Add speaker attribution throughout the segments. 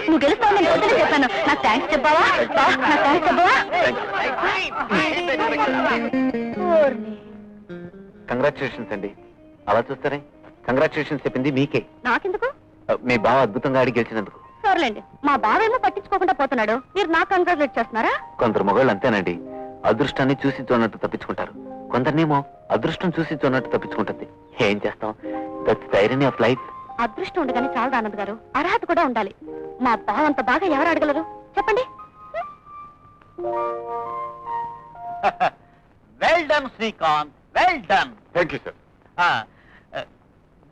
Speaker 1: నువ్వు గెలుస్తావు నేను పొద్దునే చెప్పాను. నాకు థ్యాంక్స్ చెప్పావా? నాకు థ్యాంక్స్ చెప్పావా?
Speaker 2: కంగ్రాచులేషన్స్ అండి. అలా చూస్తారే, కంగ్రాచులేషన్స్ చెప్పింది మీకే.
Speaker 1: నాకెందుకు?
Speaker 2: మీ బావ అద్భుతంగా ఆడి గెలిచినందుకు.
Speaker 1: సర్లేండి, మా బావేమో పట్టించుకోకుండా పోతున్నాడు, మీరు నాకు కంగ్రాచులేట్ చేస్తున్నారా?
Speaker 2: కొందరు మొగళ్ళు అంతేనండి, అదృష్టాన్ని చూసి చూడనట్టు తప్పించుకుంటారు. కొందరినేమో అదృష్టం చూసి చూడనట్టు తప్పించుకుంటుంది. ఏం చేస్తాం, that's the irony of life.
Speaker 1: అదృష్టం ఉండగానే చాలా ఆనంద్ గారు, అర్హత కూడా ఉండాలి. మా బావ అంత బాగా ఎవరు అడగలరు చెప్పండి?
Speaker 3: Well done Srikanth, well done.
Speaker 2: Thank you sir.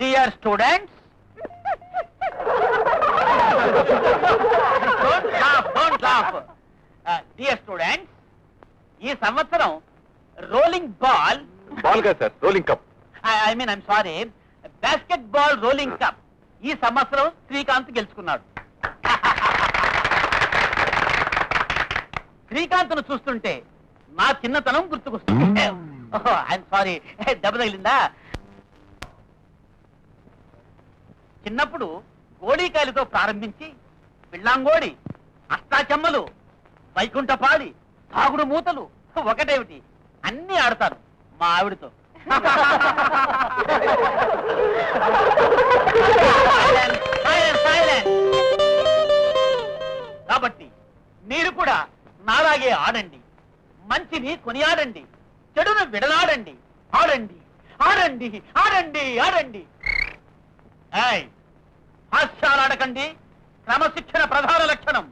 Speaker 3: Dear students, don't laugh. Dear students, ఈ సంవత్సరం రోలింగ్ బాల్
Speaker 2: కాదు sir, rolling cup.
Speaker 3: I mean I'm sorry, basket ball rolling cup ఈ సంవత్సరం శ్రీకాంత్ గెలుచుకున్నాడు. శ్రీకాంత్ ను చూస్తుంటే నా చిన్నతనం గుర్తుకొస్తుంది. ఐఎమ్ సారీ, దెబ్బ తగిలిందా? చిన్నప్పుడు గోళీకాయలతో ప్రారంభించి పిల్లాంగోడి, అష్టాచెమ్మలు, వైకుంఠపాడి, తాగుడు మూతలు, ఒకటేమిటి అన్ని ఆడతారు మా ఆవిడతో. కాబట్టి మీరు కూడా నాలాగే ఆడండి, మంచిని కొనియాడండి, చెడును విడనాడండి. ఆడండి ఆడండి ఆడండి ఆడండి. హాస్యాలాడకండి, క్రమశిక్షణ ప్రధాన లక్షణం.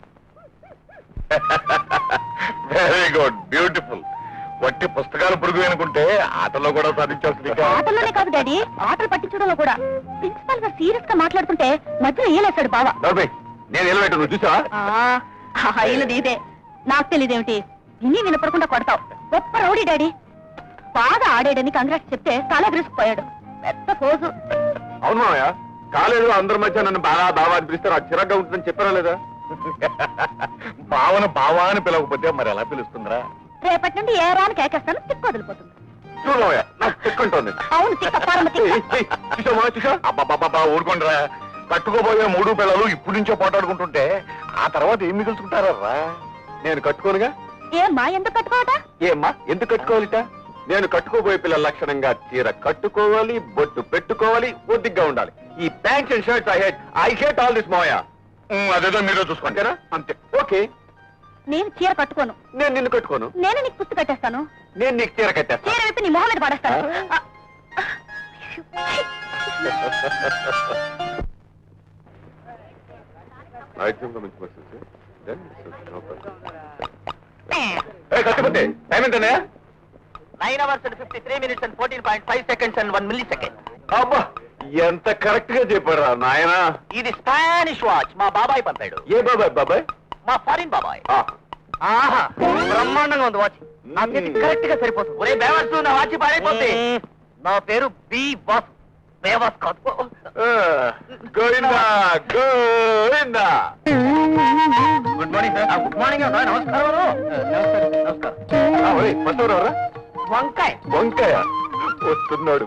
Speaker 2: Very good, beautiful. వట్టి పుస్తకాలు పురుగు అనుకుంటే ఆటలో కూడా సాధించాల్సింది.
Speaker 1: ఆటల్లోనే కాదు డాడీ, ఆటలు పట్టించడంలో కూడా. ప్రిన్సిపాల్ గారు సీరియస్ గా మాట్లాడుతుంటే మధ్యలో ఏలేశాడు బావ.
Speaker 2: నేను నిలబెట్టు, నువ్వు చూసా?
Speaker 1: అయినది ఇదే, నాకు తెలియదేమిటి, విని వినపడకుండా కొడతావు. గొప్ప రౌడీ డాడీ. బాగా ఆడాడని కంగ్రాట్స్ చెప్తే తల విరుసుకుపోయాడు. పెద్ద ఫోజు.
Speaker 2: అవును మామయ్య, కాలేదు అందరి మధ్య నన్ను బాగా బావా అని పిలుస్తారు, ఆ చిరగ్గా ఉంటుందని చెప్పారా లేదా? భావన బావా అని పిలవకపోతే మరి ఎలా పిలుస్తుందిరా?
Speaker 1: రేపటి నుండి ఏ రాని కేకేస్తాను, తిక్కు వదిలిపోతుంది.
Speaker 2: చూడు మామయ్య, నాకు తిక్కుంటోంది.
Speaker 1: అవును,
Speaker 2: చూసా? అబ్బాబ్బా ఊరుకోండిరా. కట్టుకోబోయే 3 పిల్లలు ఇప్పుడు నుంచో పోటాడుకుంటుంటే ఆ తర్వాత ఏం మిగుల్చుకుంటారా? నేను కట్టుకోనుగా.
Speaker 1: ఏమ్మా ఎందుకు కట్టుకోవట?
Speaker 2: ఏమ్మా ఎందుకు కట్టుకోవాలిట? నేను కట్టుకోబోయే పిల్లల లక్షణంగా చీర కట్టుకోవాలి, బొట్టు పెట్టుకోవాలి, ఒద్దిగ్గా ఉండాలి. ఈ pants and shirts I hate all this మాయా. అదేదో మీరే చూసుకుంటారా? అంతే. ఓకే,
Speaker 1: నేను చీర కట్టుకోను.
Speaker 2: నేను నిన్ను కట్టుకోను.
Speaker 1: నేను నీకు పుస్తు కట్టేస్తాను.
Speaker 2: నేను నీకు చీర కట్టేస్తాను.
Speaker 1: చీర వైపు నీ మొహం మీద పడేస్తాను.
Speaker 2: కట్టుకుంటే టైం ఎంతనే?
Speaker 3: 9 hours and 53 minutes and 14.5 seconds and 1 millisecond.
Speaker 2: అబ్బా, ఎంత కరెక్ట్ గా చెప్పారా నాయనా.
Speaker 3: ఇది స్పానిష్ వాచ్, మా బాబాయ్ పంపాడు.
Speaker 2: ఏ బాబాయ్? బాబాయ్
Speaker 3: మా ఫారిన్ బాబాయ్. ఆహా, బ్రహ్మాండంగా ఉంది వాచ్. నా చేతి కరెక్ట్ గా సరిపోతుంది. ఒరే బేవర్స్, నా వాచ్ పాడైపోతుంది. నా పేరు బి వాస్, బేవాస్ కాదు.
Speaker 2: Govinda Govinda.
Speaker 3: Good morning sir. Good morning. నమస్కారం.
Speaker 2: నమస్కారం.
Speaker 3: వంకాయ.
Speaker 2: వంకాయ వస్తున్నాడు,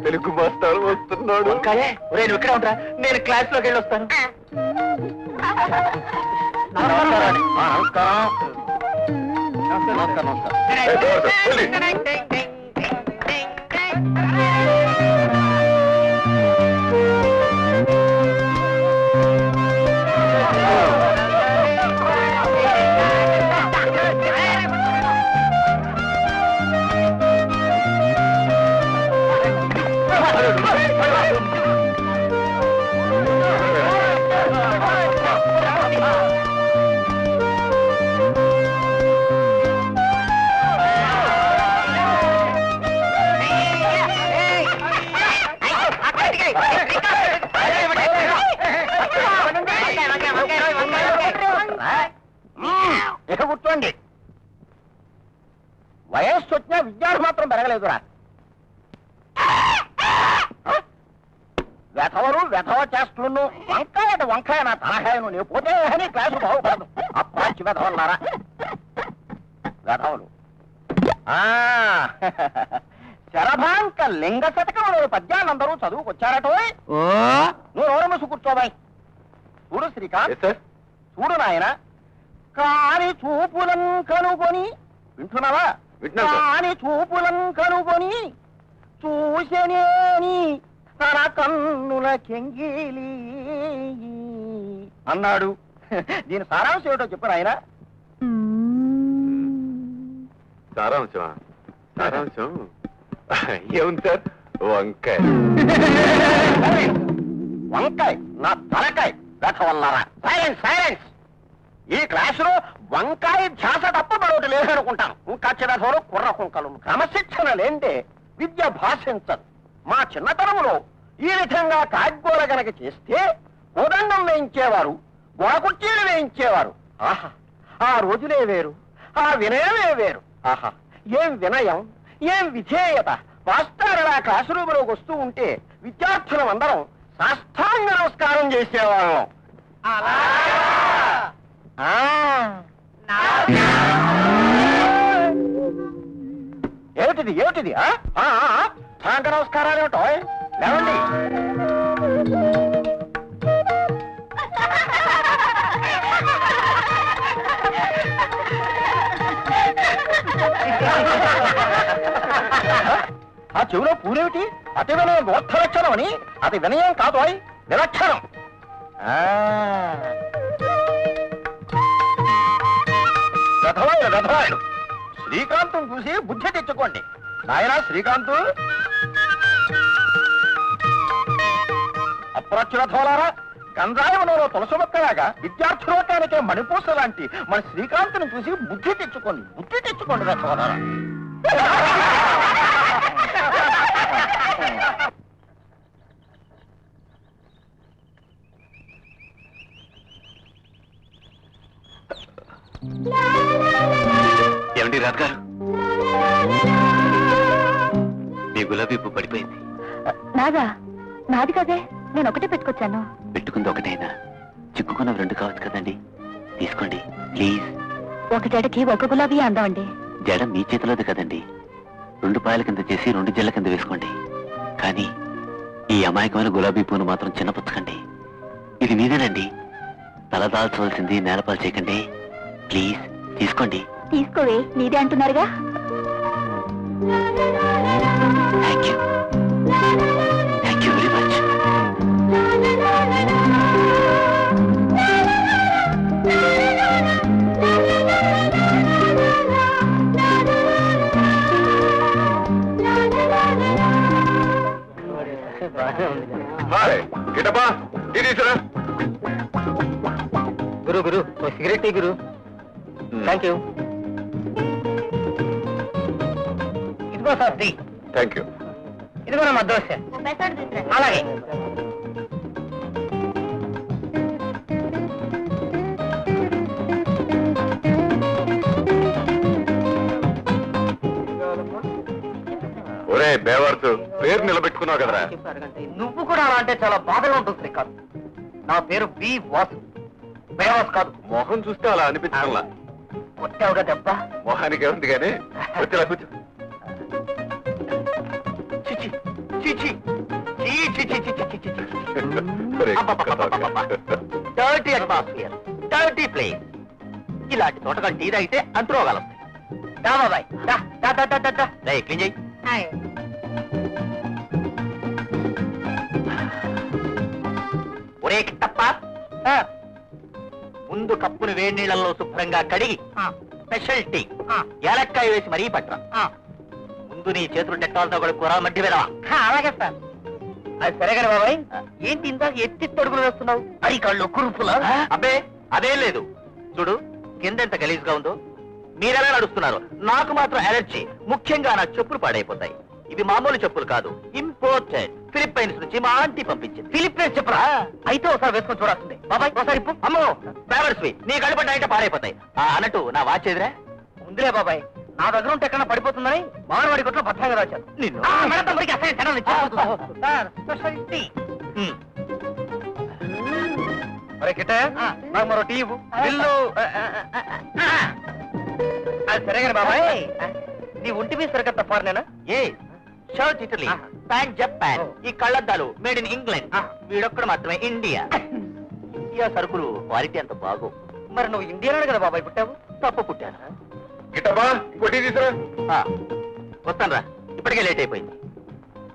Speaker 2: తెలుగు మాస్టర్ వస్తున్నాడు.
Speaker 3: వంకాయ? ఒరే నువ్వు ఇక్కడే ఉంటా, నేను క్లాస్ లోకి వెళ్ళి వస్తాను. నమస్కారం. కూర్చోండి. వయస్సు వచ్చినా విజ్ఞానం మాత్రం పెరగలేదురా. వెధవరు వెధవ చేస్తున్నాను. వంకాయ వంకాయ నా తలకాయను, నేను పోతే అని క్లాసు బాగుపడదు. అప్రాచి వెధవన్నారా వెధవలు. శరభాంక లింగ శతకంలో పద్యాలందరూ చదువుకొచ్చారటో నువ్వు నోరమసు కూర్చోబాయ్. చూడు శ్రీకాంత్,
Speaker 2: ఎస్ సార్.
Speaker 3: చూడు నాయన, కాని చూపులం కనుగొని, వింటున్నావా?
Speaker 2: వింటున్నాను సార్.
Speaker 3: కాని చూపులం కనుగొని చూసనేని తన కన్నుల కెంగిలి అన్నాడు. దీని సారాంశం ఏమిటో చెప్పు నాయన.
Speaker 2: సారాంశమా? సారాంశం ఏముంది సార్? వంకాయ.
Speaker 3: వంకాయ నా తలకాయ రథవల్లారా. Silence silence. ఈ క్లాసులో వంకాయ ధ్యాస తప్ప మరొకటి లేదనుకుంటాను. ఇంకా చిరథోలు కుర్ర కుంకలు. క్రమశిక్షణ లేంటే విద్య భాషించదు. మా చిన్నతనంలో ఈ విధంగా కాగ్గోల గనక చేస్తే కోదండం వేయించేవారు, గోడకుర్చీలు వేయించేవారు. ఆహా, ఆ రోజులే వేరు, ఆ వినయమే వేరు. ఆహా, ఏం వినయం, ఏం విధేయత. మాస్టారులా క్లాసు రూములోకి వస్తూ ఉంటే విద్యార్థులం అందరం సాష్టాంగ నమస్కారం చేసేవాళ్ళం. ఏమిటిది ఏమిటిది? సాంగ నమస్కారాలు ఏమిటో? లేవండి. ఆ చెవిలో పూరేమిటి? అతి వినయం గోత్ర లక్షణం అని. అది వినయం కాదు, అయి విలక్షణం. రథవాయుడు శ్రీకాంతం చూసి బుద్ధి తెచ్చుకోండి. నాయనా శ్రీకాంతు, అప్రచురథోలారా, గంధాయవనంలో తులసి మొక్కలాగా విద్యార్థులోకానికే మణిపూస లాంటి మన శ్రీకాంతుని చూసి బుద్ధి తెచ్చుకోండి. బుద్ధి తెచ్చుకోండి రథోలారా.
Speaker 4: ఏమండి రాజుగారు, మీ గులాబీ పువ్వు పడిపోయింది.
Speaker 1: నాదా? నాది కదే, నేను ఒకటే పెట్టుకొచ్చాను.
Speaker 4: పెట్టుకుంది ఒకటైనా, చిక్కుకున్నవి రెండు కావచ్చు కదండి. తీసుకోండి ప్లీజ్.
Speaker 1: ఒక జడకి ఒక గులాబీ అందమండి.
Speaker 4: జడ మీ చేతిలోది కదండి. 2 పాయల కింద చేసి 2 జల్ల కింద వేసుకోండి. కానీ ఈ అమాయకమైన గులాబీ పువ్వును మాత్రం చిన్నపుచ్చకండి. ఇది మీదేనండి. తలదాల్చవలసింది నేలపాలు చేయకండి ప్లీజ్. తీసుకోండి.
Speaker 1: తీసుకోవే, నీదే అంటున్నారుగా.
Speaker 4: Thank you, thank you very much.
Speaker 2: Hi గిటపా, తీసరా.
Speaker 3: గురు గురు, ఓ సిగరెట్ టీ గురు. Thank you. ఇదిగో సార్ టీ.
Speaker 2: Thank you.
Speaker 3: ఇదిగో నా దోశ. అలాగే.
Speaker 2: ఒరే బేవర్సు, పేరు నిలబెట్టుకున్నావు కదరా.
Speaker 3: నువ్వు కూడా అలా అంటే చాలా బాధగా ఉంటుంది శ్రీకాంత్. నా పేరు బి వాసు, బేవాస్ కాదు.
Speaker 2: మొహం చూస్తే అలా అనిపించడంలా.
Speaker 3: కొట్టావుగా దెబ్బ.
Speaker 2: మొహానికి ఏముంది కానీ వచ్చేలా కూర్చో.
Speaker 3: చిచి చిచి
Speaker 2: ఒరే,
Speaker 3: డర్టీ అట్మాస్ఫియర్, డర్టీ ప్లేస్. ఇలాంటి తోటగా టీ తాగితే అంటుకోగలం. దా బాబాయ్, క్లీన్ చేయి. ఒరే కిట్టప్ప, ముందు కప్పును వేడి నీళ్ళల్లో శుభ్రంగా కడిగి స్పెషల్ టీ ఏలక్కాయ వేసి మరీ పట్టరా. ముందు నీ చేతులు డెట్టాలతో కూడా కూర మధ్య వేదవా. అలాగే సార్. అది సరేగానే బాబాయ్. ఏంటి ఇందాక ఎత్తి తడుగులు వేస్తున్నావు? అరి కళ్ళు కురుపులా? అబ్బే అదేం లేదు. చూడు కింద ఎంత గలీజ్గా ఉందో. మీరెలా నడుస్తున్నారు? నాకు మాత్రం అలర్జీ. ముఖ్యంగా నా చెప్పులు పాడైపోతాయి. ఇవి మామూలు చెప్పులు కాదు, ఇంపోర్టెడ్. ఫిలిప్పైన్స్ నుంచి మా ఆంటీ పంపించింది. ఫిలిప్పైన్స్ చెప్పురా? అయితే ఒకసారి వేసుకొని చూడాల్సిందే. బాబాయ్ ఒకసారి ఇప్పు. అమ్మో ట్రావెల్స్వి నీ కళ్ళపడ్డాయంటే పాడైపోతాయి. అన్నట్టు నా వాచ్ ఎదురా ఉందిలే బాబాయ్. నా దగ్గర ఉంటే ఎక్కడ పడిపోతుందని మానవాడి కొట్లో భద్రంగా రాశాను. నిన్ను నాకు మరో టీ ఇవ్వు. బిల్లు అది సరే కానీ బాబాయ్, నీ ఒంటి మీద సరిగ్గా తప్పారు నేను. ఏ షర్ట్ ఇటలీ, ప్యాంట్ జపాన్, ఈ కళ్ళద్దాలు మేడ్ ఇన్ ఇంగ్లాండ్. వీడొక్కడు మాత్రమే ఇండియా. ఇండియా సరుకులు క్వాలిటీ అంత బాగో. మరి నువ్వు ఇండియాలో కదా బాబాయ్ పుట్టావు? తప్పు పుట్టాను.
Speaker 2: గిట్టబ్బా ఇంకోటి తీసురా.
Speaker 3: వస్తాను రా, ఇప్పటికే లేట్ అయిపోయింది.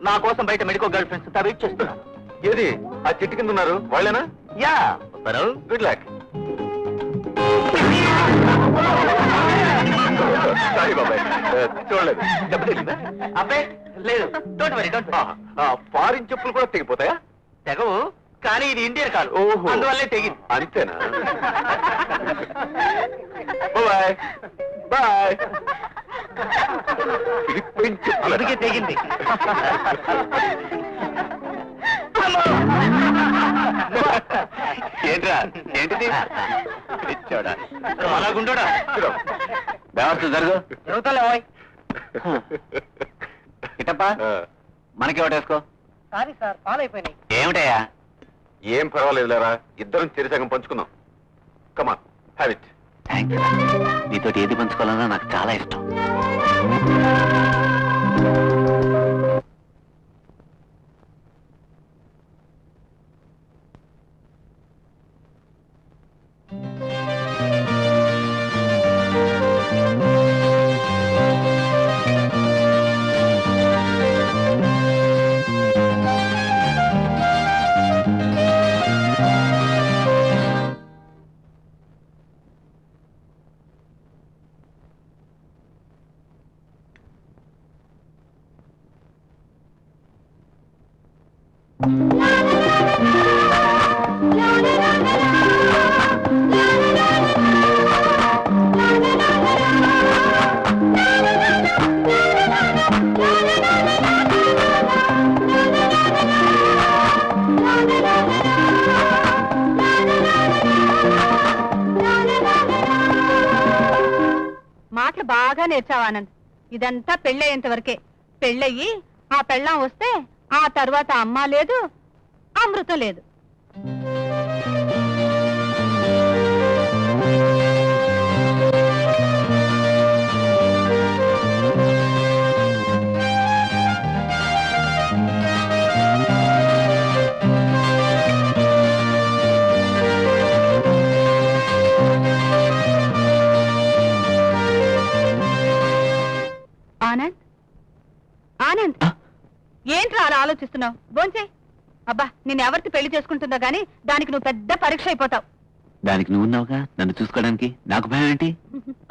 Speaker 3: నా కోసం బయట మెడికల్ గర్ల్ ఫ్రెండ్స్ వెయిట్ చేస్తున్నాను.
Speaker 2: ఏది ఆ చెట్టు కింద ఉన్నారు వాళ్ళేనా?
Speaker 3: యా, వస్తాను.
Speaker 2: Good luck. సారీ బాబాయ్, చూడలేదు.
Speaker 3: దెబ్బతిందా? అబ్బే లేదు, don't worry, don't worry.
Speaker 2: Foreign చెప్పులు కూడా తెగిపోతాయా?
Speaker 3: తెగవు, కానీ ఇది ఇండియన్ కాదు.
Speaker 2: ఓహో,
Speaker 3: అందువల్లే తెగింది.
Speaker 2: అంతేనా? Bye bye.
Speaker 3: అందుకే తెగింది.
Speaker 2: ఏంట్రా ఏంటిది? ఇచ్చాడా
Speaker 3: అలాగుండోడా?
Speaker 4: బేవర్స్ జరుగు.
Speaker 3: జరుగుతాలే ఓయ్.
Speaker 4: కిట్టప్ప మనకి ఒకటేసుకో.
Speaker 3: సారీ సార్, ఫాలో అయిపోయినాయి.
Speaker 4: ఏమిటయ్యా?
Speaker 2: ఏం పర్వాలేదు లేరా, ఇద్దరం చెరిసగం పంచుకుందాం. కమాన్, హ్యావ్ ఇట్.
Speaker 4: థ్యాంక్స్. నీతోటి ఏది పంచుకోవాలన్నా నాకు చాలా ఇష్టం.
Speaker 1: మాటలు బాగా నేర్చావు ఆనంద్. ఇదంతా పెళ్ళయ్యేంత వరకే. పెళ్ళయ్యి ఆ పెళ్ళాం వస్తే ఆ తర్వాత అమ్మ లేదు, అమృతం లేదు. ఆనంద్, ఆనంద్, ఏంట్రా అలా ఆలోచిస్తున్నావు? భోంచే. అబ్బా, నేను ఎవరికి పెళ్లి చేసుకుంటుందో గానీ దానికి నువ్వు పెద్ద పరీక్ష అయిపోతావు.
Speaker 4: దానికి నువ్వు ఉన్నావుగా నన్ను చూసుకోవడానికి. నాకు భయం ఏంటి?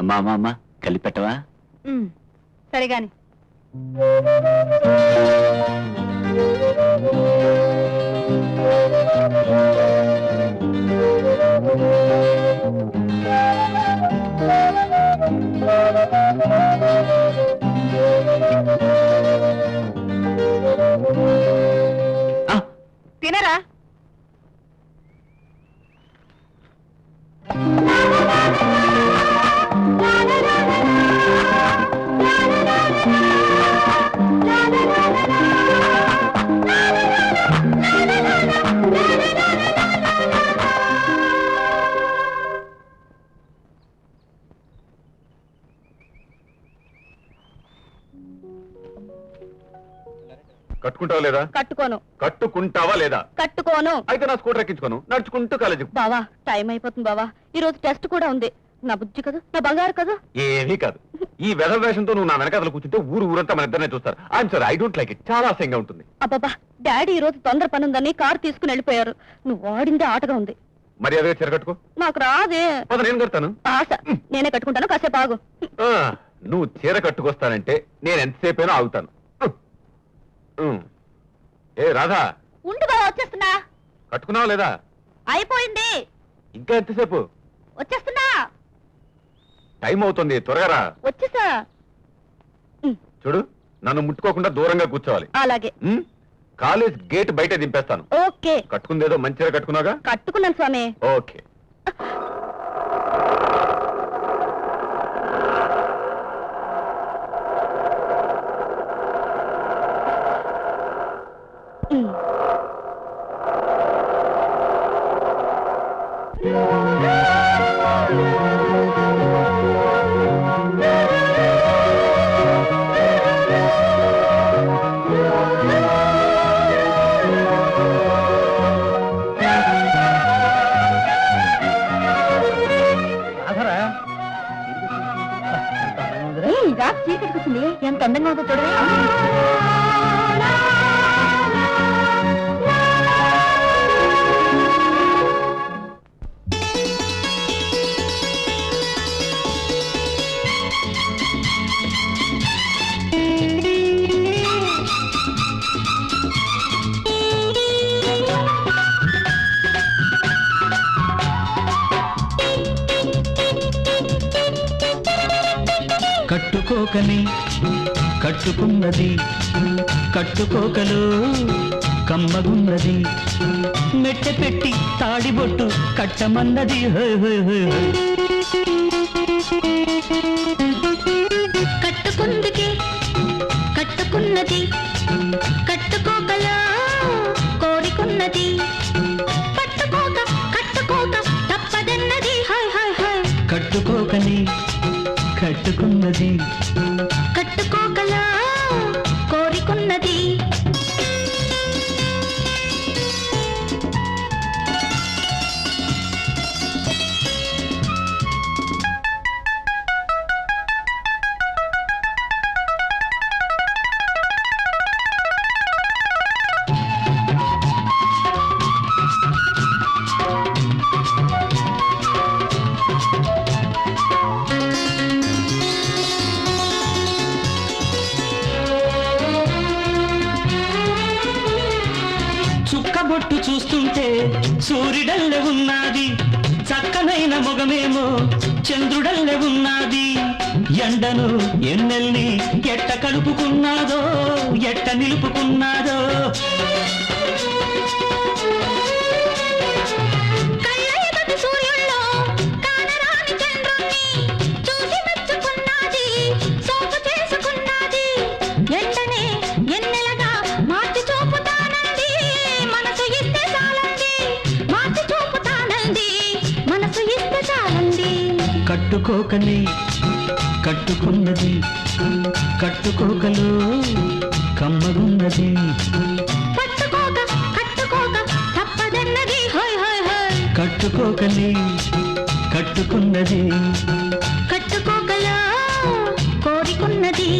Speaker 4: అమ్మా అమ్మా అమ్మా కలిపి పెట్టవా?
Speaker 1: సరేగాని. తినరా?
Speaker 2: కట్టుకుంటావా లేదా?
Speaker 1: కట్టుకోను.
Speaker 2: కట్టుకుంటావా లేదా?
Speaker 1: కట్టుకోను.
Speaker 2: అయితే నా స్కూటర్ ఎక్కించుకోను, నడుచుకుంటూ కాలేజీ.
Speaker 1: బావా, టైం అయిపోతుంది బావా. ఈ రోజు టెస్ట్ కూడా ఉంది. నా బుజ్జి కదా, నా బంగారు కదా.
Speaker 2: ఏమీ కాదు. ఈ వెధవ వేషంతో నువ్వు నా వెనకాతలు కూర్చుంటే ఊరంతా మన ఇద్దరినే చూస్తారు. I'm sorry, I don't like it. చాలా అసహ్యంగా ఉంటుంది.
Speaker 1: అబ్బబ్బా, డాడీ ఈ రోజు తొందర పని ఉందని కారు తీసుకుని వెళ్ళిపోయారు. నువ్వు ఆడిందే ఆటగా ఉంది.
Speaker 2: మరి అదే చీర కట్టుకో.
Speaker 1: నాకు రాదే.
Speaker 2: పద, నేను కడతాను.
Speaker 1: ఆశ, నేనే కట్టుకుంటాను. కాసేపు ఆగు.
Speaker 2: నువ్వు చీర కట్టుకొస్తానంటే నేను ఎంతసేపైనా ఆగుతాను. ఏ రాధా,
Speaker 1: ఉండు బావా, వచ్చేస్తున్నా.
Speaker 2: కట్టుకున్నావా లేదా?
Speaker 1: అయిపోయింది.
Speaker 2: ఇంకా ఎంతసేపు?
Speaker 1: వచ్చేస్తున్నా.
Speaker 2: టైం అవుతుంది, త్వరగా రా.
Speaker 1: వచ్చేసా.
Speaker 2: చూడు, నన్ను ముట్టుకోకుండా దూరంగా కూర్చోవాలి.
Speaker 1: అలాగే.
Speaker 2: కాలేజ్ గేట్ బయట దింపేస్తాను.
Speaker 1: ఓకే.
Speaker 2: కట్టుకుందేదో మంచిగా కట్టుకున్నాగా?
Speaker 1: కట్టుకున్నాను స్వామి.
Speaker 2: ఓకే.
Speaker 1: అందంగా ఉందో చూడవే.
Speaker 5: కట్టుకోకని కట్టుకున్నది కట్టుకోకలు కమ్మగున్నది మెట్టె పెట్టి తాడిబొట్టు కట్టమన్నది హోయ్ హోయ్ హోయ్ హోయ్.
Speaker 6: కట్టుకుందికి కట్టుకున్నది కట్టుకోకలా కోరికున్నది పట్టుకోక కట్టుకోక తప్పదన్నది హాయ్ హాయ్ హాయ్.
Speaker 5: కట్టుకోకని కట్టుకున్నది
Speaker 6: కట్టుకోకలా కోరికున్నది
Speaker 5: చుక్కబొట్టు చూస్తుంటే సూర్యుడల్లె ఉన్నది చక్కనైన మొగమేమో చంద్రుడల్లె ఉన్నది ఎండను ఎన్నెల్ని ఎట్ట కలుపుకున్నాదో ఎట్ట నిలుపుకున్నాదో
Speaker 6: కళ్ళ ఎదుటి సూర్యుల్లో కానరాని చంద్రుణ్ణి చూసి మెచ్చుకున్నది సోపు చేసుకున్నది ఎండనే ఎన్నెలగా మార్చి చూపుతానంది మనసు ఇస్తే చాలండి మార్చి చూపుతానంది మనసు ఇస్తే చాలండి.
Speaker 5: కట్టుకోకని కట్టుకున్నది కట్టుకోకలు కమ్మగున్నది
Speaker 6: పట్టుకోక కట్టుకోక తప్పదన్నది హోయ్ హోయ్ హోయ్.
Speaker 5: కట్టుకోకని కట్టుకున్నది
Speaker 6: కట్టుకోకలా కోరికున్నది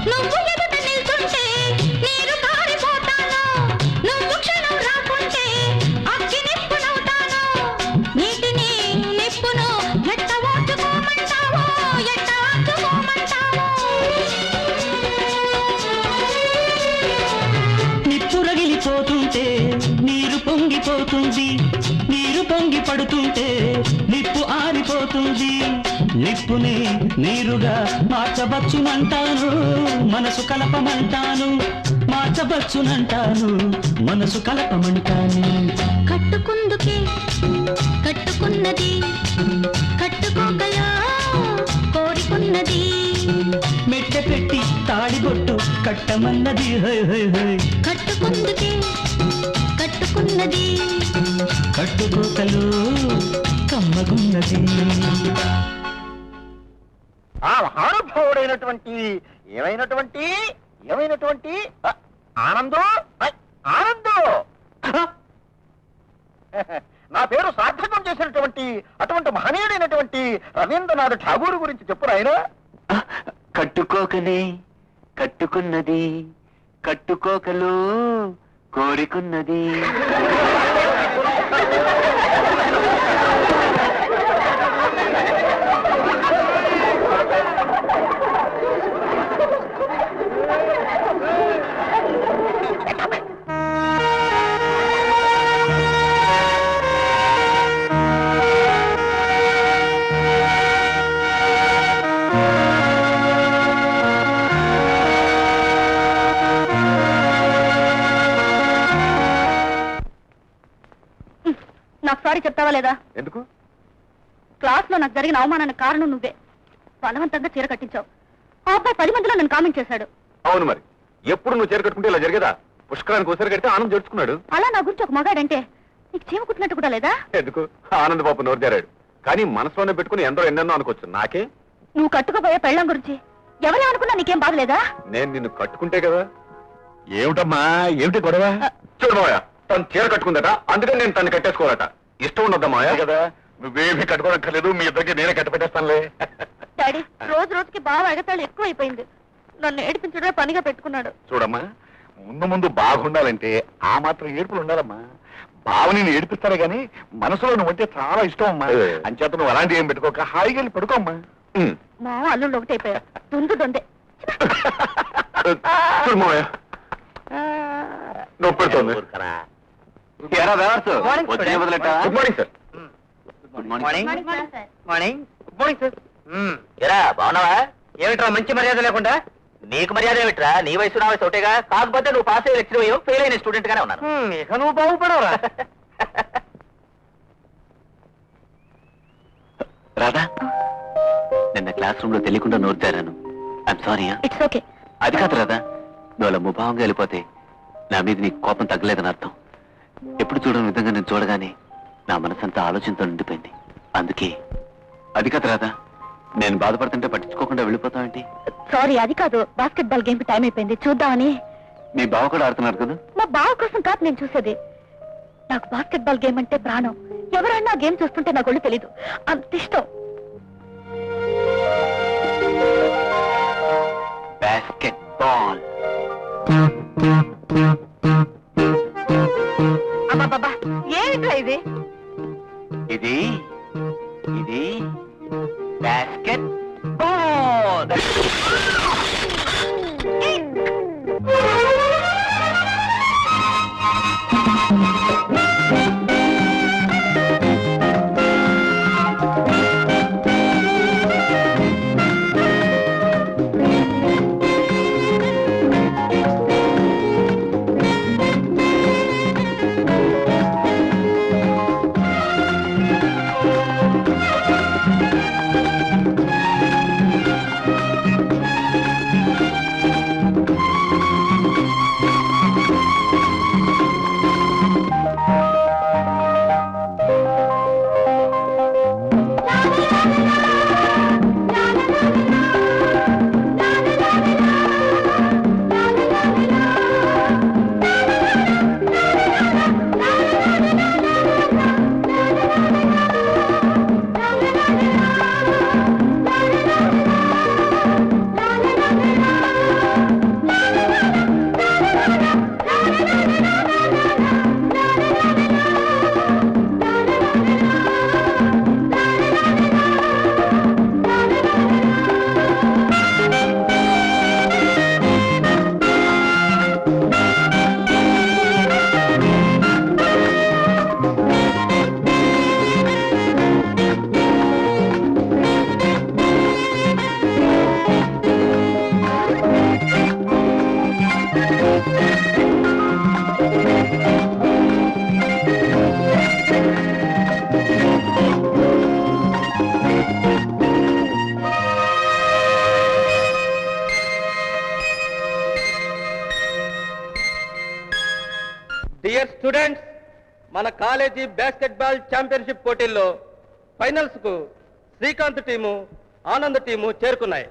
Speaker 6: నువ్వు ఎదుట నిల్చుంటే నీరు కారిపోతాను నువ్వు క్షణం రాకుంటే అగ్గి నిప్పునవుతాను నీటిని నిప్పును ఎట్ట ఓర్చుకోమంటావో ఎట్ట ఆర్చుకోమంటావో.
Speaker 5: నిప్పు రగిలిపోతుంటే నీరు పొంగిపోతుంది నీరు పొంగి పడుతుంటే నిప్పు ఆరిపోతుంది నిప్పుని నీరుగా మార్చవచ్చునంటాను మనసు కలపమంటాను మార్చవచ్చునంటాను మనసు కలపమంటాను.
Speaker 6: కట్టుకుందుకే కట్టుకున్నది కట్టుకోకలా కోరికున్నది
Speaker 5: మెట్టె పెట్టి తాడిబొట్టు కట్టమన్నది హోయ్ హోయ్ హోయ్.
Speaker 6: కట్టుకుందుకే కట్టుకున్నది
Speaker 5: కట్టుకోకలు కమ్మగున్నది.
Speaker 3: ఆ మహానుభావుడైనటువంటి ఏమైనటువంటి ఏమైనటువంటి ఆనందు ఆనందు నా పేరు సార్థకం చేసినటువంటి అటువంటి మహనీయుడైనటువంటి రవీంద్రనాథ్ ఠాగూర్ గురించి చెప్పు నాయనా.
Speaker 4: కట్టుకోకనే కట్టుకున్నది కట్టుకోకలు కోరికున్నది.
Speaker 1: నాకు సారీ చెప్తావా లేదా?
Speaker 2: ఎందుకు?
Speaker 1: క్లాస్ లో నాకు జరిగిన అవమానానికి కారణం నువ్వే. బలవంతంగా చీర కట్టించావు. ఆ అబ్బాయి 10 మందిలో నన్ను కామెంట్ చేశాడు.
Speaker 2: అవును మరి, ఎప్పుడు నువ్వు చీర కట్టుకుంటే ఇలా జరిగేదా? పుష్కరానికి ఒకసారి కడితే ఆనంద్ జడుచుకున్నాడు.
Speaker 1: అలా నా గురించి ఒక మగాడంటే నీకు చీమ కుట్టినట్టు కూడా లేదా?
Speaker 2: ఎందుకు? ఆనంద్ బాబు నోరు జారాడు. కానీ మనసులోనే పెట్టుకుని ఎందరో ఎన్నెన్నో అనుకోవచ్చు. నాకే
Speaker 1: నువ్వు కట్టుకోబోయే పెళ్ళం గురించి ఎవరే అనుకున్నా నీకేం బాధలేదా?
Speaker 2: నేను నిన్ను కట్టుకుంటే కదా. ఏమిటమ్మా, ఏమిటి గొడవ? చూడు మావయ్య, తను చీర కట్టుకుందట, అందుకని నేను తను కట్టేసుకోవాలట. ఇష్టం ఉండద్దా మావయ్య? కదా, నువ్వేమీ కట్టుకోనక్కర్లేదు, మీ ఇద్దరికి నేనే కట్టపెట్టేస్తానులే.
Speaker 1: డాడీ, రోజు రోజుకి బాగా ఎగతాళి ఎక్కువ అయిపోయింది. నన్ను ఏడిపించడమే పనిగా పెట్టుకున్నాడు.
Speaker 2: చూడమ్మా, ముందు ముందు బాగుండాలంటే ఆ మాత్రం ఏడుపులు ఉండాలమ్మా. బావని నేను ఏడిపిస్తానే గాని మనసులో నువ్వు అంటే చాలా ఇష్టం అమ్మా. అంచేత నువ్వు అలాంటి ఏం పెట్టుకోక హాయిగా వెళ్ళి పడుకోమ్మా.
Speaker 1: మా అల్లుళ్ళు ఒకటి అయిపోయారు. దొందు దొందే.
Speaker 2: చూడు మావయ్య, నొప్పి పెడుతోంది.
Speaker 3: Good morning,
Speaker 2: good morning sir.
Speaker 3: Morning morning good morning sir. ఎరా బాగున్నావా? ఏమిట్రా మంచి మర్యాద లేకుండా? నీకు మర్యాద ఏమిట్రా? నీ వయసు నా వయసు ఒకటేగా. కాకపోతే నువ్వు పాస్ అయ్యే లెక్చర్ అయ్యో, ఫెయిల్ అయిన స్టూడెంట్ గానే ఉన్నాను. ఇక నువ్వు బాగుపడవరా?
Speaker 4: రాధా, నిన్న క్లాస్ రూమ్ లో తెలియకుండా నోరు జారాను. I'm sorry.
Speaker 1: It's okay.
Speaker 4: అది కాదు రాధా, నువ్వు అలా ముభావంగా వెళ్ళిపోతే నా మీద నీకు కోపం తగ్గలేదని అర్థం. ఎప్పుడు చూడని విధంగా నేను చూడగానే నా మనసంతా ఆలోచనతో నిండిపోయింది. అందుకే. అది కాదు రాధా, నేను బాధపడుతుంటే పట్టించుకోకుండా వెళ్ళిపోతావేంటి?
Speaker 1: సారీ, అది కాదు. బాస్కెట్ బాల్ గేమ్ కి టైం అయిపోయింది, చూద్దామని.
Speaker 4: మీ బావ కూడా ఆడుతున్నారు కదా?
Speaker 1: మా బావ కోసం కాదు నేను చూసేది. నాకు బాస్కెట్ బాల్ గేమ్ అంటే ప్రాణం. ఎవరన్నా గేమ్ చూస్తుంటే నాకు ఒళ్ళు తెలీదు, అంత ఇష్టం.
Speaker 4: Basket ball.
Speaker 1: అబ్బాబ్బా, ఏమిట్రా ఇది?
Speaker 4: ఇది ఇది బాస్కెట్ బాల్.
Speaker 7: డియర్ స్టూడెంట్స్, మన కాలేజీ బాస్కెట్ బాల్ ఛాంపియన్షిప్ పోటీల్లో ఫైనల్స్ కు శ్రీకాంత్ టీము, ఆనంద్ టీము చేరుకున్నాయి.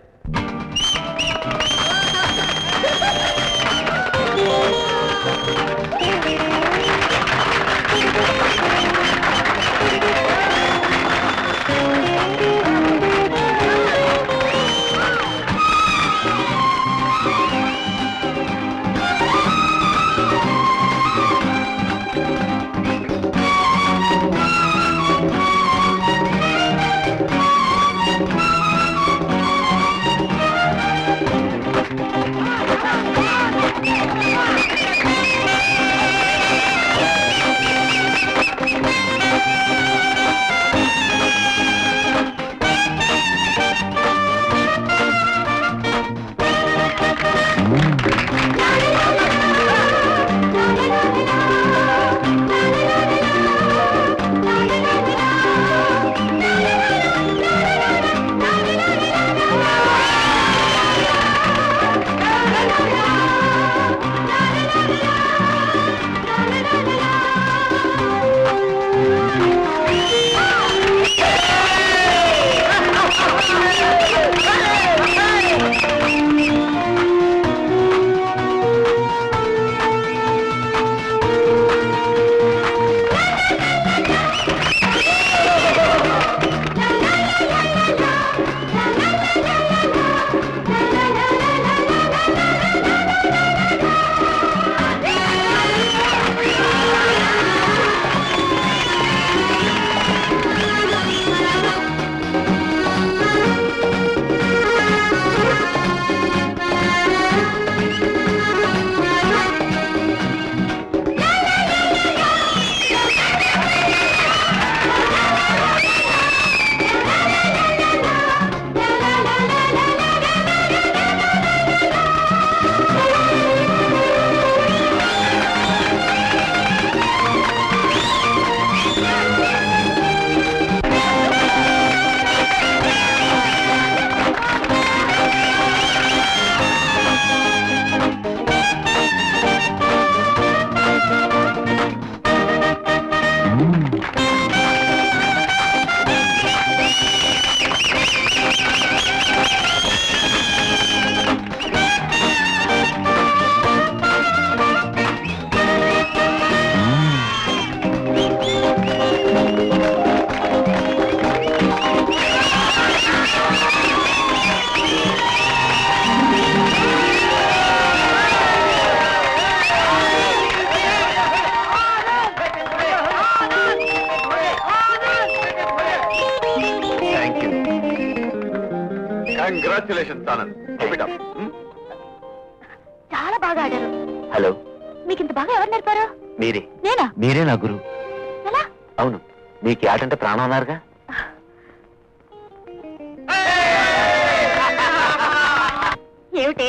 Speaker 2: Congratulations Anand. Keep it up.
Speaker 1: చాలా బాగా ఆడారు.
Speaker 4: హలో,
Speaker 1: మీకు ఇంత బాగా ఎవరు నేర్పారు?
Speaker 4: మీరే
Speaker 1: నేనా?
Speaker 4: మీరే నా గురు.
Speaker 1: ఎలా?
Speaker 4: అవును, మీకు ఈ ఆట అంటే ప్రాణం అన్నారుగా.
Speaker 1: ఏమిటి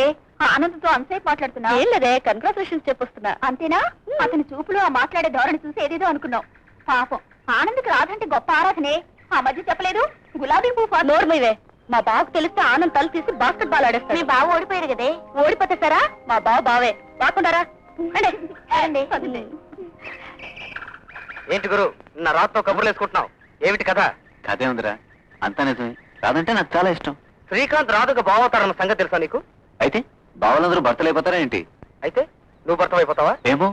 Speaker 1: ఆనందంతో అంతసేపు మాట్లాడుతున్నా? ఏం లేదే, కంగ్రాచులేషన్స్ చెప్పొస్తున్నా. అంతేనా? అతని చూపులు ఆ మాట్లాడే ధోరణి చూసి ఏదేదో అనుకున్నాం. పాపం ఆనంద్కి రాధంటే గొప్ప ఆరాధనే. ఆ మధ్య చెప్పలేదు గులాబీ పువ్వు. నోర్మయ్యే, మా బావకు తెలిస్తే ఆనంద్ తల తీసి బాస్కెట్ బాల్ ఆడేస్తాడు. మీ బావ ఓడిపోయారు కదే. ఓడిపోతే సరా? మా బావ బావే. బాగుండారా?
Speaker 3: ఏంటి గురు, నా రాత్తో కబుర్లు వేసుకుంటున్నావు? ఏమిటి కథ?
Speaker 4: కథే ఉందిరా, అంతా నిజమే. రాదంటే నాకు చాలా ఇష్టం.
Speaker 3: శ్రీకాంత్ రాధకు బావతారన్న సంగతి తెలుసా నీకు?
Speaker 4: అయితే బావలందరూ భర్తలు అయిపోతారా ఏంటి?
Speaker 3: అయితే నువ్వు భర్తమైపోతావా?
Speaker 4: ఏమో,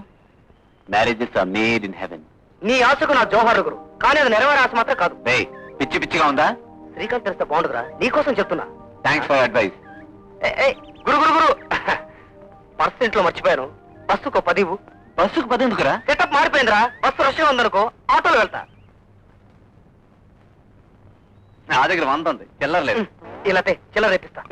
Speaker 4: marriages are made in heaven.
Speaker 3: నీ ఆశకు నా జోహారు గురు, కానీ అది నెరవేరే ఆశ మాత్రం కాదు.
Speaker 4: బే, పిచ్చి పిచ్చిగా ఉందా?
Speaker 3: శ్రీకాంత్ తెలిస్తే బాగుండదురా, నీకోసం చెప్తున్నా.
Speaker 4: Thanks for advice.
Speaker 3: Guru Guru Guru purse ఇంట్లో మర్చిపోయాను. బస్సుకు 10 ఇవ్వు.
Speaker 4: బస్సుకు 10 ఎందుకురా?
Speaker 3: సెటప్ మారిపోయిందిరా. బస్సు రష్గా ఉందనుకో, ఆటోలో వెళ్తా.
Speaker 4: నా దగ్గర 100 ఉంది, చిల్లరలేదు.
Speaker 3: ఇలా చిల్లర రేపిస్తా.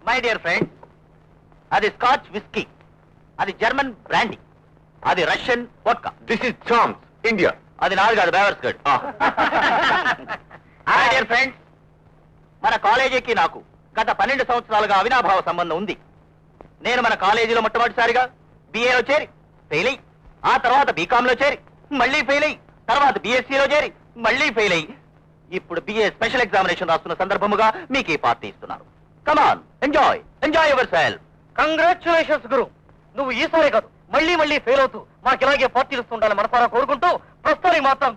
Speaker 3: మై డియర్ ఫ్రెండ్, అది స్కాచ్ విస్కీ, అది జర్మన్ బ్రాండీ, అది Russian vodka.
Speaker 2: This is Charms, India.
Speaker 3: అది నాది కాదు, బేవర్స్ గడ్. మై డియర్ ఫ్రెండ్స్, మన కాలేజీకి నాకు గత 12 సంవత్సరాలుగా అవినాభావ సంబంధం ఉంది. నేను మన కాలేజీలో మొట్టమొదటిసారిగా BAలో చేరి ఫెయిల్ అయ్యి, ఆ తర్వాత బీకామ్ లో చేరి మళ్ళీ ఫెయిల్ అయ్యి, తర్వాత BScలో చేరి మళ్ళీ ఫెయిల్ అయ్యి, ఇప్పుడు BA స్పెషల్ ఎగ్జామినేషన్ రాస్తున్న సందర్భముగా మీకు ఈ పార్టీ ఇస్తున్నాను. కమాన్, ఎంజాయ్ యువర్ సెల్ఫ్. కంగ్రాచులేషన్స్ గురు, నువ్వు ఈసారి కాదు మళ్ళీ మళ్ళీ ఫెయిల్ అవుతూ మాకు ఇలాగే పార్టీలు ఇస్తుండాలి మనసారా కోరుకుంటూ ప్రస్తుతానికి మాత్రం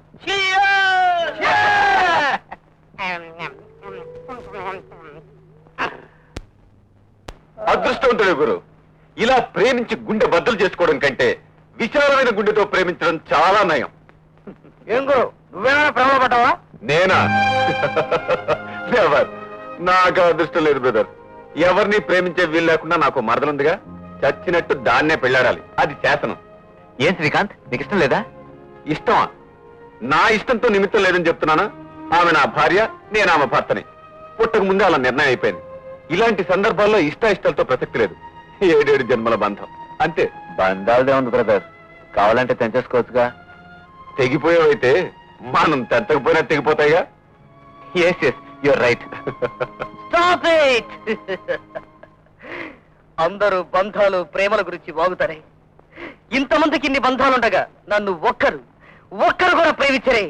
Speaker 2: అదృష్టవంతుడు గురు. ఇలా ప్రేమించి గుండె బద్దలు చేసుకోవడం కంటే విశాలమైన గుండెతో ప్రేమించడం చాలా నయం.
Speaker 3: ఏం గురు, నువ్వేమైనా ప్రేమ పడ్డావా?
Speaker 2: నేనా? ఎవర్, నాకు అదృష్టం లేదు బ్రదర్. ఎవరిని ప్రేమించే వీలు లేకుండా నాకు మరదలుందిగా, చచ్చినట్టు దాన్నే పెళ్ళాడాలి. అది శాసనం.
Speaker 4: ఏం శ్రీకాంత్, నీకు ఇష్టం లేదా?
Speaker 2: ఇష్టమా? నా ఇష్టంతో నిమిత్తం లేదని చెప్తున్నానా? ఆమె నా భార్య, నేను ఆమె భర్తని. పుట్టక ముందే అలా నిర్ణయం అయిపోయింది. ఇలాంటి సందర్భాల్లో ఇష్టాయిష్టాలతో ప్రసక్తి లేదు. 7 జన్మల బంధం అంతే.
Speaker 4: బంధాలదే ఉంది బ్రదర్, కావాలంటే తెంచేసుకోవచ్చుగా.
Speaker 2: తెగిపోయేవైతే మనం తెంతకపోయినా తెగిపోతాయిగా.
Speaker 4: Yes yes, your right.
Speaker 3: Stop it! అందరూ బంధాలు ప్రేమల గురించి వాగుతారే. ఇంతమందికి ఇన్ని బంధాలుండగా నన్ను ఒక్కరు కూడా ప్రేమించరే.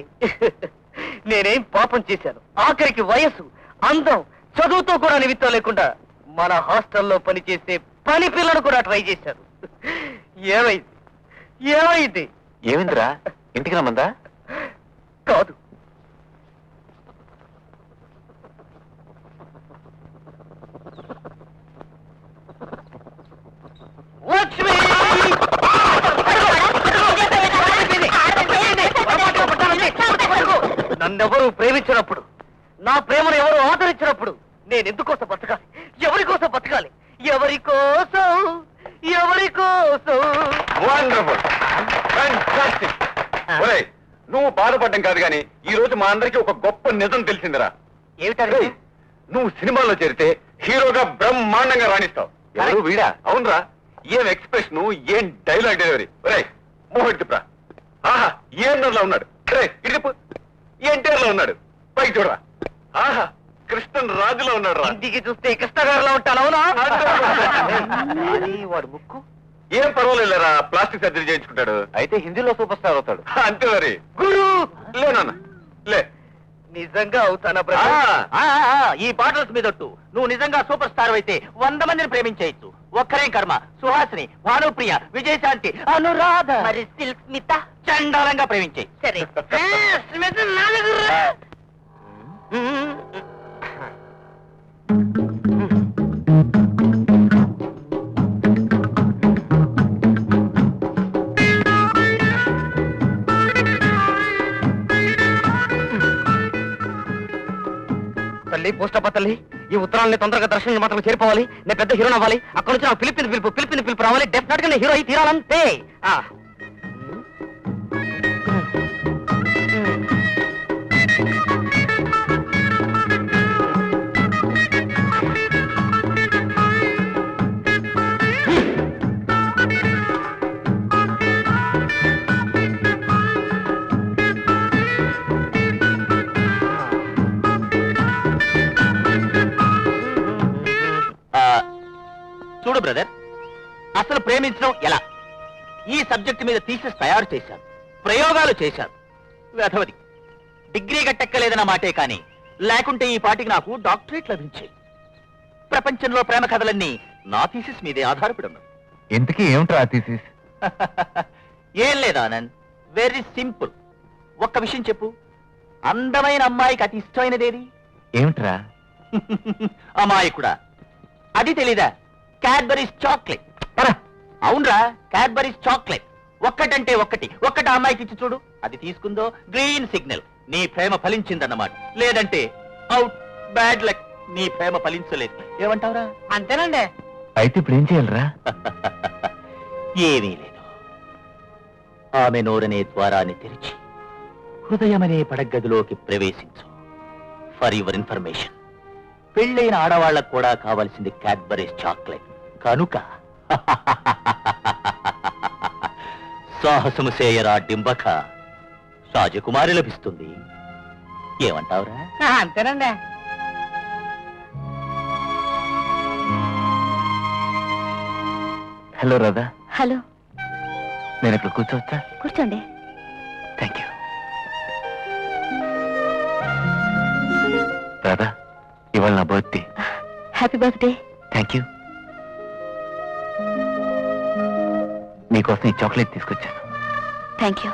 Speaker 3: నేనేం పాపం చేశాను? ఆఖరికి వయసు, అందం, చదువుతో కూడా నిమిత్తం లేకుండా మన హాస్టల్లో పనిచేసే పని పిల్లలు కూడా ట్రై చేశారు. ఏమైంది?
Speaker 4: ఏమిందిరా, ఇంటికి రమ్మందా?
Speaker 3: కాదు, లక్ష్మి! నన్నెవరు ప్రేమించినప్పుడు, నా ప్రేమను ఎవరు ఆదరించినప్పుడు నేను ఎందుకోసం బతకాలి? ఎవరి కోసం బతకాలి? ఎవరి కోసం?
Speaker 2: Wonderful, fantastic. ఒరేయ్, నువ్వు బాధపడ్డం కాదు గాని ఈ రోజు మా అందరికీ ఒక గొప్ప నిజం తెలిసిందిరా.
Speaker 3: ఏమిటండి?
Speaker 2: నువ్వు సినిమాలో చేరితే హీరోగా బ్రహ్మాండంగా రాణిస్తావు. ఎవరు వీడా? అవునరా. ఏం ఎక్స్ప్రెషన్, ఏం డైలాగ్ డెలివరీ. ఒరేయ్, మోహిత్ తిప్రా. ఆహా, ఏఎన్ఆర్లో ఉన్నాడు. ఇటుపు ఎన్టీఆర్ లో ఉన్నాడు. పైకి చూడరా. ఆహా, కృష్ణన్ రాజులో ఉన్నాడు రా.
Speaker 3: ఇంటికి చూస్తే కృష్ణ గారిలో ఉంటాను. అవునా? వాడు ముక్కు
Speaker 2: ఏం పర్వాలేదురా, ప్లాస్టిక్ సర్జరీ చేయించుకుంటాడు.
Speaker 4: అయితే హిందీలో సూపర్ స్టార్ అవుతాడు.
Speaker 2: అంతే మరి.
Speaker 3: గురు,
Speaker 2: లేనా? లే.
Speaker 3: నిజంగా అవుతానా బ్రదర్? ఈ బాటల్స్ మీదొట్టు నువ్వు నిజంగా సూపర్ స్టార్ అయితే 100 మందిని ప్రేమించేయచ్చు. ఒక్కరేం కర్మ, సుహాసిని, భానుప్రియ, విజయశాంతి, అనురాధ, మరి సిల్క్ స్మిత చండాలంగా ప్రేమించేయి. సరే, స్మిత నాలుగురా. తల్లి, పోస్టప్ప తల్లి, ఈ ఉత్తరాలని తొందరగా దర్శనం మాత్రం చేరిపోవాలి. నేను పెద్ద హీరో అవ్వాలి. అక్కడ నుంచి నాకు పిలిపిన పిలుపు రావాలి. డెఫినెట్ గా నేను హీరో అయి తీరాలంతే. చూడు బ్రదర్, అసలు ప్రేమించడం ఎలా ఈ సబ్జెక్ట్ మీద థీసిస్ తయారు చేశాను, ప్రయోగాలు చేశాను. వేధవది డిగ్రీ గట్టెక్కలేదన్న మాటే కానీ లేకుంటే ఈ పాటికి నాకు డాక్టరేట్ లభించేది. ప్రపంచంలో ప్రేమ కథలన్నీ నా థీసిస్ మీదే ఆధారపడి ఉన్నాయి.
Speaker 2: ఇంతకీ ఏమిట్రా థీసిస్?
Speaker 3: ఏం లేదు ఆనంద్, వెరీ సింపుల్. ఒక్క విషయం చెప్పు, అందమైన అమ్మాయికి అతి ఇష్టమైనదేది?
Speaker 2: ఏమిట్రా?
Speaker 3: అమ్మాయికుడా, అది తెలీదా? Cadbury's chocolate. అవునరా, క్యాడ్బరీస్ చాక్లెట్. ఒక్కటంటే ఒక్కటి అమ్మాయికి ఇచ్చి చూడు, అది తీసుకుందో గ్రీన్ సిగ్నల్, నీ ప్రేమ ఫలించిందన్నమాట. లేదంటే అవుట్, బ్యాడ్ లక్, నీ ప్రేమ ఫలించలేదు. ఏమంటావురా?
Speaker 7: అంతేనండి.
Speaker 2: అయితే ఇప్పుడు ఏం చేయాలరా?
Speaker 3: ఏమీ లేదు, ఆమె నోరనే ద్వారాన్ని తెరిచి హృదయమనే పడగదిలోకి ప్రవేశించు. ఫర్ యువర్ ఇన్ఫర్మేషన్, పెళ్ళైన ఆడవాళ్లకు కూడా కావలసింది క్యాడ్బరీస్ చాక్లెట్ కనుక సాహసము చేయరా డింబక, రాజకుమారి లభిస్తుంది. ఏమంటావురా?
Speaker 7: అంతేనండి.
Speaker 2: హలో రాధా.
Speaker 1: హలో,
Speaker 2: నేను ఇక్కడ కూర్చోవచ్చా?
Speaker 1: కూర్చోండి.
Speaker 2: Thank you. రాధా, ఇవాళ నా birthday.
Speaker 1: Happy birthday.
Speaker 2: Thank you. నీకోసం ఈ చాక్లెట్ తీసుకొచ్చాను.
Speaker 1: Thank you.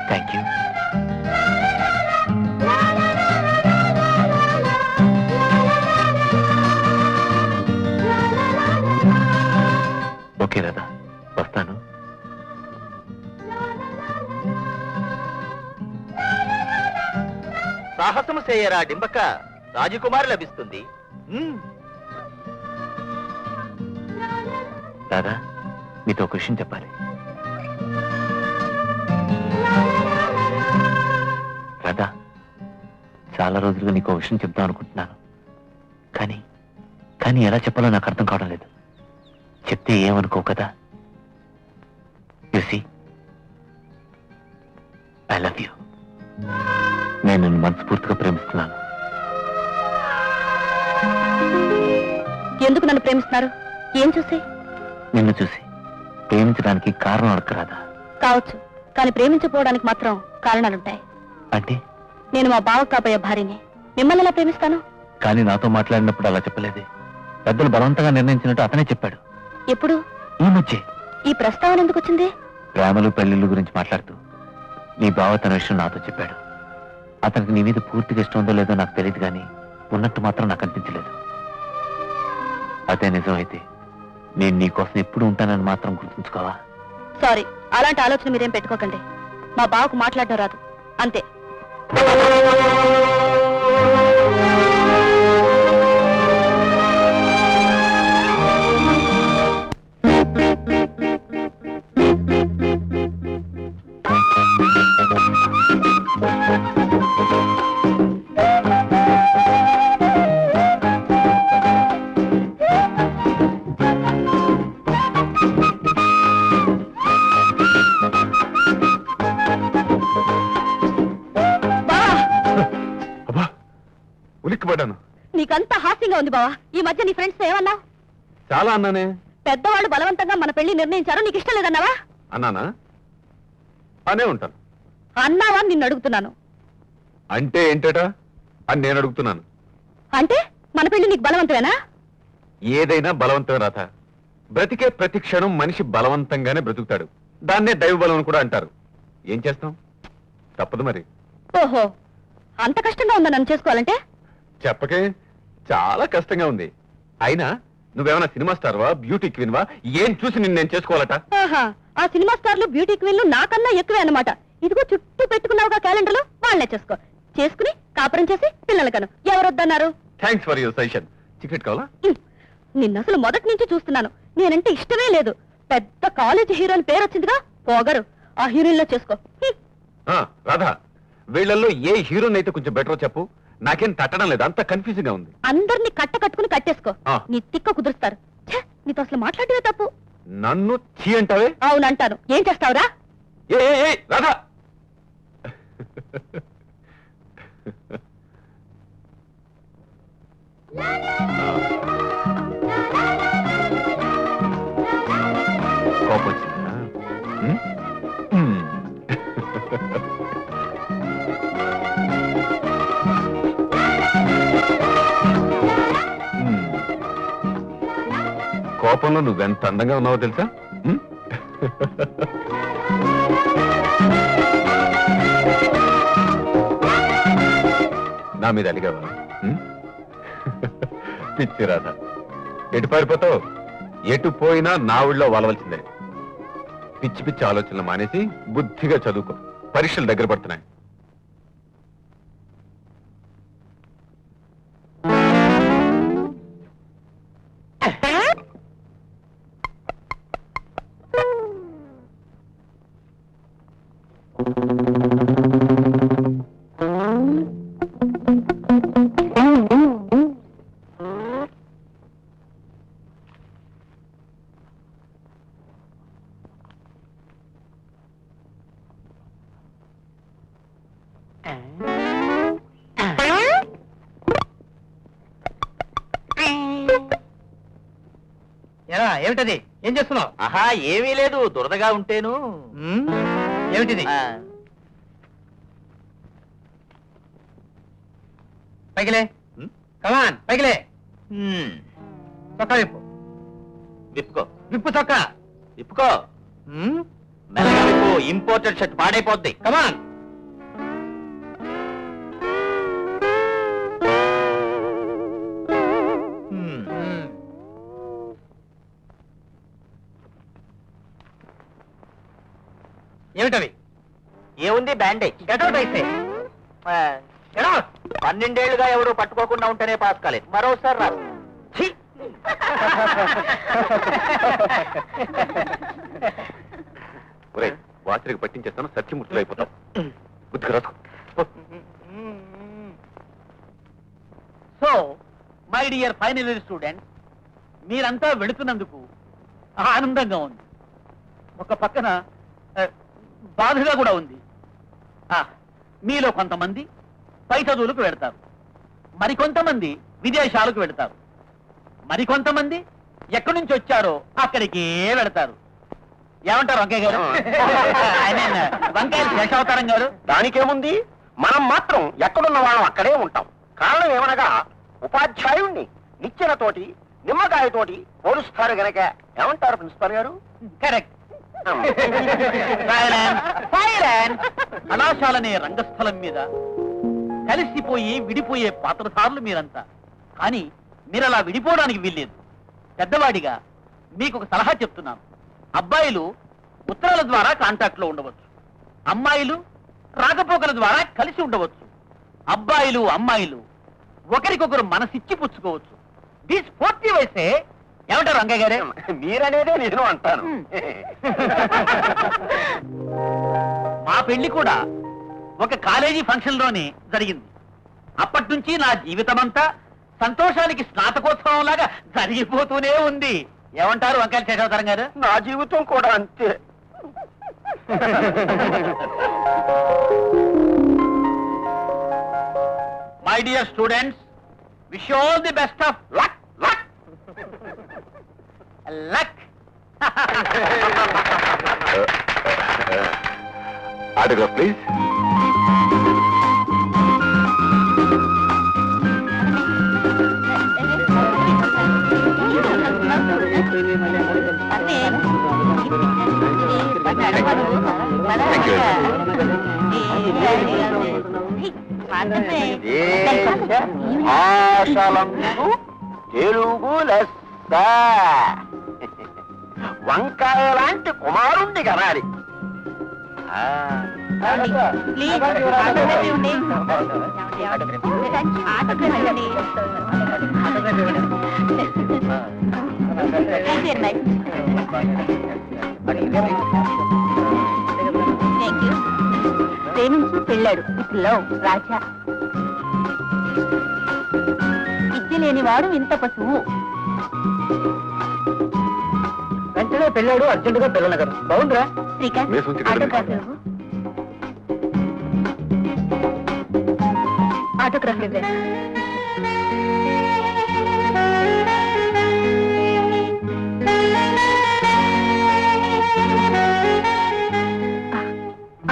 Speaker 2: Thank you. Okay Radha, వస్తాను.
Speaker 3: సాహసము చేయరా డింబక, రాజకుమారి లభిస్తుంది.
Speaker 2: రాధా, మీతో ఒక విషయం చెప్పాలి. రాధా, చాలా రోజులుగా నీకు ఒక విషయం చెప్దాం అనుకుంటున్నాను, కానీ ఎలా చెప్పాలో నాకు అర్థం కావడం లేదు. చెప్తే ఏమనుకో కదా. You see, I love you. నేను నిన్ను మనస్ఫూర్తిగా ప్రేమిస్తున్నాను.
Speaker 1: ఎందుకు నన్ను ప్రేమిస్తున్నారు? ఏం చూసి?
Speaker 2: నిన్ను చూసి. ప్రేమించడానికి కారణం అడగరాదా?
Speaker 1: కావచ్చు, కానీ ప్రేమించకపోవడానికి మాత్రం కారణాలుంటాయి.
Speaker 2: అంటే?
Speaker 1: నేను మా బావ కాబోయే భార్యని, మిమ్మల్ని ఎలా ప్రేమిస్తాను?
Speaker 2: కానీ నాతో మాట్లాడినప్పుడు అలా చెప్పలేదే. పెద్దలు బలవంతంగా నిర్ణయించినట్టు అతనే చెప్పాడు.
Speaker 1: ఎప్పుడు?
Speaker 2: ఈ మధ్య.
Speaker 1: ఈ ప్రస్తావన ఎందుకు వచ్చింది?
Speaker 2: ప్రేమలు పెళ్లిళ్ళు గురించి మాట్లాడుతూ నీ బావ తన విషయం నాతో చెప్పాడు. అతనికి నీ మీద పూర్తిగా ఇష్టం ఉందో లేదో నాకు తెలియదు, కానీ ఉన్నట్టు మాత్రం నాకు అనిపించలేదు. అదే నిజం అయితే నేను నీకోసం ఎప్పుడు ఉంటానని మాత్రం గుర్తుంచుకోవా?
Speaker 1: సారీ, అలాంటి ఆలోచన మీరేం పెట్టుకోకండి. మా బావకు మాట్లాడడం రాదు, అంతే.
Speaker 2: ఉలిక్కిపడ్డాను.
Speaker 1: నీకంతా హాస్యంగా ఉంది బావా. ఈ మధ్య నీ ఫ్రెండ్స్ ఏమన్నా?
Speaker 2: చాలా అన్నానే.
Speaker 1: పెద్దవాళ్ళు బలవంతంగా మన పెళ్లి నిర్ణయించారు, నీకు ఇష్టం లేదన్నావా?
Speaker 2: అన్నానా? అనే ఉంటాను.
Speaker 1: అన్నావా నిన్ను అడుగుతున్నాను.
Speaker 2: అంటే ఏంటట అని నేను అడుగుతున్నాను.
Speaker 1: అంటే మన పెళ్లి నీకు బలవంతమేనా?
Speaker 2: ఏదైనా బలవంతం రాత. బ్రతికే ప్రతి క్షణం మనిషి బలవంతంగానే బ్రతుకుతాడు. దాన్నే దైవ బలం అని కూడా అంటారు. ఏం చేస్తాం, తప్పదు మరి.
Speaker 1: ఓహో, అంత కష్టంగా ఉందా నన్ను చేసుకోవాలంటే?
Speaker 2: చెప్పకే, చాలా కష్టంగా ఉంది. అయినా నువ్వేమైనా సినిమా స్టార్వా, బ్యూటీ క్వీన్వా? ఏం చూసి నిన్ను నేను చేసుకోవాలట?
Speaker 1: ఆహా, ఆ సినిమా స్టార్లు బ్యూటీ క్వీన్లు నాకన్నా ఎక్కువే అన్నమాట. ఇదిగో చుట్టూ పెట్టుకున్నావుగా క్యాలెండర్లు, వాళ్ళనే చేసుకో. చేసుకుని కాపురం చేసి పిల్లలు కను. ఎవరొద్దన్నారు?
Speaker 2: Thanks for your suggestion. Ticket కావాలా?
Speaker 1: నిన్ను అసలు మొదటి నుంచి చూస్తున్నాను. నేనంటే ఇష్టమే లేదు. పెద్ద కాలేజీ హీరోయిన్ పేరు వచ్చిందిగా, పోగరు. ఆ హీరోయిన్ లో చేసుకో.
Speaker 2: రాధా, వీళ్ళల్లో ఏ హీరోయిన్ అయితే కొంచెం బెటర్ చెప్పు. నాకేం తట్టడం లేదు, అంత కన్ఫ్యూజింగ్ గా ఉంది.
Speaker 1: అందరినీ కట్టుకుని కట్టేసుకో.
Speaker 2: ఆ.
Speaker 1: నీ తిక్క కుదురుస్తారు. ఛే, నీతో అసలు మాట్లాడేవే తప్పు.
Speaker 2: నన్ను చీ అంటావే?
Speaker 1: అవునంటాను. ఏం చేస్తావురా?
Speaker 2: ఏ రాధా, కోపం వచ్చిందా? ఉమ్? ఉమ్. ఉమ్. కోపంలో నువ్వెంత అందంగా ఉన్నావో తెలుసా? ఉమ్? నా మీద అలిగావా? ఉమ్? పిచ్చి రాధ, ఎటు పారిపోతావు? ఎటు పోయినా నా ఊళ్ళో వలవలసిందే. పిచ్చి పిచ్చి ఆలోచనలు మానేసి బుద్ధిగా చదువుకో, పరీక్షలు దగ్గర పడుతున్నాయి.
Speaker 7: ఎలా ఏమిటది? ఏం చేస్తున్నావు?
Speaker 3: ఆహా ఏమీ లేదు, దురదగా ఉంటేను.
Speaker 7: ఏమిటిది?
Speaker 3: ఆ,
Speaker 7: పైకిలే.
Speaker 3: ఉమ్,
Speaker 7: కమాన్ పైకిలే.
Speaker 3: ఉమ్,
Speaker 7: చొక్కా విప్పు.
Speaker 3: విప్పుకో
Speaker 7: విప్పు చొక్కా.
Speaker 3: విప్పుకో, మెల్లగా విప్పు, ఇంపోర్టెడ్ షర్ట్ పాడైపోద్ది.
Speaker 7: కమాన్.
Speaker 3: ఉమ్,
Speaker 7: ఏమిటవి?
Speaker 3: ఏముంది, బ్యాండేజ్.
Speaker 7: గెటౌట్ అయితే
Speaker 3: ఆ, 12 ఏళ్లుగా ఎవరు పట్టుకోకుండా ఉంటేనే పాస్ కాలేదు, మరోసారి రా. ఛీ!
Speaker 2: ఒరేయ్, వాసరికి పట్టించేస్తాను, సత్యమూర్తులు అయిపోతావు. బుద్ధిగా రాసుకో.
Speaker 8: So my dear final year students, మీరంతా వెళుతున్నందుకు ఆనందంగా ఉంది. ఒక పక్కన బాధగా కూడా ఉంది. మీలో కొంతమంది పై చదువులకు వెళ్తారు, మరికొంతమంది విదేశాలకు వెళ్తారు, మరికొంతమంది ఎక్కడి నుంచి వచ్చారో అక్కడికే వెళతారు. ఏమంటారు వంకయ్య గారు? వంకాయలు శేషావతారం గారు.
Speaker 3: దానికేముంది, మనం మాత్రం ఎక్కడున్న వాళ్ళం అక్కడే ఉంటాం. కారణం ఏమనగా ఉపాధ్యాయుణ్ణి నిచ్చెనతోటి నిమ్మకాయతోటి పోలుస్తారు గనక. ఏమంటారు ప్రిన్సిపాల్ గారు?
Speaker 8: కరెక్ట్. కళాశాలనే రంగస్థలం మీద కలిసిపోయి విడిపోయే పాత్రధారులు మీరంతా. కానీ మీరలా విడిపోవడానికి వీల్లేదు. పెద్దవాడిగా మీకు ఒక సలహా చెప్తున్నాను. అబ్బాయిలు ఉత్తరాల ద్వారా కాంటాక్ట్ లో ఉండవచ్చు, అమ్మాయిలు రాకపోకల ద్వారా కలిసి ఉండవచ్చు. అబ్బాయిలు అమ్మాయిలు ఒకరికొకరు మనసిచ్చి పుచ్చుకోవచ్చు. ది స్పోర్టివ్ వయసే. ఏమంటారు రంగయ్య గారే?
Speaker 3: మీరనేదే నేను అంటాను.
Speaker 8: మా పెళ్లి కూడా ఒక కాలేజీ ఫంక్షన్ లోనే జరిగింది. అప్పటి నుంచి నా జీవితమంతా సంతోషానికి స్నాతకోత్సవం లాగా జరిగిపోతూనే ఉంది. ఏమంటారు వంకాయల శేషావతారం గారు?
Speaker 3: నా జీవితం కూడా అంతే.
Speaker 8: My dear students, wish you all the best of luck. Luck luck.
Speaker 2: Autograph please.
Speaker 3: భాషలందు తెలుగు లెస్స. వంకాయ లాంటి కుమారుణ్ణి కనాలి.
Speaker 1: ప్రేమించి పెళ్ళాడు ఇట్లో రాజా. విద్య లేనివాడు ఇంత పశువు.
Speaker 7: వెంటనే పెళ్ళాడు, అర్జెంటుగా పిల్లలు కదా. బాగుందిరా?
Speaker 1: శ్రీకాంత్
Speaker 2: మీరు ఉంచి
Speaker 1: ఆటోగ్రాఫ్
Speaker 2: కదండి.
Speaker 1: ఇవ్వు. ఆటోగ్రాఫ్ ఇవ్వే.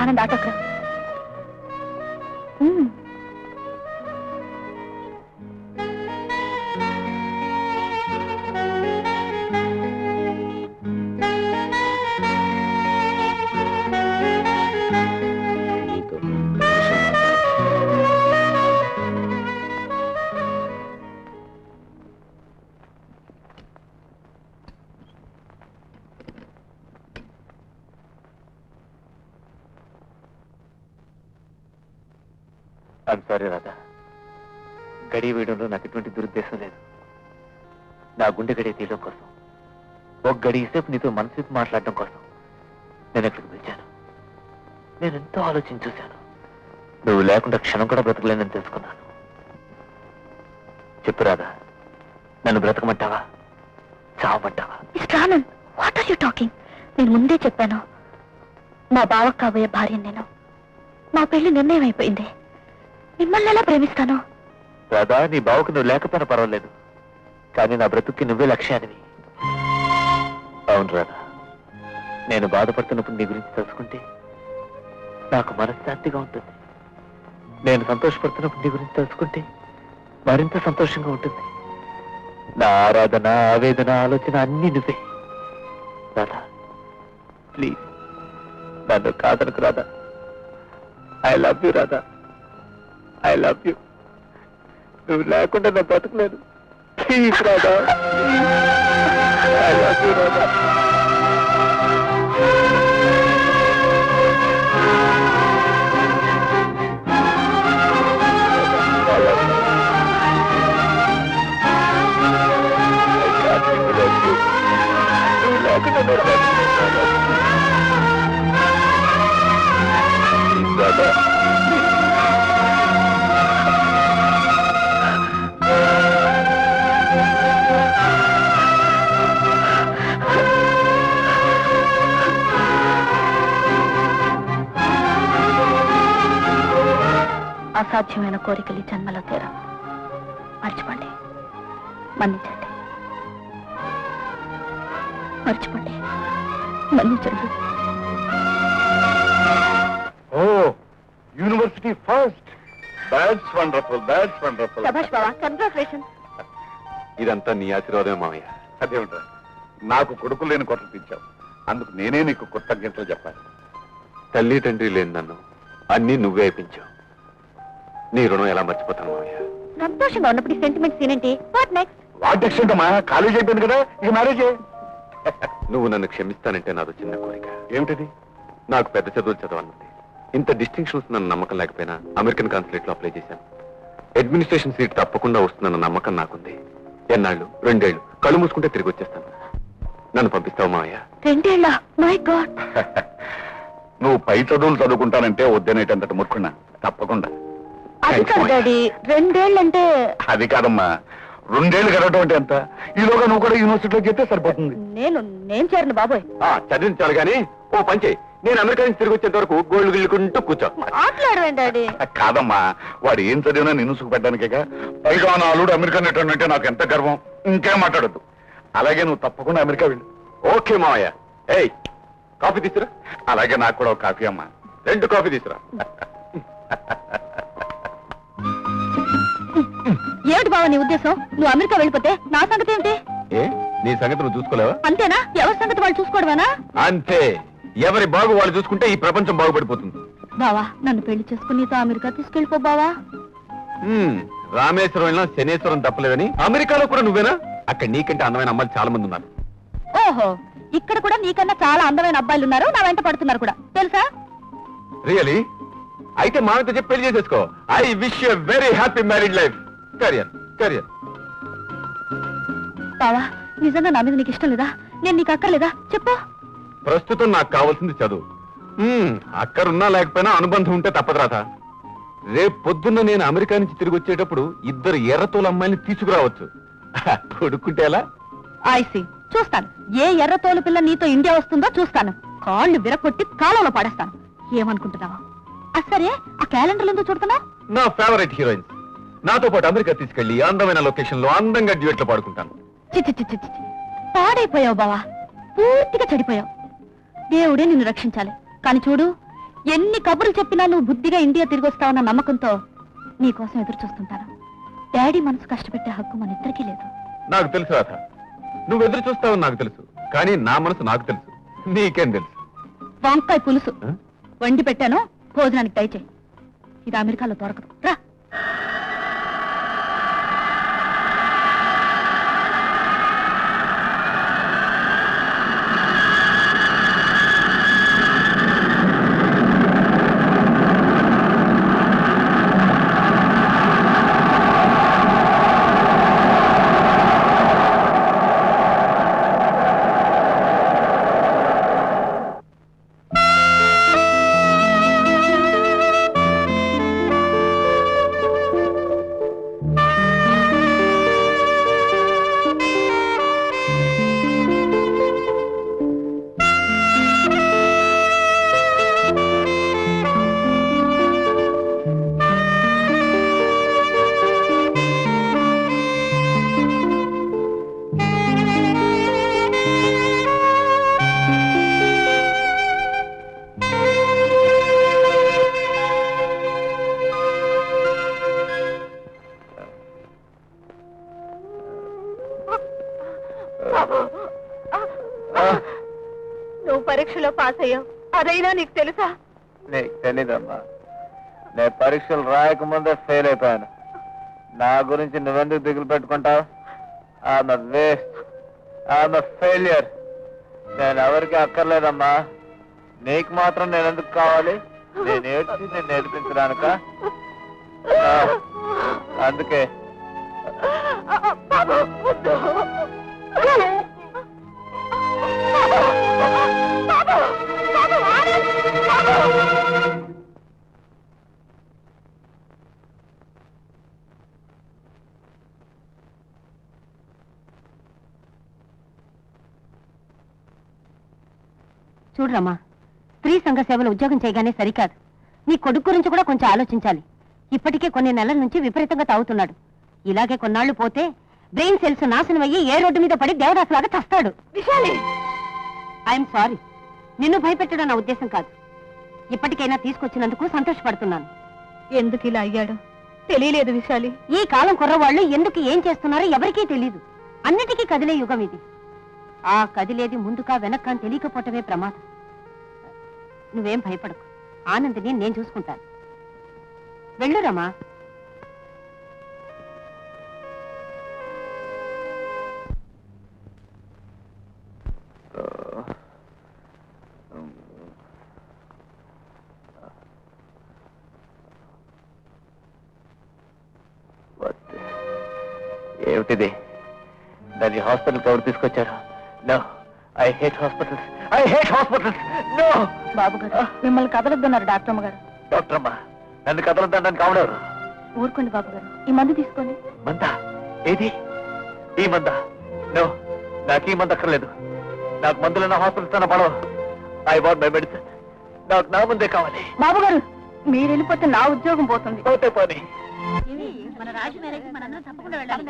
Speaker 1: Anand autograph.
Speaker 4: I'm sorry Radha, గడియ వేయడంలో నాకు ఎటువంటి దురుద్దేశం లేదు. నా గుండె గడియ తీయడం కోసం, ఒక గడియ సేపు నీతో మనసు మాట్లాడడం కోసం నేను ఎక్కడికి పిలిచాను. నేను ఎంతో ఆలోచించి చూశాను. నువ్వు లేకుండా క్షణం కూడా బ్రతకలేనని తెలుసుకున్నాను. చెప్పు రాధా, నన్ను బ్రతకమంటావా, చావమంటావా?
Speaker 1: Mister Anand, what are you talking? నేను ముందే చెప్పాను, మా బావకు కాబోయే భార్య నేను. మా పెళ్లి నిర్ణయం అయిపోయింది. మిమ్మల్ని ఎలా ప్రేమిస్తాను?
Speaker 4: రాధా, నీ బావకు నువ్వు లేకపోయినా పర్వాలేదు, కానీ నా బ్రతుక్కి నువ్వే లక్ష్యానివి. అవును రాధా, నేను బాధపడుతున్నప్పుడు నీ గురించి తెలుసుకుంటే నాకు మనశ్శాంతిగా ఉంటుంది. నేను సంతోషపడుతున్నప్పుడు నీ గురించి తెలుసుకుంటే మరింత సంతోషంగా ఉంటుంది. నా ఆరాధన, ఆవేదన, ఆలోచన అన్నీ నువ్వే. రాధా ప్లీజ్ నన్ను కాదనకు Radha. I love you Radha, I love you. నువ్వు లేకుండా నేను బ్రతకలేదు. Please Radha, I love you Radha. నువ్వు లేకుండా నేను బ్రతకలేదు. ప్లీజ్ రాధా.
Speaker 1: అసాధ్యమైన కోరికలు ఈ జన్మలో తీరా. మర్చిపోండి, మన్నించండి. మర్చిపోండి, మన్నించండి.
Speaker 2: Oh, university first. That's wonderful, that's wonderful.
Speaker 1: శభాష్ బావా, కంగ్రాచులేషన్.
Speaker 2: ఇదంతా నీ ఆశీర్వాదమే మామయ్య. అదేమిట్రా, నాకు కొడుకు లేని కొట్టలు తెచ్చావు, అందుకు నేనే నీకు కృతజ్ఞతలు చెప్పాలి. తల్లి తండ్రి లేని నన్ను అన్నీ నువ్వే అయిపించావు. నీ రుణం ఎలా మర్చిపోతాను మామయ్య.
Speaker 1: సంతోషంగా ఉన్నప్పుడు ఈ సెంటిమెంట్ సీన్ ఏంటి? What next?
Speaker 2: వాట్ నెక్స్ట్ అంటే కాలేజ్ అయిపోయింది కదా, ఇక మ్యారేజ్. నువ్వు నన్ను క్షమిస్తానంటే నాదో చిన్న కోరిక. ఏమిటది? నాకు పెద్ద చదువులు చదవాలనుంది. ఇంత డిస్టింక్షన్స్ నన్ను నమ్మకం లేకపోయినా అమెరికన్ కాన్సులేట్ లో అప్లై చేశాను. అడ్మినిస్ట్రేషన్ సీట్ తప్పకుండా వస్తుందన్న నమ్మకం నాకుంది. ఎన్నాళ్ళు? 2 ఏళ్ళు. కళ్ళు మూసుకుంటే తిరిగి వచ్చేస్తాను. నన్ను పంపిస్తావు మావయ్య?
Speaker 1: 2 ఏళ్ళ? My God.
Speaker 2: నువ్వు పై చదువులు చదువుకుంటానంటే వద్దనేటంతటి మురుకున్నా. తప్పకుండా.
Speaker 1: అది కాదు డాడీ, 2 ఏళ్ళంటే.
Speaker 2: అది కాదమ్మా, 2 ఏళ్ళు గడవటం అంటే ఎంత? ఈలోగా నువ్వు కూడా యూనివర్సిటీలో చెప్తే సరిపోతుంది.
Speaker 1: నేను చేరను బాబోయ్.
Speaker 2: చదివించాలి కానీ ఓ పంచే, నేను అమెరికా నుంచి తిరిగి వచ్చేంత వరకు గోల్డ్ గిల్లుకుంటూ కూర్చో.
Speaker 1: ఆటలాడవేం డాడీ?
Speaker 2: కాదమ్మా, వాడు ఏం చదివినా నిన్ను సుఖపెట్టడానికేగా. పైగా నా అల్లుడు అమెరికా నెట్టంటే నాకు ఎంత గర్వం. ఇంకేం మాట్లాడద్దు. అలాగే నువ్వు తప్పకుండా అమెరికా వెళ్ళు. ఓకే మావయ్య. ఏయ్, కాఫీ తీసురా. అలాగే నాకు కూడా ఒక కాఫీ అమ్మా. 2 కాఫీ తీసురా.
Speaker 1: ఏమిటి బావ నీ ఉద్దేశం? నువ్వు అమెరికా వెళ్ళిపోతే నా సంగతి ఏమిటి?
Speaker 2: ఏ, నీ సంగతి నువ్వు చూసుకోలేవా?
Speaker 1: అంతేనా? ఎవరి సంగతి వాళ్ళు చూసుకోవడమేనా?
Speaker 2: అంతే. ఎవరి బాగు వాళ్ళు చూసుకుంటే ఈ ప్రపంచం బాగుపడిపోతుంది.
Speaker 1: బావా, నన్ను పెళ్లి చేసుకుని నీతో అమెరికా తీసుకెళ్ళిపో బావా.
Speaker 2: రామేశ్వరం వెళ్ళినా శనేశ్వరం తప్పలేదని అమెరికాలో కూడా నువ్వేనా? అక్కడ నీకంటే అందమైన అమ్మాయిలు చాలా మంది ఉన్నారు.
Speaker 1: ఓహో, ఇక్కడ కూడా నీకన్నా చాలా అందమైన అబ్బాయిలు ఉన్నారు, నా వెంట పడుతున్నారు కూడా, తెలుసా?
Speaker 2: రియలీ? అయితే మామతో చెప్పి పెళ్లి చేసేసుకో. I wish you very happy married life. Career career.
Speaker 1: బావా, నిజంగా నా మీద నీకు ఇష్టం లేదా? నేను నీకు అక్కర్లేదా? చెప్పు.
Speaker 2: ప్రస్తుతం నాకు కావాల్సింది చదువు. అక్కడున్నా లేకపోయినా అనుబంధం ఉంటే తప్పదు రాధా. రేపు పొద్దున్న నేను అమెరికా నుంచి తిరిగి వచ్చేటప్పుడు 2 ఎర్రతోల అమ్మాయిని తీసుకురావచ్చు. కొడుకుంటే ఎలా?
Speaker 1: ఐసి, చూస్తాను. ఏ ఎర్రతోలు పిల్ల నీతో ఇండియా వస్తుందో చూస్తాను. కాళ్ళు విరగొట్టి కాలంలో పడేస్తాను. ఏమనుకుంటున్నావా? సరే, ఆ క్యాలెండర్ ఎందుకు చూడుతున్నా?
Speaker 2: నా ఫేవరెట్ హీరోయిన్స్ నాతో పాటు అమెరికా తీసుకెళ్లి అందమైన లొకేషన్ లో అందంగా డ్యూయెట్లు పాడుకుంటాను.
Speaker 1: చిచ్చి చిచ్చి చిచ్చి పాడైపోయావు బావా, పూర్తిగా చెడిపోయావు. దేవుడే నిన్ను రక్షించాలి. కానీ చూడు, ఎన్ని కబుర్లు చెప్పినా నువ్వు బుద్ధిగా ఇండియా తిరిగి వస్తావన్న నమ్మకంతో నీకోసం ఎదురు చూస్తుంటాను. డాడీ మనసు కష్టపెట్టే హక్కు మన ఇద్దరికీ లేదు.
Speaker 2: నాకు తెలుసు రాధ, నువ్వు ఎదురు చూస్తావని నాకు తెలుసు. కానీ నా మనసు నాకు తెలుసు, నీకేం తెలుసు?
Speaker 1: వంకాయ పులుసు
Speaker 2: ఆ?
Speaker 1: వండి పెట్టాను, భోజనానికి దయచేయి. ఇది అమెరికాలో దొరకదు. రా. నువ్వు పరీక్షలో పాస్ అయ్యావు, అదైనా నీకు తెలుసా?
Speaker 3: నీకు తెలీదమ్మా, నేను పరీక్షలు రాయకముందే ఫెయిల్ అయిపోయాను. నా గురించి నువ్వెందుకు దిగులు పెట్టుకుంటావు? ఆమె వేస్ట్, ఆమె ఫెయిలియర్. నేను ఎవరికి అక్కర్లేదమ్మా, నీకు మాత్రం నేను ఎందుకు కావాలి? నేను ఏడ్చి నేను నేర్పించడానిక? అందుకే
Speaker 1: చూడరమ్మా, స్త్రీ సంఘ సేవలు ఉద్యోగం చేయగానే సరికాదు. నీ కొడుకు గురించి కూడా కొంచెం ఆలోచించాలి. ఇప్పటికే కొన్ని నెలల నుంచి విపరీతంగా తాగుతున్నాడు. ఇలాగే కొన్నాళ్లు పోతే బ్రెయిన్ సెల్స్ నాశనం అయ్యి ఏ రోడ్డు మీద పడి దేవదాసులాగా చస్తాడు. ఐఎమ్ సారీ, నిన్ను భయపెట్టడం నా ఉద్దేశం కాదు. ఇప్పటికైనా తీసుకొచ్చినందుకు సంతోషపడుతున్నాను. ఎందుకు ఇలా అయ్యాడు తెలియలేదు విశాలి. ఈ కాలం కుర్రవాళ్ళు ఎందుకు ఏం చేస్తున్నారో ఎవరికీ తెలీదు. అన్నిటికీ కదిలే యుగం ఇది. ఆ కదిలేది ముందుకా వెనక్కా అని తెలియకపోవటమే ప్రమాదం. నువ్వేం భయపడకు, ఆనందిని నేను చూసుకుంటాను. వెళ్ళురమ్మా.
Speaker 3: ఏమిటిది? దాన్ని హాస్పిటల్కి ఎవరు తీసుకొచ్చారు? No, I hate hospitals, I hate hospitals. No.
Speaker 1: బాబు గారు, మిమ్మల్ని కదలొద్దన్నారు డాక్టర్ అమ్మ గారు.
Speaker 3: డాక్టర్ అమ్మా, నన్ను కదలొద్దని కావడారు.
Speaker 1: ఊరుకోండి బాబు గారు, ఈ మందు తీసుకోండి.
Speaker 3: మందా? ఏది? ఈ మందా? నో, నాకు ఈ మందు అక్కర్లేదు. నాకు మందులున్న హాస్పిటల్స్ అన్న పడవ. I want my medicine. నాకు నా ముందే కావాలి.
Speaker 1: బాబు గారు, మీరు వెళ్ళిపోతే నా ఉద్యోగం పోతుంది.
Speaker 3: పోతే పోనీ.
Speaker 1: మన రాజు మేరకు మనందరం తప్పకుండా వెళ్ళాలి.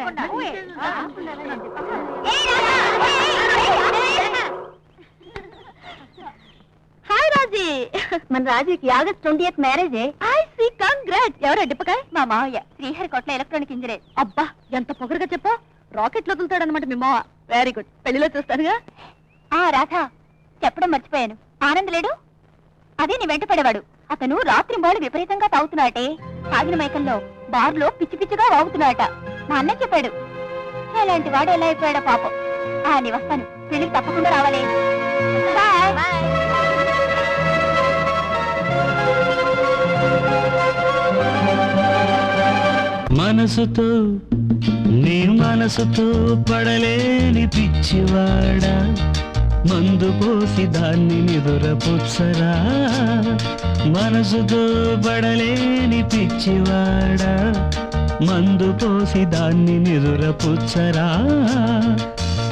Speaker 1: హాయ్ రాజీ. మన రాజీకి ఆగస్ట్ 20th మ్యారేజే. I see, congrats. ఎవరో డిప్పకాయ్? మా మావయ్య, శ్రీహరికోటలో ఎలక్ట్రానిక్ ఇంజనీర్. అబ్బా, ఎంత పొగరుగా చెప్పా. రాకెట్లు వదులుతాడనమాట మీ మావ. వెరీ గుడ్, పెళ్లిలో చూస్తానుగా. రాధా, చెప్పడం మర్చిపోయాను. ఆనంద్ లేడు? అదే నీ వెంట పడేవాడు. అతను రాత్రి బాలు విపరీతంగా తాగుతున్నాటే. తాగిన మైకంలో బార్లో పిచ్చి పిచ్చిగా వాగుతున్నాడట. మా అన్న చెప్పాడు. ఎలాంటి వాడు ఎలా అయిపోయాడో పాపం. నీ వస్తాను, పెళ్లికి తప్పకుండా రావాలి. బాయ్.
Speaker 5: మనసుతో నీ మనసుతో పడలేని పిచ్చివాడా, మందు పోసి దాన్ని నిదురపుచ్చరా. మనసుతో పడలేని పిచ్చివాడా, మందు పోసి దాన్ని నిదురపుచ్చరా.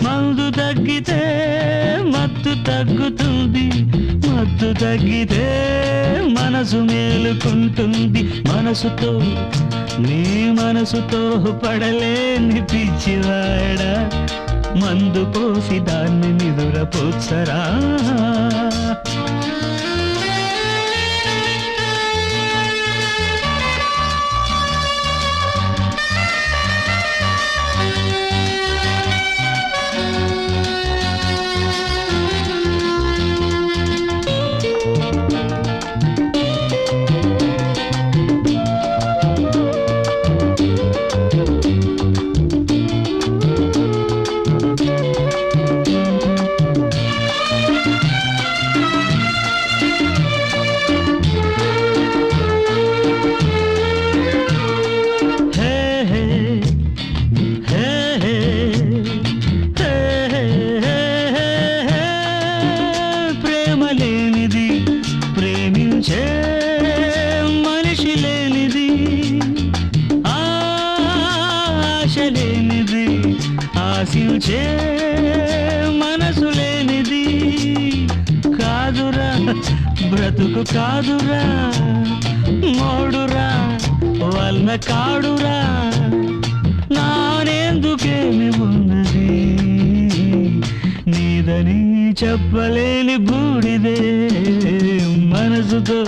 Speaker 5: మందు తగ్గితే మత్తు తగ్గుతుంది, మత్తు తగ్గితే మనసు మేలుకుంటుంది. మనసుతో నీ మనసుతో పడలేని పిచ్చివాడా, మందు పోసి దాన్ని నిదురపోసరా. ఆశించే మనసు లేనిది కాదురా, బ్రతుకు కాదురా, మోడురా వల్ల కాడురా. నానేందుకేమి ఉన్నది నీదని చెప్పలేని బూడిదే. మనసుతో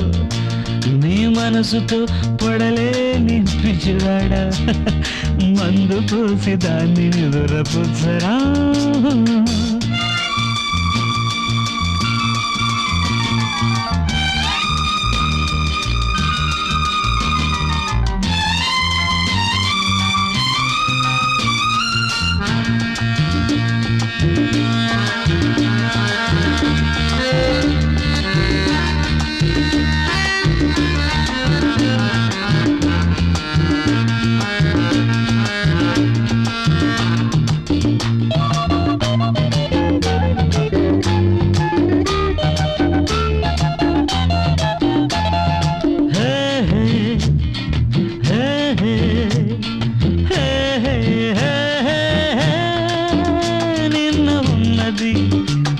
Speaker 5: నీ మనసుతో పడలేని పిచ్చివాడా, మందు పోసి దాన్ని నిదురపుచ్చరా.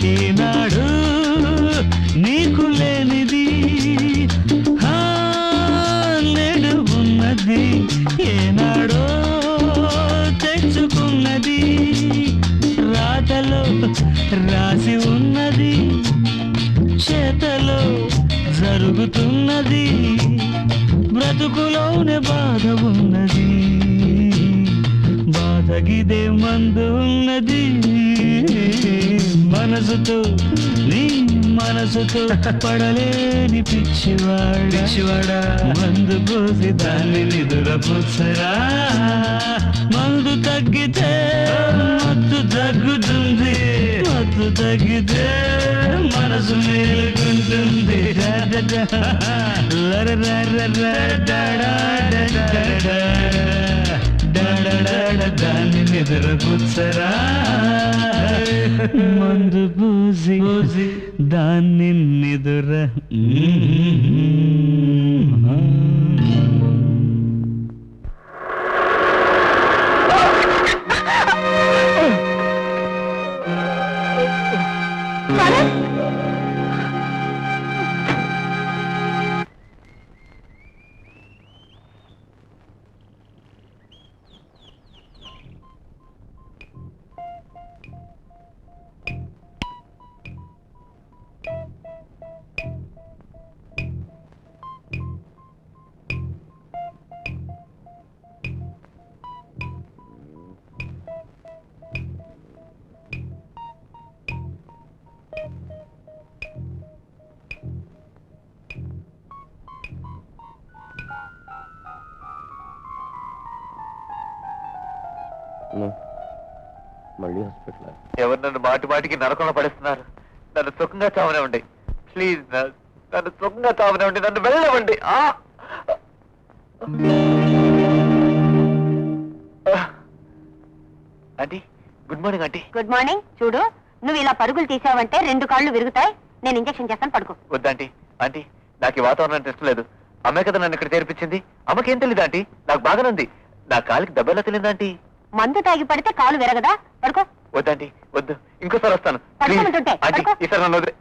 Speaker 5: ఈనాడు నీకు లేనిది నేడు ఉన్నది, ఏనాడో తెచ్చుకున్నది. రాతలో రాసి ఉన్నది, చేతలో జరుగుతున్నది. బ్రతుకులోనే బాధ ఉన్నది, బాధగిదే మందు ఉన్నది. మనసుతో నీ మనసుతో పడలేని పిచ్చివాడా, మందు పోసి దాన్ని నిదురపుచ్చరా. మందు తగ్గితే మత్తు తగ్గుతుంది, మత్తు తగ్గితే మనసు మేలుకుంటుంది. దాన్ని నిద్రపుచ్చరా, మందు పూసి దాన్ని నిదుర.
Speaker 2: మళ్ళీ హాస్పిటల్.
Speaker 3: ఎవరు నన్ను మాటి మాటికి నరకంలో పడేస్తున్నారు? నన్ను సుఖంగా చావనివ్వండి ప్లీజ్, నన్ను సుఖంగా చావనివ్వండి, నన్ను వెళ్ళనివ్వండి. Aunty good morning. Aunty
Speaker 1: good morning. చూడు, నువ్వు ఇలా పరుగులు తీసావంటే 2 కాళ్ళు విరుగుతాయి. నేను ఇంజెక్షన్ చేస్తాను, పడుకో.
Speaker 3: వద్దాంటీ. ఆంటీ నాకు ఈ వాతావరణం టెస్ట్ లేదు. అమ్మే కదా నన్ను ఇక్కడ చేర్పించింది. అమ్మకేం తెలియదు ఆంటీ, నాకు బాగానే ఉంది. నా కాలికి దెబ్బలా తెలియదు ఆంటీ.
Speaker 1: మందు తాగి పడితే కాలు విరగదా? పడుకో.
Speaker 4: వద్దండి వద్దు, ఇంకోసారి వస్తాను.
Speaker 1: పడుకోమంటుంటే,
Speaker 4: ఆంటీ,
Speaker 1: పడుకో.
Speaker 4: ఈసారి నన్ను వదిలే.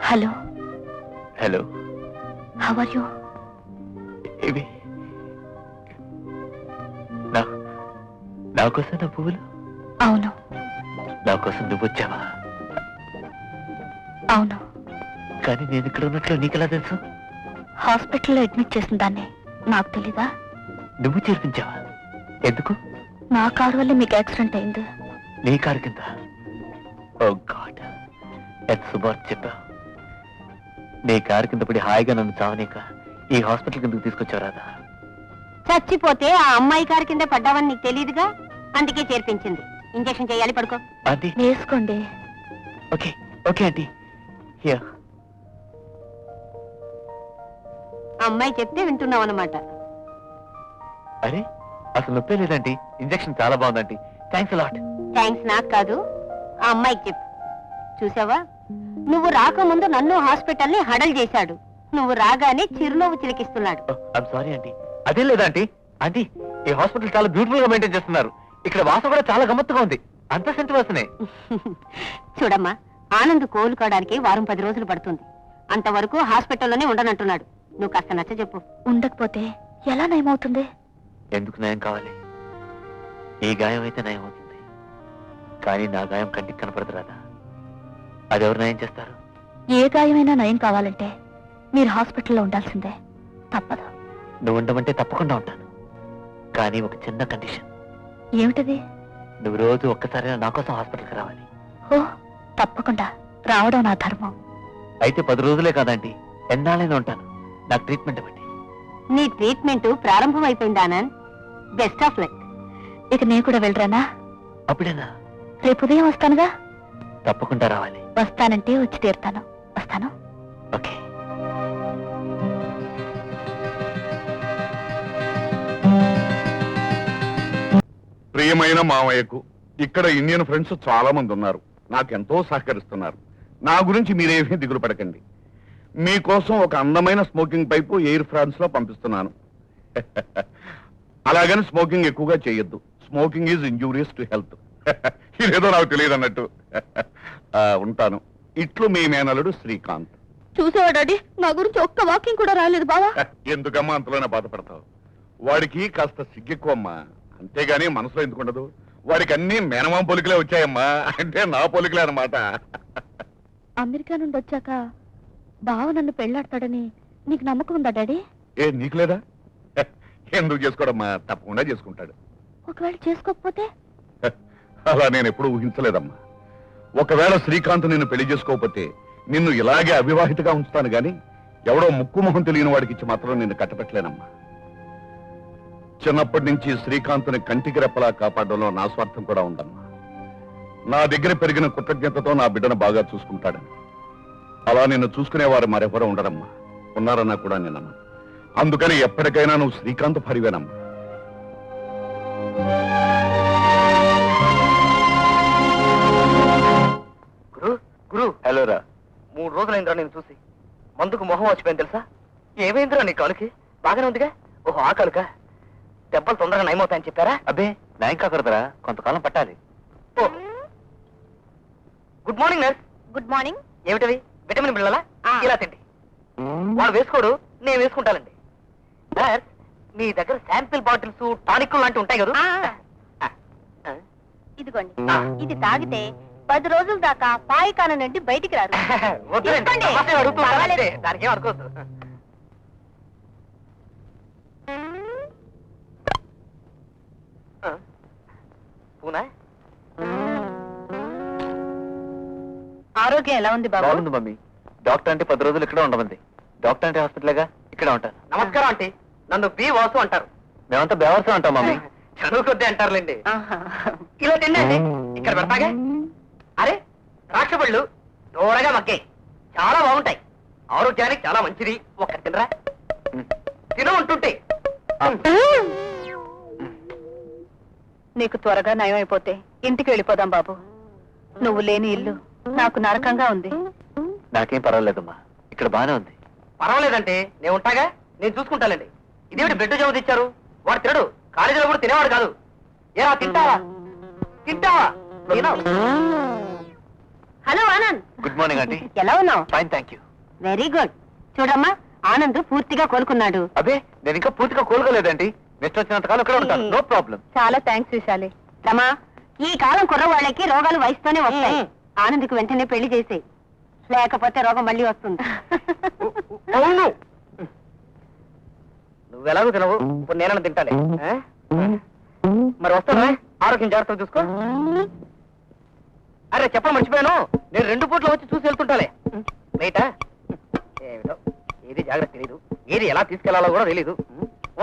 Speaker 6: Hello,
Speaker 4: hello,
Speaker 6: how are you?
Speaker 4: ఇవి నా కోసం నా పువ్వులు,
Speaker 6: అవును
Speaker 4: నా కోసం నువ్వు వచ్చావా?
Speaker 6: అవును,
Speaker 4: కానీ నేను ఇక్కడ ఉన్నట్లు నీకెలా తెలుసు?
Speaker 6: హాస్పిటల్లో అడ్మిట్ చేసిన దాన్ని నాకు తెలీదా?
Speaker 4: నువ్వు చేర్పించావా? ఎందుకు?
Speaker 6: నా కారు వల్ల మీకు యాక్సిడెంట్ అయింది.
Speaker 4: నీ కారు కింద? ఓ గాడ్, ఎంత శుభార్త చెప్పా. నీ కారు కింద పడి హాయిగా నన్ను చావనీక ఈ హాస్పిటల్ కిందకు తీసుకొచ్చావు రాదా?
Speaker 1: చచ్చిపోతే ఆ అమ్మాయి కారు కింద పడ్డావని నీకు తెలియదుగా, అందుకే చేర్పించింది. ఇంజెక్షన్ చేయాలి, పడుకో.
Speaker 4: ఆంటీ,
Speaker 6: వేసుకోండి.
Speaker 4: Okay okay aunty. హియర్.
Speaker 1: అమ్మాయి చెప్తే వింటున్నావు అన్నమాట.
Speaker 4: అరే, అసలు నొప్పే లేదండి. ఇంజెక్షన్ చాలా బాగుందండి. Thanks lot.
Speaker 1: థ్యాంక్స్ నాకు కాదు, ఆ అమ్మాయికి చెప్పు. చూసావా, నువ్వు రాకముందు నన్ను హాస్పిటల్ని హడల్ చేశాడు. నువ్వు రాగానే చిరునవ్వు చిలికిస్తున్నాడు.
Speaker 4: I'm sorry aunty. అదేం లేదా ఆంటీ. ఆంటీ, ఈ హాస్పిటల్ చాలా బ్యూటిఫుల్ గా మెయింటైన్ చేస్తున్నారు. ఇక్కడ వాసన కూడా చాలా గమ్మత్తుగా ఉంది. అంత సెంటు వాసనే.
Speaker 1: చూడమ్మా, ఆనంద్ కోలుకోవడానికి 10 రోజులు పడుతుంది. అంతవరకు హాస్పిటల్లోనే ఉండనంటున్నాడు. నువ్వు కాస్త నచ్చ చెప్పు.
Speaker 6: ఉండకపోతే ఎలా నయమవుతుంది?
Speaker 4: ఎందుకు నయం కావాలి? ఈ గాయం అయితే నయం అవుతుంది, కానీ నా గాయం కంటికి కనపడదు రాదా? అదెవరు నయం చేస్తారు?
Speaker 6: ఏ గాయమైనా నయం కావాలంటే మీరు హాస్పిటల్లో ఉండాల్సిందే, తప్పదు.
Speaker 4: నువ్వు ఉండమంటే తప్పకుండా ఉంటాను, కానీ ఒక చిన్న కండిషన్.
Speaker 6: ఏమిటది?
Speaker 4: నువ్వు రోజు ఒక్కసారైనా నా కోసం హాస్పిటల్కి రావాలి.
Speaker 6: ఓ, తప్పకుండా రావడం నా ధర్మం.
Speaker 4: అయితే 10 రోజులే కాదండి, ఎన్నాళ్ళైనా ఉంటాను. నాకు ట్రీట్మెంట్ ఇవ్వండి.
Speaker 1: నీ ట్రీట్మెంట్ ప్రారంభం అయిపోయింది ఆనంద్. Best of luck.
Speaker 6: ఇక నేను కూడా వెళ్ళరానా?
Speaker 4: అప్పుడేనా?
Speaker 6: రేపు ఉదయం వస్తానుగా.
Speaker 4: తప్పకుండా రావాలి.
Speaker 6: వస్తానంటే వచ్చి తీరుతాను. వస్తాను.
Speaker 4: ఓకే.
Speaker 2: ప్రియమైన మామయ్యకు ఇక్కడ ఇండియన్ ఫ్రెండ్స్ చాలా మంది ఉన్నారు. నాకెంతో సహకరిస్తున్నారు. నా గురించి మీరేమీ దిగులు పడకండి. మీకోసం ఒక అందమైన స్మోకింగ్ పైపు ఎయిర్ ఫ్రాన్స్ లో పంపిస్తున్నాను. అలాగని స్మోకింగ్ ఎక్కువగా చేయొద్దు. Smoking is injurious to health. ఇదేదో నాకు తెలియదు అన్నట్టు. ఉంటాను. ఇట్లు మీ మేనలుడు శ్రీకాంత్.
Speaker 6: చూసేవా డాడీ, నా గురించి ఒక్క వాకింగ్ కూడా రాలేదు బావా.
Speaker 2: ఎందుకమ్మా అంతలోనే బాధపడతావు? వాడికి కాస్త సిగ్గెక్కువమ్మా, అంతేగాని మనసులో ఎందుకు ఉండదు. వాడికి అన్ని మేనమామ పొలికలే వచ్చాయమ్మా, అంటే నా పొలికలే అన్నమాట.
Speaker 6: అమెరికా నుండి వచ్చాక బావ నన్ను పెళ్లాడతాడని నీకు నమ్మకం ఉందా డాడీ?
Speaker 2: ఏ నీకు లేదా? ఎందుకు చేసుకోడమ్మా, తప్పకుండా చేసుకుంటాడు.
Speaker 6: ఒకవేళ చేసుకోకపోతే?
Speaker 2: అలా నేను ఎప్పుడూ ఊహించలేదమ్మా. ఒకవేళ శ్రీకాంత్ నిన్ను పెళ్లి చేసుకోకపోతే నిన్ను ఇలాగే అవివాహితగా ఉంచుతాను గాని ఎవడో ముక్కు మొహం తెలియని వాడికి ఇచ్చి మాత్రం నిన్ను కట్టపెట్టలేనమ్మా. చిన్నప్పటి నుంచి శ్రీకాంత్ని కంటికి రెప్పలా కాపాడడంలో నా స్వార్థం కూడా ఉందమ్మా. నా దగ్గర పెరిగిన కృతజ్ఞతతో నా బిడ్డను బాగా చూసుకుంటాడని. అలా నిన్ను చూసుకునేవారు మరెవరూ ఉండరమ్మా. ఉన్నారన్నా కూడా నేనమ్మా. అందుకని ఎప్పటికైనా నువ్వు శ్రీకాంత్ పరివేనమ్మా.
Speaker 3: గురు గురు,
Speaker 4: హలో రా.
Speaker 3: 3 రోజులైందిరా నేను చూసి. మందుకు మొహం వచ్చిపోయింది తెలుసా? ఏమైందిరా నీ కాలుకి? బాగానే ఉందిగా? ఓహో, ఆ కాలుకా? దెబ్బలు తొందరగా నయమవుతాయని చెప్పారా?
Speaker 4: అబ్బే, నయం కాకూడదురా, కొంతకాలం పట్టాలి.
Speaker 3: Oh, good morning nurse.
Speaker 1: Good morning.
Speaker 3: ఏమిటవి? విటమిన్ బిళ్ళలా?
Speaker 1: ఆ.
Speaker 3: ఇలా తిండి. వాడు వేసుకోడు, నేను వేసుకుంటానండి. నర్స్, మీ దగ్గర శాంపిల్ బాటిల్స్, టానిక్ లాంటివి ఉంటాయి కదా?
Speaker 1: ఇదిగోండి, ఇది తాగితే 10 రోజుల దాకా పాయికాన నుండి బయటికి రాదు.
Speaker 3: వద్దులేండి,
Speaker 1: తీసుకోండి.
Speaker 3: తమాషా అడుగుతూ ఉంటాను
Speaker 1: పర్వాలేదు.
Speaker 3: అంతే. దానికి ఏం అనుకోవద్దు. పూనా?
Speaker 1: ఆరోగ్యం ఎలా ఉంది బాబు?
Speaker 4: బాగుంది మమ్మీ. డాక్టర్ అంటే 10 రోజులు ఇక్కడ ఉండమంది. డాక్టర్ అంటే హాస్పిటల్గా ఇక్కడ ఉంటాను.
Speaker 3: నమస్కారం ఆంటీ. నన్ను బి వాసు అంటారు.
Speaker 4: మేమంతా బేవర్సం అంటాం మమ్మీ.
Speaker 3: చదువు కొద్ది అంటారులేండి.
Speaker 1: ఆహా.
Speaker 3: ఇలా తిండి ఇక్కడ పెడతాగా. అరే, ద్రాక్ష పళ్ళు దూరగా మగ్గాయి, చాలా బాగుంటాయి. ఆరోగ్యానికి చాలా మంచిది. ఒక తినరా, తిన ఉంటుంటే.
Speaker 1: నీకు త్వరగా నయం అయిపోతే ఇంటికి వెళ్ళిపోదాం బాబు. నువ్వు లేని ఇల్లు నాకు నరకంగా ఉంది.
Speaker 4: నాకేం పర్వాలేదమ్మా, ఇక్కడ బానే ఉంది.
Speaker 3: పర్వాలేదంటే నేను ఉంటాగా, నేను చూసుకుంటానండి. ఇదేమిటి బెడ్ జమ తెచ్చారు? వాడు తినడు, కాలేజీలో కూడా తినేవాడు కాదు. ఏరా తింటావా? తింటావా? తినవు.
Speaker 1: Hello Anand,
Speaker 4: good morning aunty.
Speaker 1: ఎలా ఉన్నావు?
Speaker 4: Fine, thank you.
Speaker 1: Very good. చూడమ్మా, ఆనంద్ పూర్తిగా కోలుకున్నాడు.
Speaker 4: అదే నేను ఇంకా పూర్తిగా కోలుకోలేదండి. నెక్స్ట్ వచ్చినంతకాలం ఇక్కడ ఉంటాను, నో ప్రాబ్లం.
Speaker 1: చాలా థ్యాంక్స్ విశాలి. రమా, ఈ కాలం కుర్రవాళ్ళకి రోగాలు వయసుతోనే వస్తాయి. ఆనంద్కి వెంటనే పెళ్లి చేసేయి, లేకపోతే రోగం మళ్ళీ వస్తుంది.
Speaker 3: అవును, నువ్వెలాగో తినవు, ఇప్పుడు నేనన్నా తింటాలే. మరి వస్తానా? ఆరోగ్యం జాగ్రత్తగా చూసుకో. అరే చెప్ప మర్చిపోయాను, నేను 2 పూట్లు వచ్చి చూసి వెళ్తుంటాలే. బయట ఏమిటో, ఏది జాగ్రత్త తెలీదు, ఏది ఎలా తీసుకెళ్లాలో కూడా తెలీదు.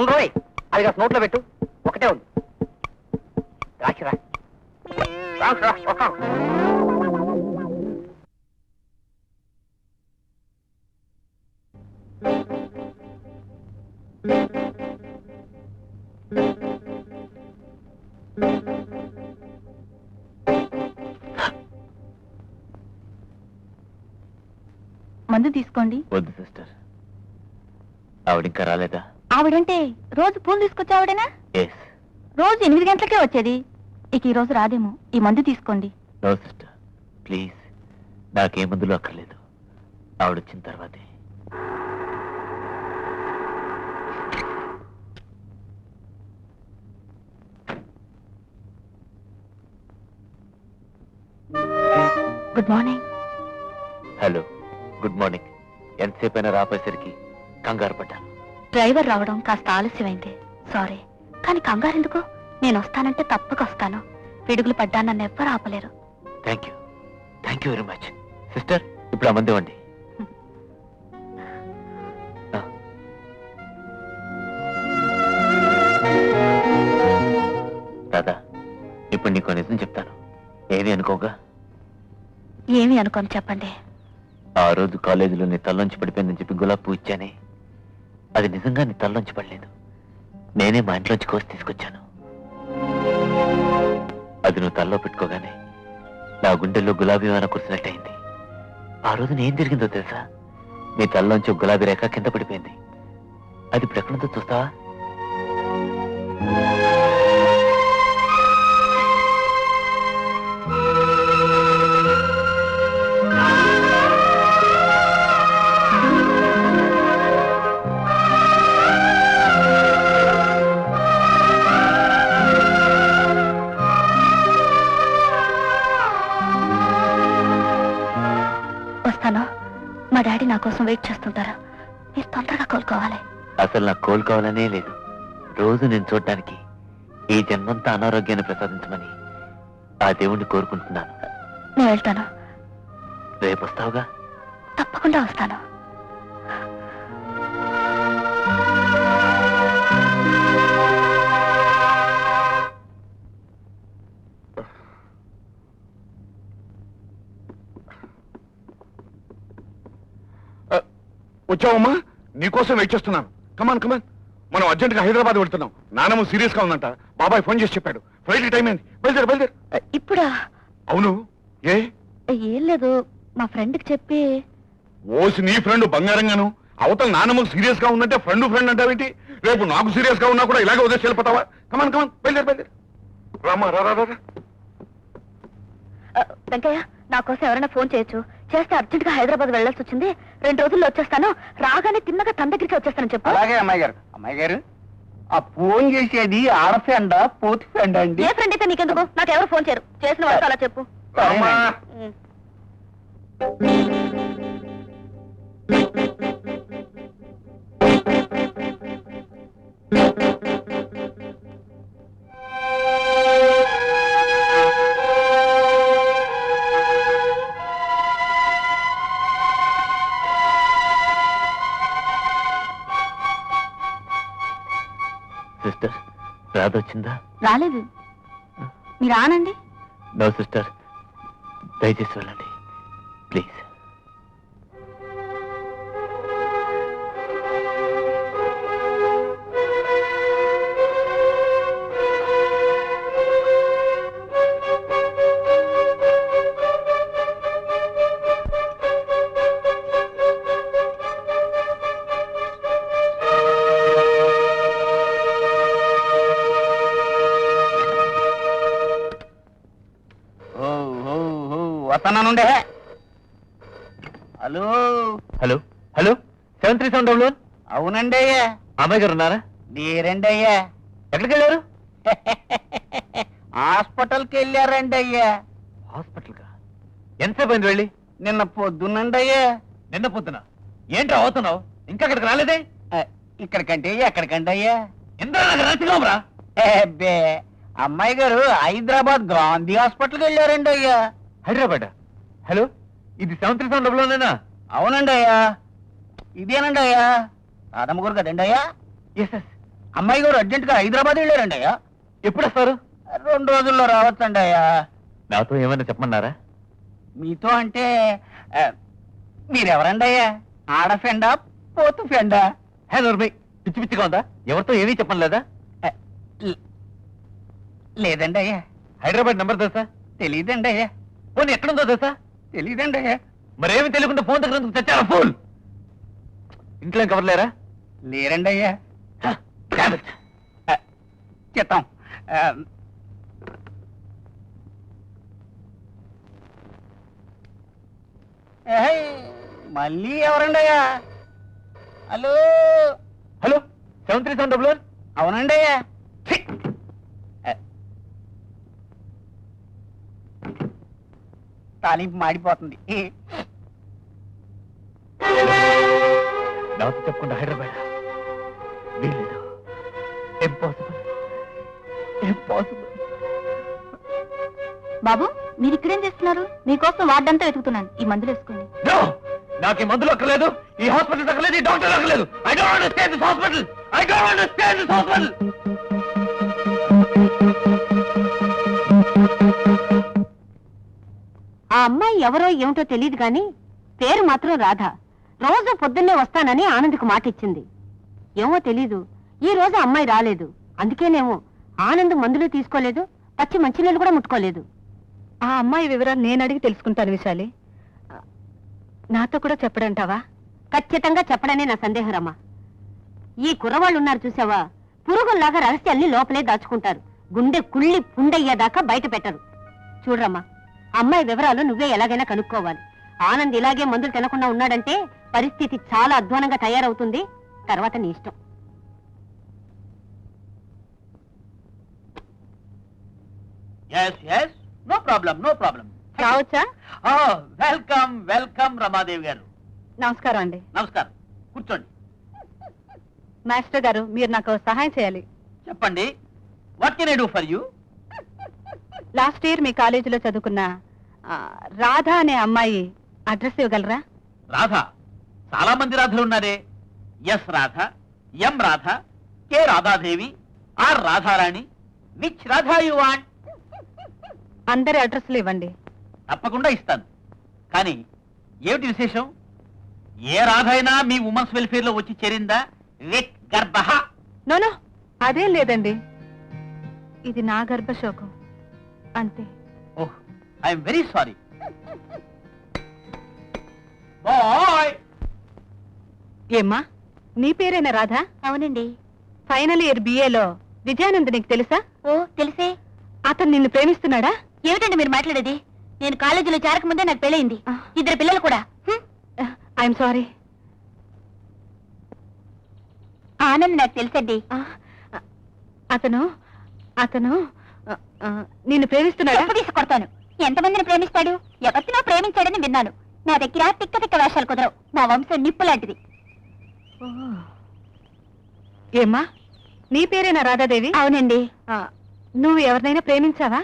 Speaker 3: ఉండరోయ్, అది కాస్త నోట్లో పెట్టు, ఒకటే ఉంది. రాసిరా.
Speaker 6: మందు తీసుకోండి.
Speaker 4: వద్దు సిస్టర్, ఆవిడ ఇంకా రాలేదా?
Speaker 6: ఆవిడంటే రోజు పూలు తీసుకొచ్చే ఆవిడేనా?
Speaker 4: ఎస్.
Speaker 6: రోజు 8 గంటలకే వచ్చేది. ఇక ఈ రోజు రాదేమో. ఈ మందు తీసుకోండి.
Speaker 4: నో సిస్టర్, ప్లీజ్, నాకే మందులు అక్కర్లేదు. ఆవిడ వచ్చిన తర్వాతే.
Speaker 6: Good morning.
Speaker 4: Hello, good morning. ఎంతసేపు అయినా రాపోయేసరికి కంగారు పడ్డాను.
Speaker 6: డ్రైవర్ రావడం కాస్త ఆలస్యమైంది, సారీ. కానీ కంగారు ఎందుకు? నేను వస్తానంటే తప్పక వస్తాను. పిడుగులు పడ్డా నన్ను ఎవ్వరు ఆపలేరు.
Speaker 4: Thank you very much. Sister, ఇప్పుడు ఆ మంది ఇవ్వండి. దాదా, ఇప్పుడు నీకు నిజం చెప్తాను, ఏమీ అనుకోగా.
Speaker 6: ఏమి అనుకోని చెప్పండి.
Speaker 4: ఆ రోజు కాలేజీలో నీ తల్లోంచి పడిపోయిందని చెప్పి గులాబీ పువ్వు ఇచ్చానే, అది నిజంగా నీ తల్లోంచి పడలేదు. నేనే మా ఇంట్లోంచి కోసి తీసుకొచ్చాను. అది నువ్వు తల్లో పెట్టుకోగానే నా గుండెల్లో గులాబీ వాన కురిసినట్టయింది. ఆ రోజున ఏం జరిగిందో తెలుసా? నీ తల్లోంచి ఒక గులాబీ రేఖ కింద పడిపోయింది. అది ఇప్పుడు ఎక్కడుందో చూస్తావా?
Speaker 6: వస్తాను. మా డాడీ నా కోసం వెయిట్ చేస్తుంటారు. మీరు తొందరగా కోలుకోవాలి.
Speaker 4: అసలు నాకు కోలుకోవాలనే లేదు. రోజు నేను చూడటానికి ఈ జన్మంతా అనారోగ్యాన్ని ప్రసాదించమని ఆ దేవుణ్ణి కోరుకుంటున్నాను.
Speaker 6: నేను వెళ్తాను.
Speaker 4: రేపు వస్తావుగా?
Speaker 6: తప్పకుండా వస్తాను.
Speaker 2: వచ్చావమ్మా, నీకోసం వెయిట్ చేస్తున్నాను. కమాన్ కమాన్, మనం అర్జెంట్ గా హైదరాబాద్ వెళ్తున్నాం. నానమ్మ సీరియస్ గా ఉందంట. బాబాయ్ ఫోన్ చేసి చెప్పాడు. ఫ్లైట్ టైం అయింది, బయలుదేరు.
Speaker 6: ఇప్పుడా?
Speaker 2: అవును, ఏ
Speaker 6: ఏం లేదు, మా ఫ్రెండ్కి చెప్పి.
Speaker 2: ఓసి నీ ఫ్రెండ్ బంగారంగాను, అవతల నానమ్మకు సీరియస్ గా ఉందంటే ఫ్రెండ్ అంటావేంటి? రేపు నాకు సీరియస్ గా ఉన్నా కూడా ఇలాగే వదిలేసి వెళ్ళిపోతావా? కమాన్ బయలుదేరు. రామా రా.
Speaker 6: వెంకయ్య, నా కోసం ఎవరైనా ఫోన్ చేయొచ్చు. చేస్తే అర్జెంట్ గా హైదరాబాద్ వెళ్ళాల్సి వచ్చింది. 2 రోజుల్లో వచ్చేస్తాను. రాగానే తిన్నగా తన దగ్గరికి వచ్చేస్తాను చెప్పు.
Speaker 3: అలాగే అమ్మాయి గారు, ఆ ఫోన్ చేసేది ఆడ ఫ్రెండ్ పోతి ఫ్రెండ్ అండి?
Speaker 6: ఏ ఫ్రెండ్ అయితే నీకెందుకు? నాకు ఎవరు ఫోన్ చేయరు. చేసిన వాళ్ళతో అలా చెప్పు.
Speaker 2: రామా.
Speaker 4: సిస్టర్, రాదొచ్చిందా?
Speaker 6: రాలేదు. మీరు ఆనండి.
Speaker 4: నో సిస్టర్, దయచేసి వెళ్ళండి ప్లీజ్.
Speaker 3: వస్తానుండే. హలో
Speaker 4: హలో హలో 7371
Speaker 3: అవునండి అయ్యా.
Speaker 4: అమ్మాయి గారు ఉన్నారా?
Speaker 3: మీరండి అయ్యా.
Speaker 4: ఎక్కడికి వెళ్ళారు?
Speaker 3: హాస్పిటల్కి వెళ్ళారండి అయ్యా.
Speaker 4: హాస్పిటల్ కా? ఎంతసేపు అయింది వెళ్ళి?
Speaker 3: నిన్న పొద్దున్నండి అయ్యా.
Speaker 4: నిన్న పొద్దున ఏంట్రా అవుతున్నావు? ఇంకా అక్కడికి రాలేదే?
Speaker 3: ఇక్కడికంటే ఎక్కడికండి అయ్యా?
Speaker 4: ఇంద్రా
Speaker 3: అబ్బే, అమ్మాయి గారు హైదరాబాద్ గాంధీ హాస్పిటల్కి వెళ్ళారండి అయ్యా.
Speaker 4: హైదరాబాద్. హలో, ఇది 7371
Speaker 3: అవునండి అయ్యా. ఇదేనండి అయ్యా. రాధమ్మ గారు కదండి అయ్యా.
Speaker 4: ఎస్.
Speaker 3: అమ్మాయి గారు అర్జెంట్ గా హైదరాబాద్ వెళ్ళారండి అయ్యా.
Speaker 4: ఎప్పుడు వస్తారు?
Speaker 3: 2 రోజుల్లో రావచ్చండి అయ్యా.
Speaker 4: నాతో ఏమైనా చెప్పమన్నారా?
Speaker 3: మీతో అంటే మీరెవరండి అయ్యా? ఆడ ఫెండా పోతు ఫెండా?
Speaker 4: హే నోర్మై, పిచ్చి పిచ్చిగా ఉందా? ఎవరితో ఏమీ చెప్పను లేదా?
Speaker 3: లేదండి అయ్యా.
Speaker 4: హైదరాబాద్ నెంబర్ తెలుసా?
Speaker 3: తెలీదండి అయ్యా.
Speaker 4: ఫోన్ ఎక్కడుందో తెలుసా?
Speaker 3: తెలీదండి అయ్యా.
Speaker 4: మరేమి తెలియకుండా ఫోన్ దగ్గర ఎందుకు చచ్చారా? ఫోన్ ఇంట్లో కవర్ లేరా?
Speaker 3: లేరండి అయ్యా.
Speaker 4: Damn it.
Speaker 3: చిత్తం. మళ్ళీ ఎవరండి అయ్యా? హలో
Speaker 4: హలో 7371
Speaker 3: అవునండి అయ్యా. తాలింపు మాడిపోతుంది.
Speaker 4: నాతో చెప్పకుండా హైదరాబాద్ వీల్లేదు. ఇంపాసిబుల్.
Speaker 6: బాబు, మీరు ఇక్కడేం చేస్తున్నారు? మీకోసం వార్డంతా వెతుకుతున్నాను. ఈ మందులు వేసుకోండి.
Speaker 4: నో, నాకు ఈ మందులు అక్కర్లేదు, ఈ హాస్పిటల్ అక్కర్లేదు, ఈ డాక్టర్ అక్కర్లేదు. I don't want to stay in this hospital. I don't want to stay in this hospital.
Speaker 1: ఆ అమ్మాయి ఎవరో ఏమిటో తెలియదు గాని పేరు మాత్రం రాధ. రోజు పొద్దున్నే వస్తానని ఆనంద్కు మాట ఇచ్చింది. ఏమో తెలీదు, ఈ రోజు అమ్మాయి రాలేదు. అందుకేనేమో ఆనంద్ మందులు తీసుకోలేదు, పచ్చి మంచినీళ్ళు కూడా ముట్టుకోలేదు. ఆ అమ్మాయి వివరాలు నేను అడిగి తెలుసుకుంటాను విశాలి. నాతో కూడా చెప్పడంటావా? ఖచ్చితంగా చెప్పడనే నా సందేహం రమ్మా. ఈ కుర్రవాళ్ళు ఉన్నారు చూసావా, పురుగుల్లాగా రహస్యాల్ని లోపలే దాచుకుంటారు. గుండె కుళ్ళి పుండయ్యేదాకా బయట పెట్టరు. చూడరమ్మా, అమ్మాయి వివరాలు నువ్వే ఎలాగైనా కనుక్కోవాలి. ఆనంద్ ఇలాగే మందులు తినకుండా ఉన్నాడంటే పరిస్థితి చాలా అధ్వానంగా తయారవుతుంది. తర్వాత నీ ఇష్టం.
Speaker 8: No problem, no problem.
Speaker 1: రావచ్చా?
Speaker 8: Welcome welcome Ramadevi garu.
Speaker 1: నమస్కారం అండి.
Speaker 8: నమస్కారం, కూర్చోండి.
Speaker 1: మాస్టర్ గారు, మీరు నాకు సహాయం చేయాలి.
Speaker 8: చెప్పండి, what can I do for you?
Speaker 1: Last year మీ కాలేజీలో చదువుకున్న రాధ అనే అమ్మాయి అడ్రస్ ఇవ్వగలరా?
Speaker 8: రాధ? చాలా మంది రాధలు ఉన్నారే. S Radha, M Radha, K Radhadevi, R Radharani. Which Radha you want?
Speaker 1: అందరి అడ్రస్లు ఇవ్వండి.
Speaker 8: తప్పకుండా ఇస్తాను. కానీ ఏమిటి విశేషం? ఏ రాధ అయినా మీ ఉమెన్స్ వెల్ఫేర్ లో వచ్చి చేరిందా? విత్ గర్భ?
Speaker 1: నోనో, అదేం లేదండి. ఇది నా గర్భశోకం అంతే.
Speaker 8: ఓహ్, ఐఎమ్ వెరీ సారీ. బాయ్.
Speaker 1: ఏమ్మా, నీ పేరేనా రాధా?
Speaker 6: అవునండి.
Speaker 1: ఫైనల్ ఇయర్ బిఏలో విజయానంద్ నీకు తెలుసా?
Speaker 6: ఓ తెలిసే.
Speaker 1: అతను నిన్ను ప్రేమిస్తున్నాడా?
Speaker 6: ఏమిటండి మీరు మాట్లాడేది? నేను కాలేజీలో చేరకముందే నాకు పెళ్ళయింది. 2 పిల్లలు కూడా.
Speaker 1: I'm sorry.
Speaker 6: ఆనంద్ నాకు తెలుసండి.
Speaker 1: అతను అతను నిన్ను ప్రేమిస్తున్నాడా?
Speaker 6: తీసుకొడతాను. ఎంతమందిని ప్రేమిస్తాడు? ఎవరినో ప్రేమించాడని విన్నాను. నా దగ్గర తిక్క తిక్క వేషాలు కుదరవు. మా వంశం నిప్పు లాంటిది.
Speaker 1: ఏమ్మా, నీ పేరేనా రాధాదేవి?
Speaker 6: అవునండి.
Speaker 1: నువ్వు ఎవరినైనా ప్రేమించావా?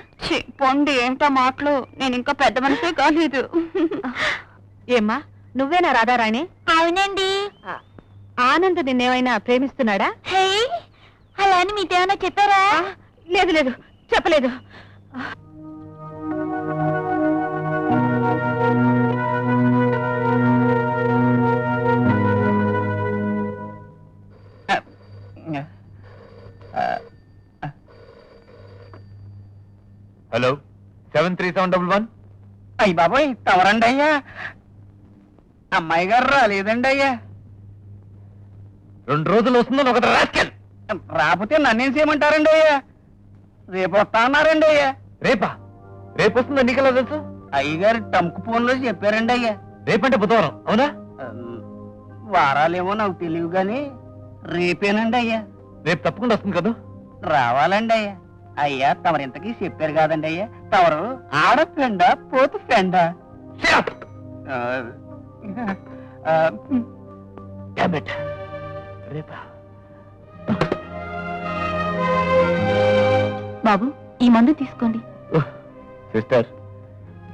Speaker 6: పొండి, ఏంటో మాటలు. నేను ఇంకా పెద్ద మనిషే కాలేదు.
Speaker 1: ఏమ్మా, నువ్వేనా రాధారాణి?
Speaker 6: అవునండి.
Speaker 1: ఆనంద్ నిన్నేమైనా ప్రేమిస్తున్నాడా?
Speaker 6: హే, అలా అని మీకేమైనా చెప్పారా?
Speaker 1: లేదు లేదు, చెప్పలేదు.
Speaker 4: హలో 7371
Speaker 3: అయ్యి బాబోయ్, తవరండి అయ్యా. అమ్మాయి గారు రాలేదండి అయ్యా.
Speaker 4: 2 రోజులు వస్తుందని ఒకటి రాస్కెల్.
Speaker 3: రాకపోతే నన్నేం చేయమంటారండి అయ్యా? రేపు వస్తా అన్నారండి అయ్యా.
Speaker 4: రేపా? రేపు వస్తుందా నీకెలా తెలుసు?
Speaker 3: అయ్యగారు టంకు ఫోన్లో చెప్పారండి అయ్యా.
Speaker 8: రేపంటే బుధవారం అవునా?
Speaker 3: వారాలేమో నాకు తెలియదు గాని రేపేనండి అయ్యా.
Speaker 8: రేపు తప్పకుండా వస్తుంది కదా.
Speaker 3: రావాలండి అయ్యా. అయ్యా తమరు ఇంతకీ చెప్పారు కాదండి అయ్యా, తమరు ఆడ ఫ్రెండా పోతు ఫ్రెండా?
Speaker 8: రేపా?
Speaker 6: బాబు ఈ మందు తీసుకోండి.
Speaker 8: సిస్టర్,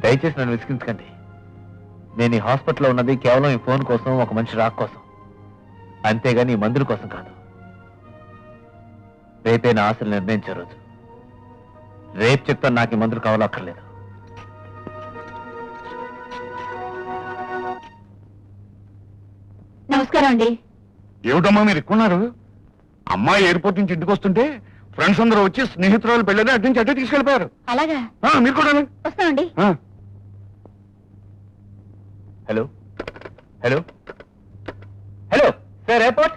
Speaker 8: దయచేసి నన్ను విసిగించకండి. నేను ఈ హాస్పిటల్లో ఉన్నది కేవలం ఈ ఫోన్ కోసం, ఒక మనిషి రాక్ కోసం, అంతేగాని ఈ మందుల కోసం కాదు. రేపే నా ఆశలు నిర్ణయించే రోజు. రేపు చెప్తాను నాకు ఈ మందులు కావాలో అక్కర్లేదు.
Speaker 6: నమస్కారం అండి.
Speaker 2: ఏమిటమ్మా మీరు ఎక్కున్నారు? అమ్మాయి ఎయిర్పోర్ట్ నుంచి ఇంటికి వస్తుంటే ఫ్రెండ్స్ అందరూ వచ్చి స్నేహితురాలు పెళ్ళని అటు నుంచి అటే తీసుకెళ్ళిపోయారు.
Speaker 6: అలాగా?
Speaker 2: మీరు కూడా రండి.
Speaker 6: వస్తామండి.
Speaker 8: Hello hello hello sir, airport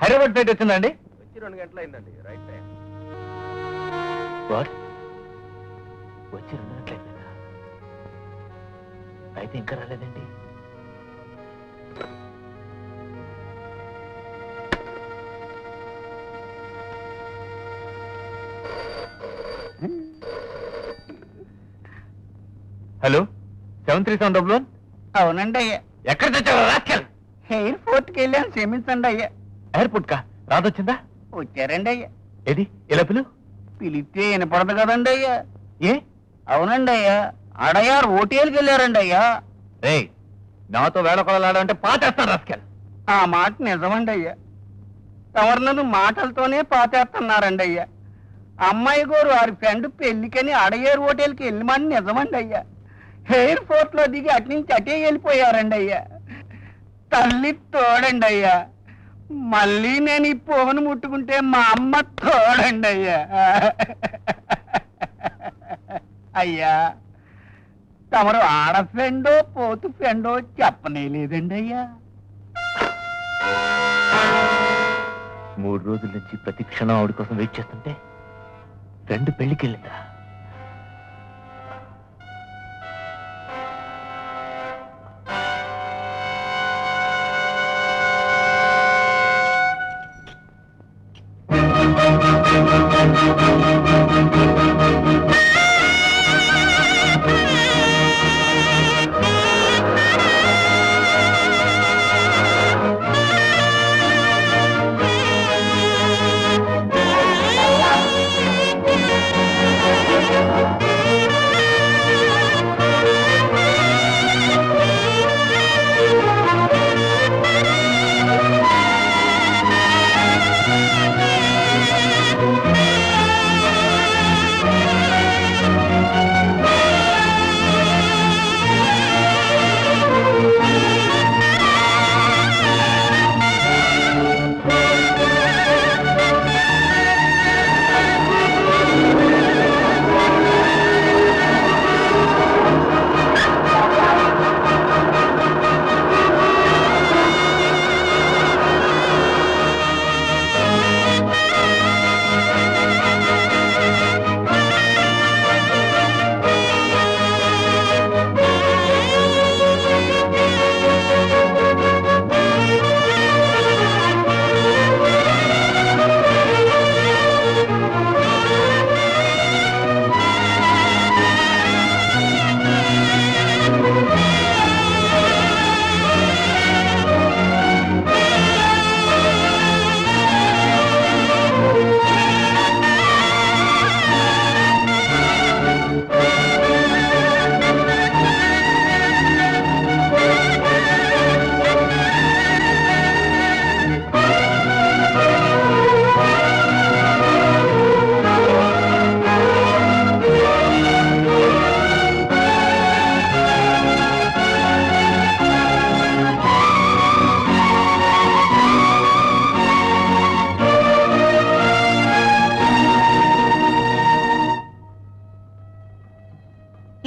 Speaker 8: Hyderabad flight వచ్చిందండి?
Speaker 7: వచ్చి 2 గంటలు అయిందండి. Right time.
Speaker 8: వాట్? వచ్చి 2 గంటలైందా? అయితే ఇంకా రాలేదండి. హలో 73711.
Speaker 3: అవునండి అయ్యా.
Speaker 8: ఎక్కడ తెచ్చావు రాస్కెల్?
Speaker 3: ఎయిర్పోర్ట్కి వెళ్ళాను, క్షమించండి అయ్యా.
Speaker 8: ఎయిర్పోర్ట్ కా రాదొచ్చిందా?
Speaker 3: వచ్చారండి అయ్యా.
Speaker 8: ఏది ఇలా పిలు.
Speaker 3: పిలిస్తే వినపడదు కదండి అయ్యా.
Speaker 8: ఏ?
Speaker 3: అవునండి అయ్యా, అడయ్యా హోటల్కి వెళ్ళారండి అయ్యా.
Speaker 8: రే, నాతో వేళకొలాడంటే పాటేస్తాను రాస్కెల్.
Speaker 3: ఆ మాట నిజమండి అయ్యా. తమరు నన్ను మాటలతోనే పాతేస్తున్నారండి అయ్యా. అమ్మాయి గారు వారి ఫ్రెండ్ పెళ్లికని అడయ్యారు హోటల్కి వెళ్ళమని నిజమండి అయ్యా. ఎయిర్పోర్ట్ లో దిగి అటు నుంచి అటే వెళ్ళిపోయారండి అయ్యా. తల్లి తోడండి అయ్యా. మళ్ళీ నేను ఈ ఫోన్ ముట్టుకుంటే మా అమ్మ తోడండి అయ్యా. అయ్యా తమరు ఆడ ఫ్రెండో పోతు ఫ్రెండో చెప్పనే లేదండి అయ్యా.
Speaker 8: 3 రోజుల నుంచి ప్రతి క్షణం ఆవిడ కోసం వెయిట్ చేస్తుంటే 2 పెళ్లికి వెళ్ళిందా?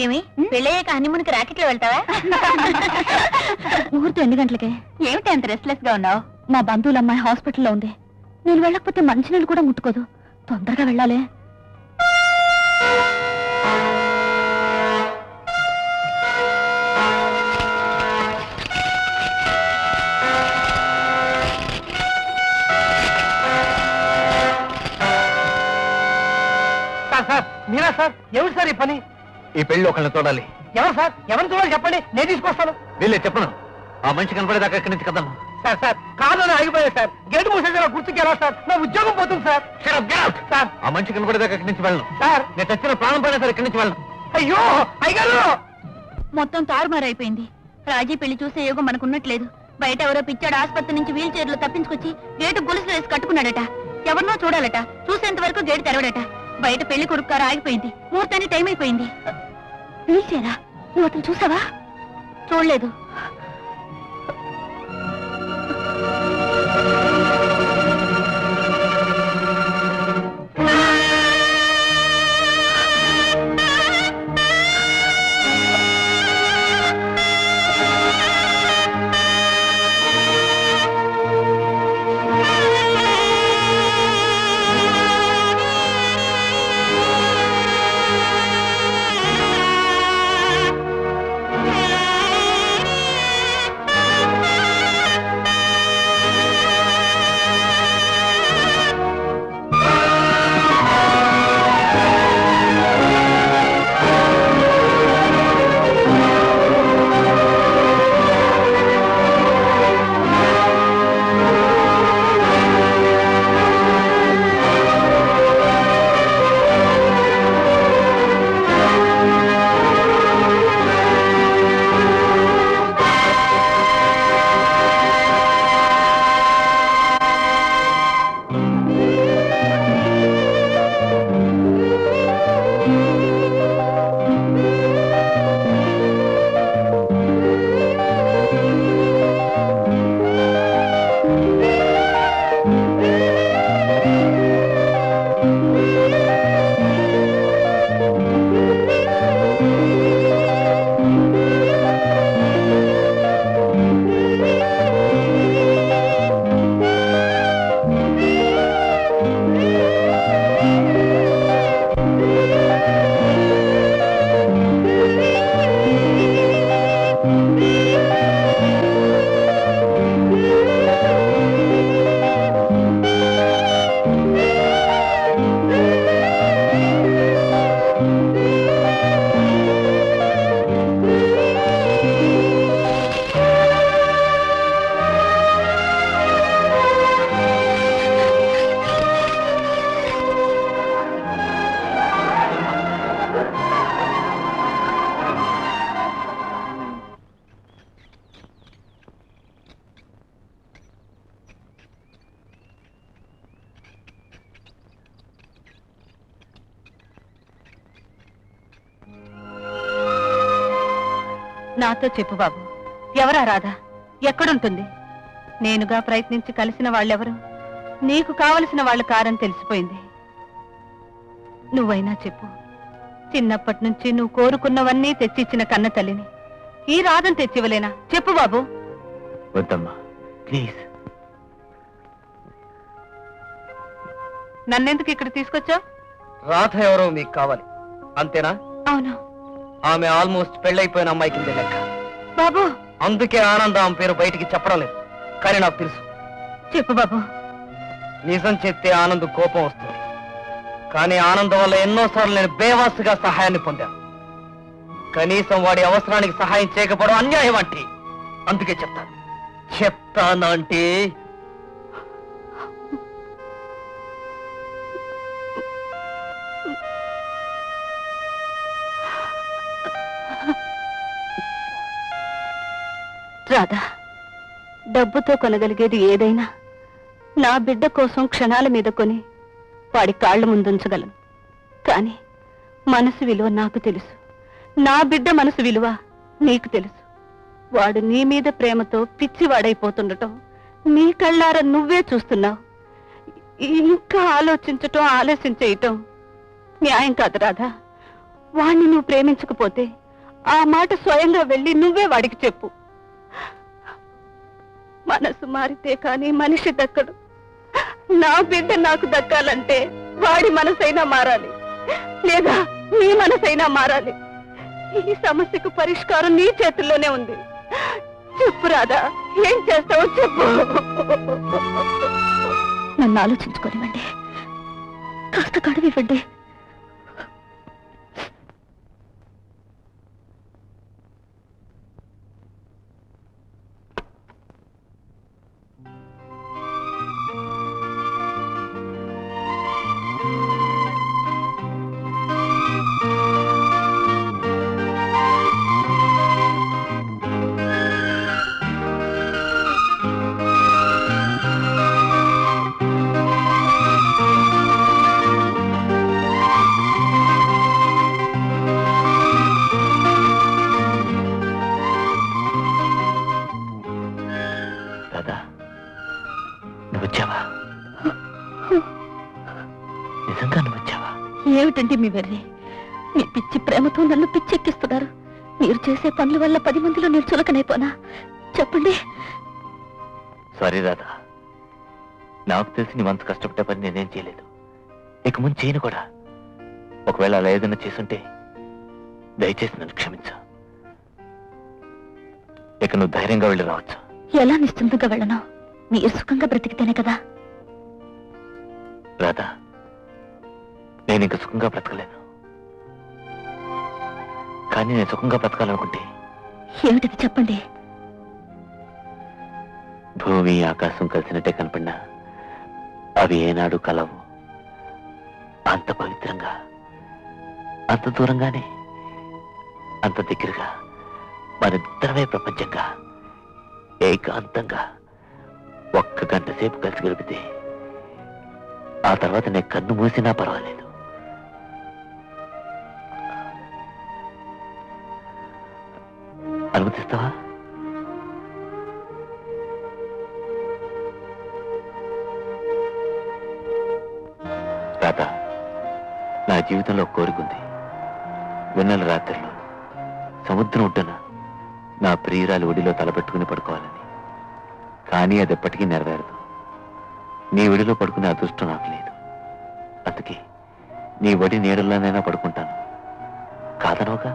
Speaker 6: ఏమి పెళ్ళయ్యాక హనీమూన్కి రాకెట్లో వెళ్తావా? ముహూర్తం 2 గంటలకే. ఏమిటి అంత రెస్ట్లెస్ గా ఉన్నావు? మా బంధువుల అమ్మాయి హాస్పిటల్లో ఉంది. నేను వెళ్ళకపోతే మంచినీళ్ళు కూడా ముట్టుకోదు. తొందరగా వెళ్ళాలి.
Speaker 7: మీరా సార్? ఎవరు సార్ ఈ పని?
Speaker 3: ఈ పెళ్లి ఒకళ్ళని చూడాలి.
Speaker 7: ఎవరు సార్? ఎవరిని చూడాలి చెప్పండి, నేను తీసుకొస్తాను.
Speaker 3: వీళ్ళే చెప్పను. ఆ మనిషి కనపడేదాకా ఇక్కడి నుంచి కదమ్మా.
Speaker 7: సార్ సార్ కాదని ఆగిపోయాయి సార్. గేటు మూసేసారా గుర్తుకి ఎలా సార్? నా ఉద్యోగం పోతుంది సార్. సార్
Speaker 3: ఆ మనిషి కనపడేదాకా ఇక్కడి నుంచి వెళ్ళను.
Speaker 7: సార్
Speaker 3: నేను చచ్చిన ప్రాణం పైన సరే ఇక్కడి నుంచి వెళ్ళను.
Speaker 7: అయ్యో అయ్యగారు,
Speaker 6: మొత్తం తారుమారైపోయింది. రాజీ పెళ్లి చూసే యోగం మనకున్నట్లేదు. బయట ఎవరో పిచ్చాడు ఆసుపత్రి నుంచి వీల్ చైర్ లో తప్పించుకొచ్చి గేటు గొలుసులు వేసి కట్టుకున్నాడట. ఎవరినో చూడాలట. చూసేంత వరకు గేటు తెరవడట. బయట పెళ్లి కొడుకు ఆగిపోయింది. ముహూర్తానికి టైం అయిపోయింది. వీల్ చైరా? నువ్వు అతను చూసావా? చూడలేదు. నాతో చెప్పు బాబు, ఎవరా రాధా? ఎక్కడుంటుంది? నేనుగా ప్రయత్నించి కలిసిన వాళ్ళెవరు? నీకు కావలసిన వాళ్ళు కారని తెలిసిపోయింది. నువ్వైనా చెప్పు. చిన్నప్పటి నుంచి నువ్వు కోరుకున్నవన్నీ తెచ్చిచ్చిన కన్న తల్లిని ఈ రాధను తెచ్చివ్వలేనా? చెప్పు బాబు.
Speaker 3: వద్దమ్మా ప్లీజ్.
Speaker 6: నన్నెందుకు ఇక్కడ తీసుకొచ్చావు?
Speaker 7: రాధ ఎవరో మీకు కావాలి అంతేనా?
Speaker 6: అవును
Speaker 7: ఆమె ఆల్మోస్ట్ పెళ్ళైపోయిన అమ్మాయి కింద లెక్క.
Speaker 6: బాబు.
Speaker 7: అందుకే ఆనందం ఆమె పేరు బయటికి చెప్పడం లేదు. కానీ నాకు తెలుసు.
Speaker 6: చెప్పు బాబు.
Speaker 7: నిజం చెప్తే ఆనంద్ కోపం వస్తుంది. కానీ ఆనందం వల్ల ఎన్నోసార్లు నేను బేవాసుగా సహాయాన్ని పొందాను. కనీసం వాడి అవసరానికి సహాయం చేయకపోవడం అన్యాయం అంటే. అందుకే చెప్తానంటే
Speaker 6: రాధా, డబ్బుతో కొనగలిగేది ఏదైనా నా బిడ్డ కోసం క్షణాల మీద కొని వాడి కాళ్ల ముందుంచగలను. కానీ మనసు విలువ నాకు తెలుసు. నా బిడ్డ మనసు విలువ నీకు తెలుసు. వాడు నీ మీద ప్రేమతో పిచ్చివాడైపోతుండటం నీ కళ్ళారా నువ్వే చూస్తున్నావు. ఇంకా ఆలోచించటం ఆలస్యం చేయటం న్యాయం కాదు రాధా. వాణ్ణి నువ్వు ప్రేమించకపోతే ఆ మాట స్వయంగా వెళ్ళి నువ్వే వాడికి చెప్పు. మనసు మారితే కానీ మనిషి దక్కడు. నా బిడ్డ నాకు దక్కాలంటే వాడి మనసైనా మారాలి, లేదా నీ మనసైనా మారాలి. ఈ సమస్యకు పరిష్కారం నీ చేతుల్లోనే ఉంది. చెప్పు రాధా, ఏం చేస్తావో చెప్పు. నన్ను ఆలోచించుకోనివ్వండి, కాస్త కడువివ్వండి.
Speaker 4: వచ్చావా? నిజంగా నువ్వు వచ్చావా?
Speaker 6: ఏమిటండి మీ వెర్రి? మీ పిచ్చి ప్రేమతో నన్ను పిచ్చెక్కిస్తున్నారు. మీరు చేసే పనుల వల్ల 10 మందిలో నేను చులకనైపోనా? చెప్పండి.
Speaker 4: సారీ రాధా, నాకు తెలిసి నీ మనసు కష్టపడ్డ పని నేనేం చేయలేదు, ఇక ముందు చేయను కూడా. ఒకవేళ అలా ఏదైనా చేసుంటే దయచేసి నన్ను క్షమించు. ఇక నువ్వు ధైర్యంగా వెళ్ళి రావచ్చు.
Speaker 6: ఎలా నిశ్చింతగా వెళ్ళను? మీరు సుఖంగా బ్రతికితేనే కదా.
Speaker 4: రాధా, నేను ఇంక సుఖంగా బ్రతకలేను. కానీ నేను సుఖంగా బ్రతకాలనుకుంటే
Speaker 6: ఏమిటిది చెప్పండి.
Speaker 4: భూమి ఆకాశం కలిసినట్టే కనపడినా అవి ఏనాడు కలవు. అంత పవిత్రంగా, అంత దూరంగానే, అంత దగ్గరగా మనిద్దరమే ప్రపంచంగా ఏకాంతంగా 1 గంట సేపు కలిసి గడిపితే ఆ తర్వాత నేను కన్ను మూసినా పర్వాలేదు. అనుమతిస్తావా? రాధా, నా జీవితంలో ఒక కోరికుంది. వెన్నెల రాత్రిలో సముద్రం ఒడ్డున నా ప్రియురాలి ఒడిలో తలపెట్టుకుని పడుకోవాలని. కానీ అది ఎప్పటికీ నెరవేరదు. నీ ఒడిలో పడుకునే అదృష్టం నాకు లేదు. అందుకే నీ ఒడి నీడల్లోనైనా పడుకుంటాను. కాదనోగా?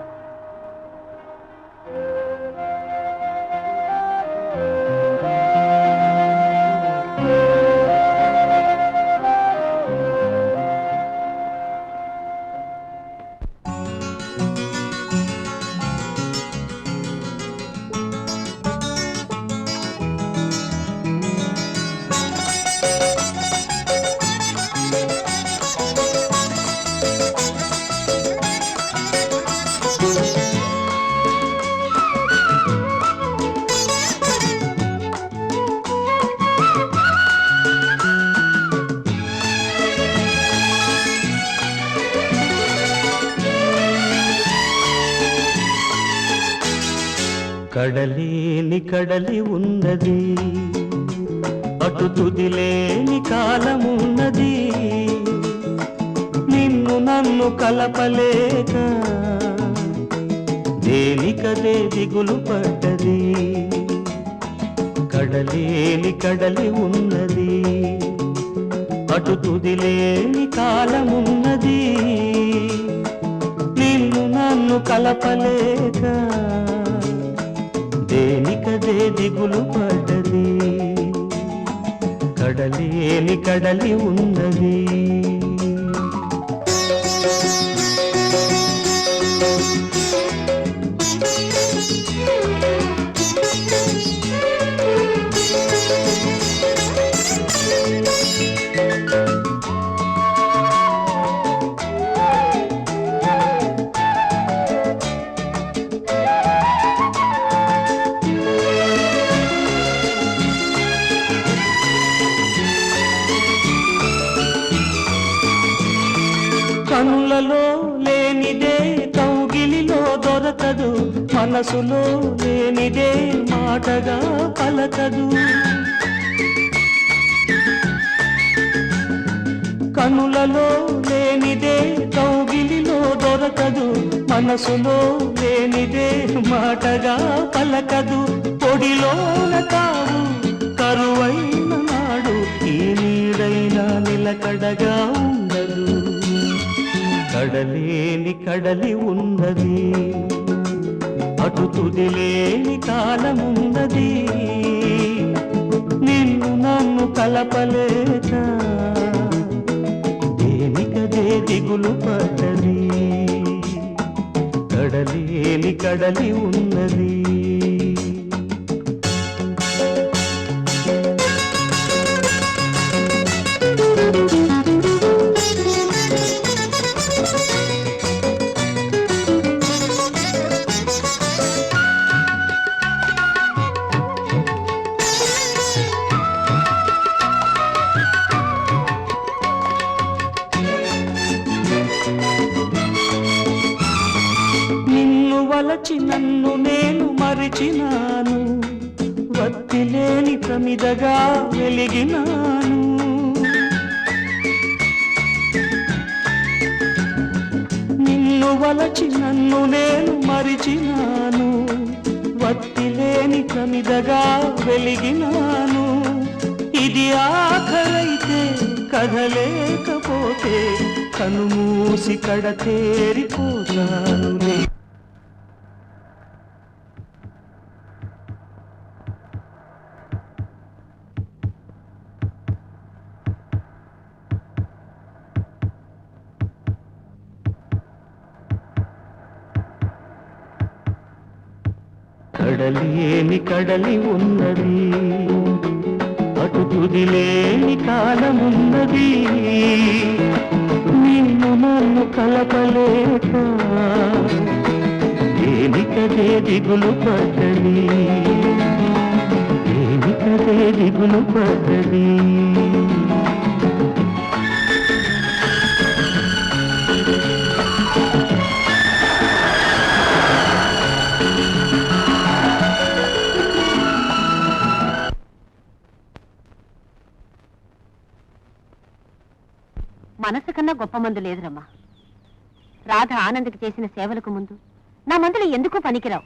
Speaker 5: కడలేని కడలి ఉన్నది, అటు తుదిలేని కాలమున్నది. నిన్ను నన్ను కలపలేక దేనికదే దిగులు పడ్డది. కడలేని కడలి ఉన్నది, అటు తుదిలేని కాలమున్నది. నిన్ను నన్ను కలపలేక దేనికదే దిగులు పడ్డది. కడలేని కడలి ఉన్నది. కనులలో లేనిదే కౌగిలిలో దొరకదు, మనసులో లేనిదే మాటగా పలకదు. కనులలో లేనిదే కౌగిలిలో దొరకదు, మనసులో లేనిదే మాటగా పలకదు. పొడిలోన తావు కరువైన నాడు ఈ నీడైనా నిలకడగా ఉండదు. కడలేని కడలి ఉన్నది, అటు తుదిలేని కాలమున్నది. నిన్ను నన్ను కలపలేక దేనికదే దిగులు పడ్డది. కడలేని కడలి ఉన్నది. వలచి నన్ను నేను లేని ప్రమిదగా వెలిగినాను. నిన్ను వలచి నన్ను నేను మరిచినాను. వత్తి లేని ప్రమిదగా వెలిగినాను. ఇది ఆఖరైతే కదలేకపోతే కనుమూసి కడతేరిపోతానులే. కడలేని కడలి ఉన్నది, అటు తుదిలేని కాలమున్నది. నిన్ను నన్ను కలపలేక దేనికదే దిగులు పడ్డది, దేనికదే దిగులు పడ్డది.
Speaker 6: మనసు కన్నా గొప్ప మందు లేదురమ్మా. రాధ ఆనంద్కి చేసిన సేవలకు ముందు నా మందులు ఎందుకు పనికిరావు.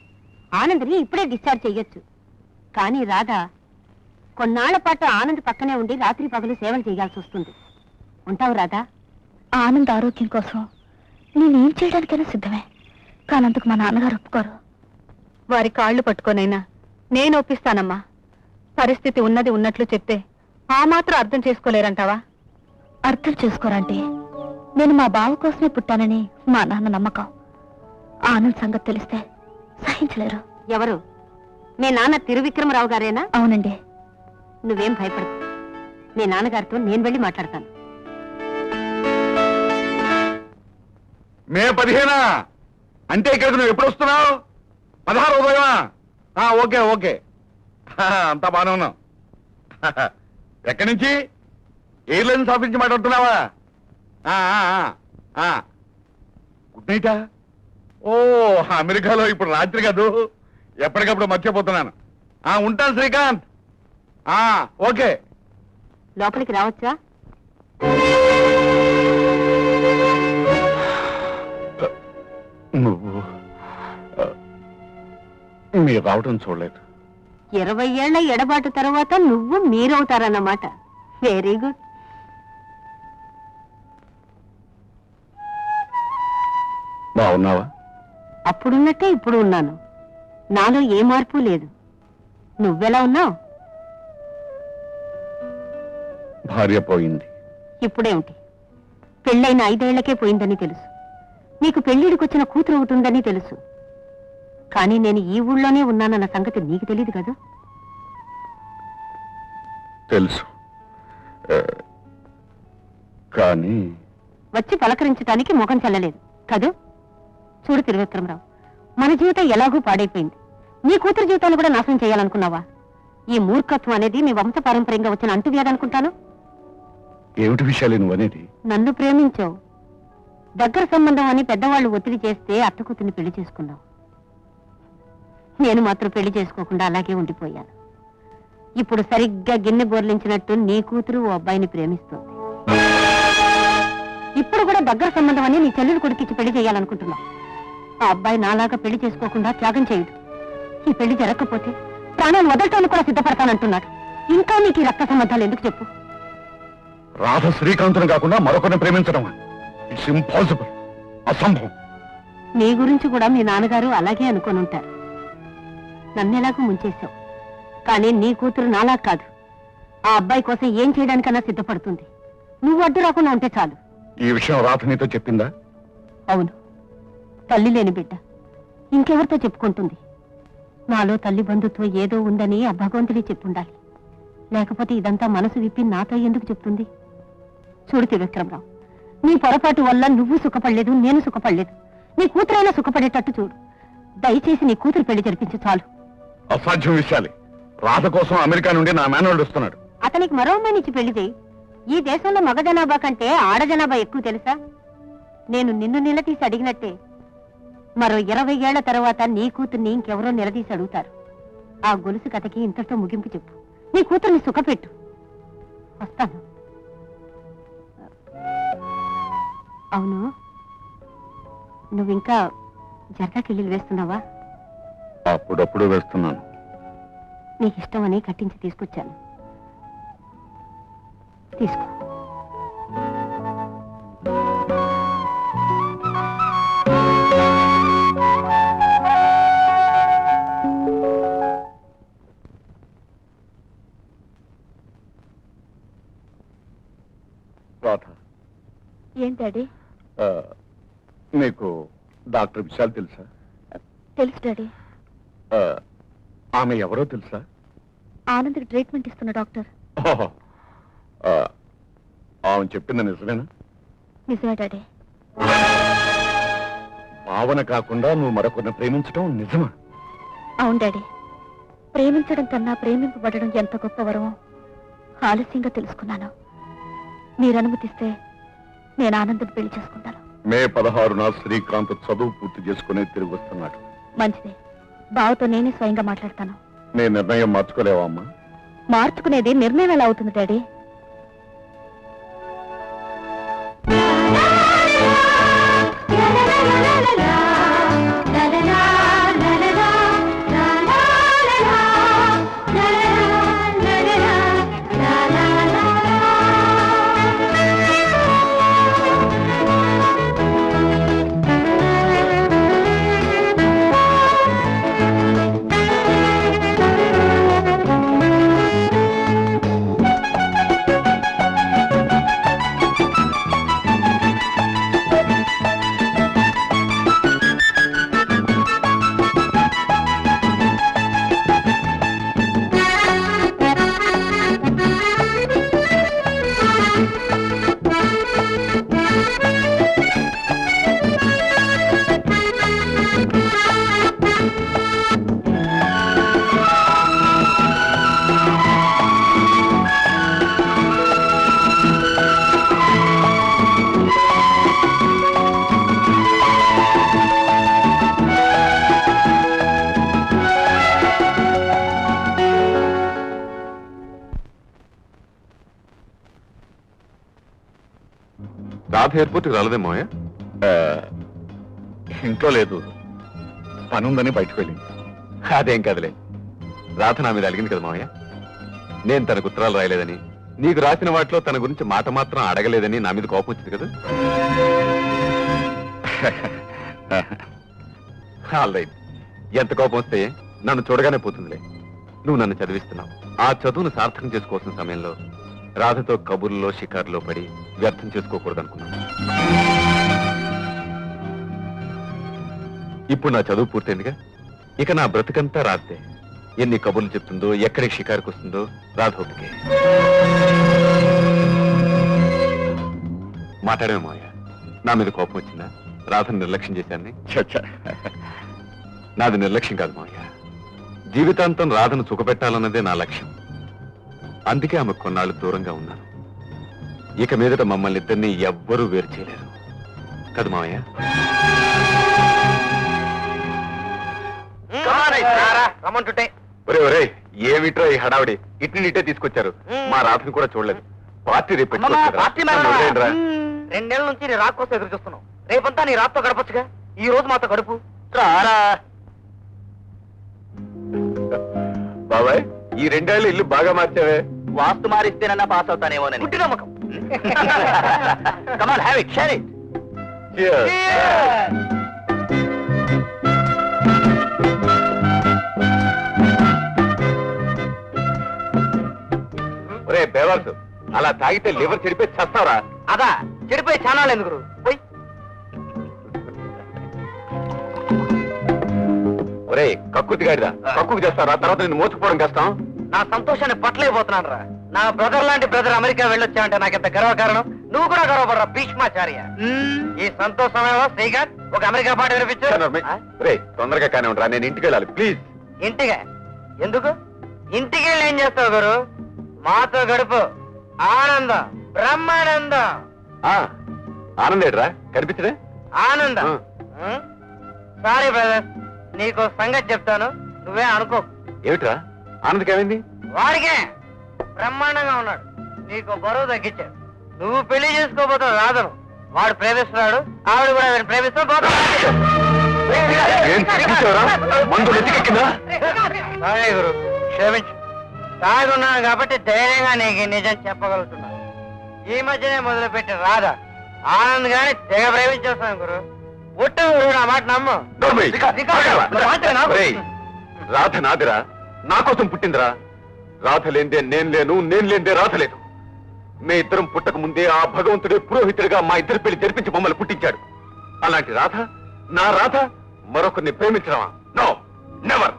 Speaker 6: ఆనంద్ని ఇప్పుడే డిశ్చార్జ్ చెయ్యొచ్చు. కానీ రాధ కొన్నాళ్ల పాటు ఆనంద్ పక్కనే ఉండి రాత్రి పగలు సేవలు చేయాల్సి వస్తుంది. ఉంటావు రాధా?
Speaker 1: ఆనంద్ ఆరోగ్యం కోసం నేనేం చేయడానికైనా సిద్ధమే. కానందుకు మా నాన్నగారు ఒప్పుకోరు.
Speaker 6: వారి కాళ్ళు పట్టుకోనైనా నేను ఒప్పిస్తానమ్మా. పరిస్థితి ఉన్నది ఉన్నట్లు చెప్తే ఆ మాత్రం అర్థం చేసుకోలేరంటావా?
Speaker 1: అర్థం చేసుకోరంటే నేను మా బావ కోసమే పుట్టానని మా నాన్న నమ్మకం. ఆనంద్ సంగతి తెలిస్తే సహించలేరు.
Speaker 6: ఎవరు? మీ నాన్న తిరువిక్రమరావు గారేనా?
Speaker 1: అవునండి.
Speaker 6: నువ్వేం భయపడకు. మీ నాన్నగారితో నేను వెళ్ళి మాట్లాడతాను.
Speaker 2: మే 15 అంటే ఇక్కడికి నువ్వు ఎప్పుడు వస్తున్నావు? 16 ఉదయమా? ఓకే ఓకే, అంతా బాగానే ఉన్నావు. ఎక్కడి నుంచి? ఎయిర్లైన్స్ ఆఫీస్ నుంచి మాట్లాడుతున్నావా? గుడ్ నైటా? ఓ, అమెరికాలో ఇప్పుడు రాత్రి కాదు, ఎప్పటికప్పుడు మర్చిపోతున్నాను. ఉంటాను శ్రీకాంత్. ఓకే.
Speaker 6: లోపలికి రావచ్చా?
Speaker 2: నువ్వు మీరు రావడం చూడలేదు.
Speaker 6: 20 ఏళ్ల ఎడబాటు తర్వాత నువ్వు మీరవుతారన్నమాట. Very good.
Speaker 2: బాగున్నావా?
Speaker 6: అప్పుడున్నట్టే ఇప్పుడు ఉన్నాను. నాలో ఏ మార్పు లేదు. నువ్వెలా ఉన్నావు?
Speaker 2: భార్య పోయింది.
Speaker 6: ఇప్పుడేమిటి? పెళ్ళైన 5 ఏళ్లకే పోయిందని తెలుసు. నీకు పెళ్లిడికొచ్చిన కూతురు అవుతుందని తెలుసు. కానీ నేను ఈ ఊళ్ళోనే ఉన్నానన్న సంగతి నీకు తెలియదు కదా?
Speaker 2: తెలుసు, కానీ
Speaker 6: వచ్చి పలకరించడానికి ముఖం చెల్లలేదు కదూ? చూడు తిరువిక్రమరావు, మన జీవితం ఎలాగూ పాడైపోయింది. నీ కూతురు జీవితాన్ని కూడా నాశనం చేయాలనుకున్నావా? ఈ మూర్ఖత్వం అనేది మీ వంశ పారంపర్యంగా వచ్చిన అంటువ్యాధనుకుంటాను.
Speaker 2: ఏమిటి విషయాలు నువ్వనేది?
Speaker 6: నన్ను ప్రేమించావు, దగ్గర సంబంధం అని పెద్దవాళ్ళు ఒత్తిడి చేస్తే అత్త కూతుర్ని పెళ్లి చేసుకున్నావు. నేను మాత్రం పెళ్లి చేసుకోకుండా అలాగే ఉండిపోయాను. ఇప్పుడు సరిగ్గా గిన్నె బోర్లించినట్టు నీ కూతురు ఓ అబ్బాయిని ప్రేమిస్తుంది. ఇప్పుడు కూడా దగ్గర సంబంధం అని నీ చెల్లెలు కొడుకిచ్చి పెళ్లి చేయాలనుకుంటున్నావు. ఆ అబ్బాయి నాలాగా పెళ్లి చేసుకోకుండా త్యాగం చేయడు. ఈ పెళ్లి జరగకపోతే ప్రాణాలు వదలటానికి కూడా సిద్ధపడతానంటున్నాడు. ఇంకా నీకు ఈ రక్త సంబంధాలు ఎందుకు చెప్పు?
Speaker 2: రాధ శ్రీకాంతుని కాకుండా మరొకరిని ప్రేమించడం ఇట్స్ ఇంపాసిబుల్, అసంభవం.
Speaker 6: నీ గురించి కూడా మీ నాన్నగారు అలాగే అనుకొని ఉంటారు. నన్నెలాగూ ముంచేశావు. కానీ నీ కూతురు నాలా కాదు. ఆ అబ్బాయి కోసం ఏం చేయడానికన్నా సిద్ధపడుతుంది. నువ్వు అడ్డు రాకుండా ఉంటే చాలు.
Speaker 2: ఈ విషయం రాధ నీతో చెప్పిందా?
Speaker 6: అవును, తల్లి లేని బిడ్డ ఇంకెవరితో చెప్పుకుంటుంది? నాలో తల్లి బంధుత్వం ఏదో ఉందని ఆ భగవంతుడే చెప్పుండాలి. లేకపోతే ఇదంతా మనసు విప్పి నాతో ఎందుకు చెప్తుంది? చూడు త్రివిక్రమరావు, నీ పొరపాటు వల్ల నువ్వు సుఖపడలేదు, నేను సుఖపడలేదు. నీ కూతురైనా సుఖపడేటట్టు చూడు. దయచేసి నీ కూతురు పెళ్లి జరిపించు చాలు.
Speaker 2: అసాధ్యం విషయాలే. రాధ కోసం అమెరికా నుండి నా మేనల్లుడు వస్తున్నాడు.
Speaker 6: అతనికి మరో అమ్మాయినిచ్చి పెళ్లి చేయి. ఈ దేశంలో మగ జనాభా కంటే ఆడ జనాభా ఎక్కువ తెలుసా? నేను నిన్ను నిలదీసి అడిగినట్టే మరో 20 ఏళ్ల తర్వాత నీ కూతుర్ని ఇంకెవరో నిలదీసి అడుగుతారు. ఆ గొలుసు కథకి ఇంతటితో ముగింపు చెప్పు. నీ కూతుర్ని సుఖపెట్టు. వస్తాను. అవును, నువ్వింకా జరకాకిళ్ళిలు వేస్తున్నావా?
Speaker 2: అప్పుడప్పుడు వేస్తున్నాను.
Speaker 6: నీకు ఇష్టమని కట్టించి తీసుకొచ్చాను. తీసుకో.
Speaker 2: రాధ,
Speaker 6: ఏంటి డాడీ?
Speaker 2: నీకు డాక్టర్ విశాల్ తెలుసా?
Speaker 6: తెలుసు డాడీ.
Speaker 2: ఆమె ఎవరో తెలుసా?
Speaker 6: ఆనంద్కి ట్రీట్మెంట్ ఇస్తున్న డాక్టర్.
Speaker 2: ఆమె చెప్పింది నిజమేనా?
Speaker 6: నిజమే డాడీ.
Speaker 2: భావన కాకుండా నువ్వు మరొకరిని ప్రేమించడం నిజమా?
Speaker 6: అవును డాడీ. ప్రేమించడం కన్నా ప్రేమింపబడడం ఎంత గొప్ప వరమో ఆలస్యంగా తెలుసుకున్నాను. మీరు అనుమతిస్తే నేను ఆనందం పెళ్లి చేసుకుంటాను.
Speaker 2: మే 16న శ్రీకాంత్ చదువు పూర్తి చేసుకుని తిరిగి వస్తున్నాడు.
Speaker 6: మంచిదే. బావతో నేనే స్వయంగా మాట్లాడతాను.
Speaker 2: నీ నిర్ణయం మార్చుకోలేవా అమ్మా?
Speaker 6: మార్చుకునేది నిర్ణయం ఎలా అవుతుంది డాడీ?
Speaker 2: రాధ ఎయిర్పోర్ట్కి రాలేదే మావయ్య? ఇంట్లో లేదు, పని ఉందని బయటకు వెళ్ళింది. అదేం కదలే, రాధ నా మీద అడిగింది కదా మావయ్య. నేను తనకు ఉత్తరాలు రాయలేదని, నీకు రాసిన వాటిలో తన గురించి మాట మాత్రం అడగలేదని నా మీద కోపం వచ్చింది కదా. ఆల్రైట్, ఎంత కోపం వస్తే నన్ను చూడగానే పోతుందిలే. నువ్వు నన్ను చదివిస్తున్నావు. ఆ చదువును సార్థకం చేసుకోవాల్సిన సమయంలో రాధతో కబుర్లో షికారులో పడి వ్యర్థం చేసుకోకూడదు అనుకున్నాను. ఇప్పుడు నా చదువు పూర్తయిందిగా, ఇక నా బ్రతుకంతా రాధే. ఎన్ని కబుర్లు చెప్తుందో, ఎక్కడికి షికారుకు వస్తుందో రాధ ఓపికే. మాట్లాడమే మావయ్య, నా మీద కోపం వచ్చిందా? రాధను నిర్లక్ష్యం చేశాన్ని? నాది నిర్లక్ష్యం కాదు మావయ్య, జీవితాంతం రాధను సుఖపెట్టాలన్నదే నా లక్ష్యం. అందుకే ఆమె కొన్నాళ్ళు దూరంగా ఉన్నాను. ఇక మీదట మమ్మల్ని ఇద్దరిని ఎవ్వరూ వేరు చేయలేరు కదా మావయ్య? ఒరే ఒరే, ఏమిట్రో ఈ హడావిడి? ఇట్ని ఇట్టే తీసుకొచ్చారు. మా రాధను కూడా చూడలేదు. పార్టీ రేపు పెట్టుకోవచ్చురా.
Speaker 7: 2 నెలల నుంచి నీ రాక్ కోసం ఎదురు చూస్తున్నావు. రేపంతా నీ రాత్తో గడపచ్చుగా. ఈ రోజు మాతో గడుపు.
Speaker 2: బాబాయ్, ఈ 2 ఏళ్ళు ఇల్లు బాగా మార్చావే.
Speaker 3: వాస్తు మారిస్తేనన్నా పాస్ అవుతానేమోనని.
Speaker 7: గుడ్డి నమ్మకం.
Speaker 3: Come on, have it, share it.
Speaker 2: Cheers. ఒరే బేవర్స్, అలా తాగితే లివర్ చెడిపోయి చస్తావరా?
Speaker 7: అదా చెడిపోయి ఛానల్ ఎందుకు పోయి.
Speaker 2: ఒరే కక్కుర్తి గాడిదా, కక్కుకు చేస్తారా? తర్వాత నేను మోసుకుపోవడం కష్టం.
Speaker 7: నా సంతోషాన్ని పట్టలేకపోతున్నాను రా. నా బ్రదర్ లాంటి బ్రదర్ అమెరికా వెళ్ళొచ్చావంటే నాకెంత గర్వకారణం. నువ్వు కూడా గర్వపడరా భీష్మాచార్య. ఈ సంతోషమేమో శ్రీకాంత్ ఒక అమెరికా పాట వినిపించు.
Speaker 2: రే తొందరగా కానీ ఉండరా, నేను ఇంటికి వెళ్ళాలి ప్లీజ్.
Speaker 7: ఇంటిగా? ఎందుకు? ఇంటికి వెళ్ళి ఏం చేస్తావు గురు? మాతో గడుపు. ఆనందం, బ్రహ్మానందం.
Speaker 2: ఆనందేడ్రా కనిపించడే?
Speaker 7: ఆనందం. సారీ బ్రదర్, నీకు సంగతి చెప్తాను, నువ్వే అనుకో.
Speaker 2: ఏమిట్రా? ఆనంద్ ఏమైంది?
Speaker 7: వాడికే బ్రహ్మాండంగా ఉన్నాడు. నీకు బరువు తగ్గించాడు. నువ్వు పెళ్లి చేసుకోబోతావు రాధను. వాడు ప్రేమిస్తున్నాడు, ఆవిడ కూడా వీడిని ప్రేమిస్తూ
Speaker 2: ఏం తగ్గించావురా? మందులు ఎత్తికెక్కిందా?
Speaker 7: సారీ గురు, క్షమించు. తాగున్నాను కాబట్టి ధైర్యంగా నీకు నిజం చెప్పగలుగుతున్నాను. ఈ మధ్యనే మొదలుపెట్టిన రాధ ఆనంద్ గాని తెగ ప్రేమించేస్తాను గురు. ఒట్టు గురు, నా మాట నమ్ము.
Speaker 2: నోర్మై. ఒరేయ్, రాధ నాదిరా, నా కోసం పుట్టిందిరా. రాధ లేందే నేను లేను, నేను లేందే రాధ లేదు. మీ ఇద్దరం పుట్టక ముందే ఆ భగవంతుడే పురోహితుడిగా మా ఇద్దరి పెళ్లి జరిపించి మమ్మల్ని పుట్టించాడు. అలాంటి రాధ, నా రాధ మరొకరిని ప్రేమించడమా? No, never.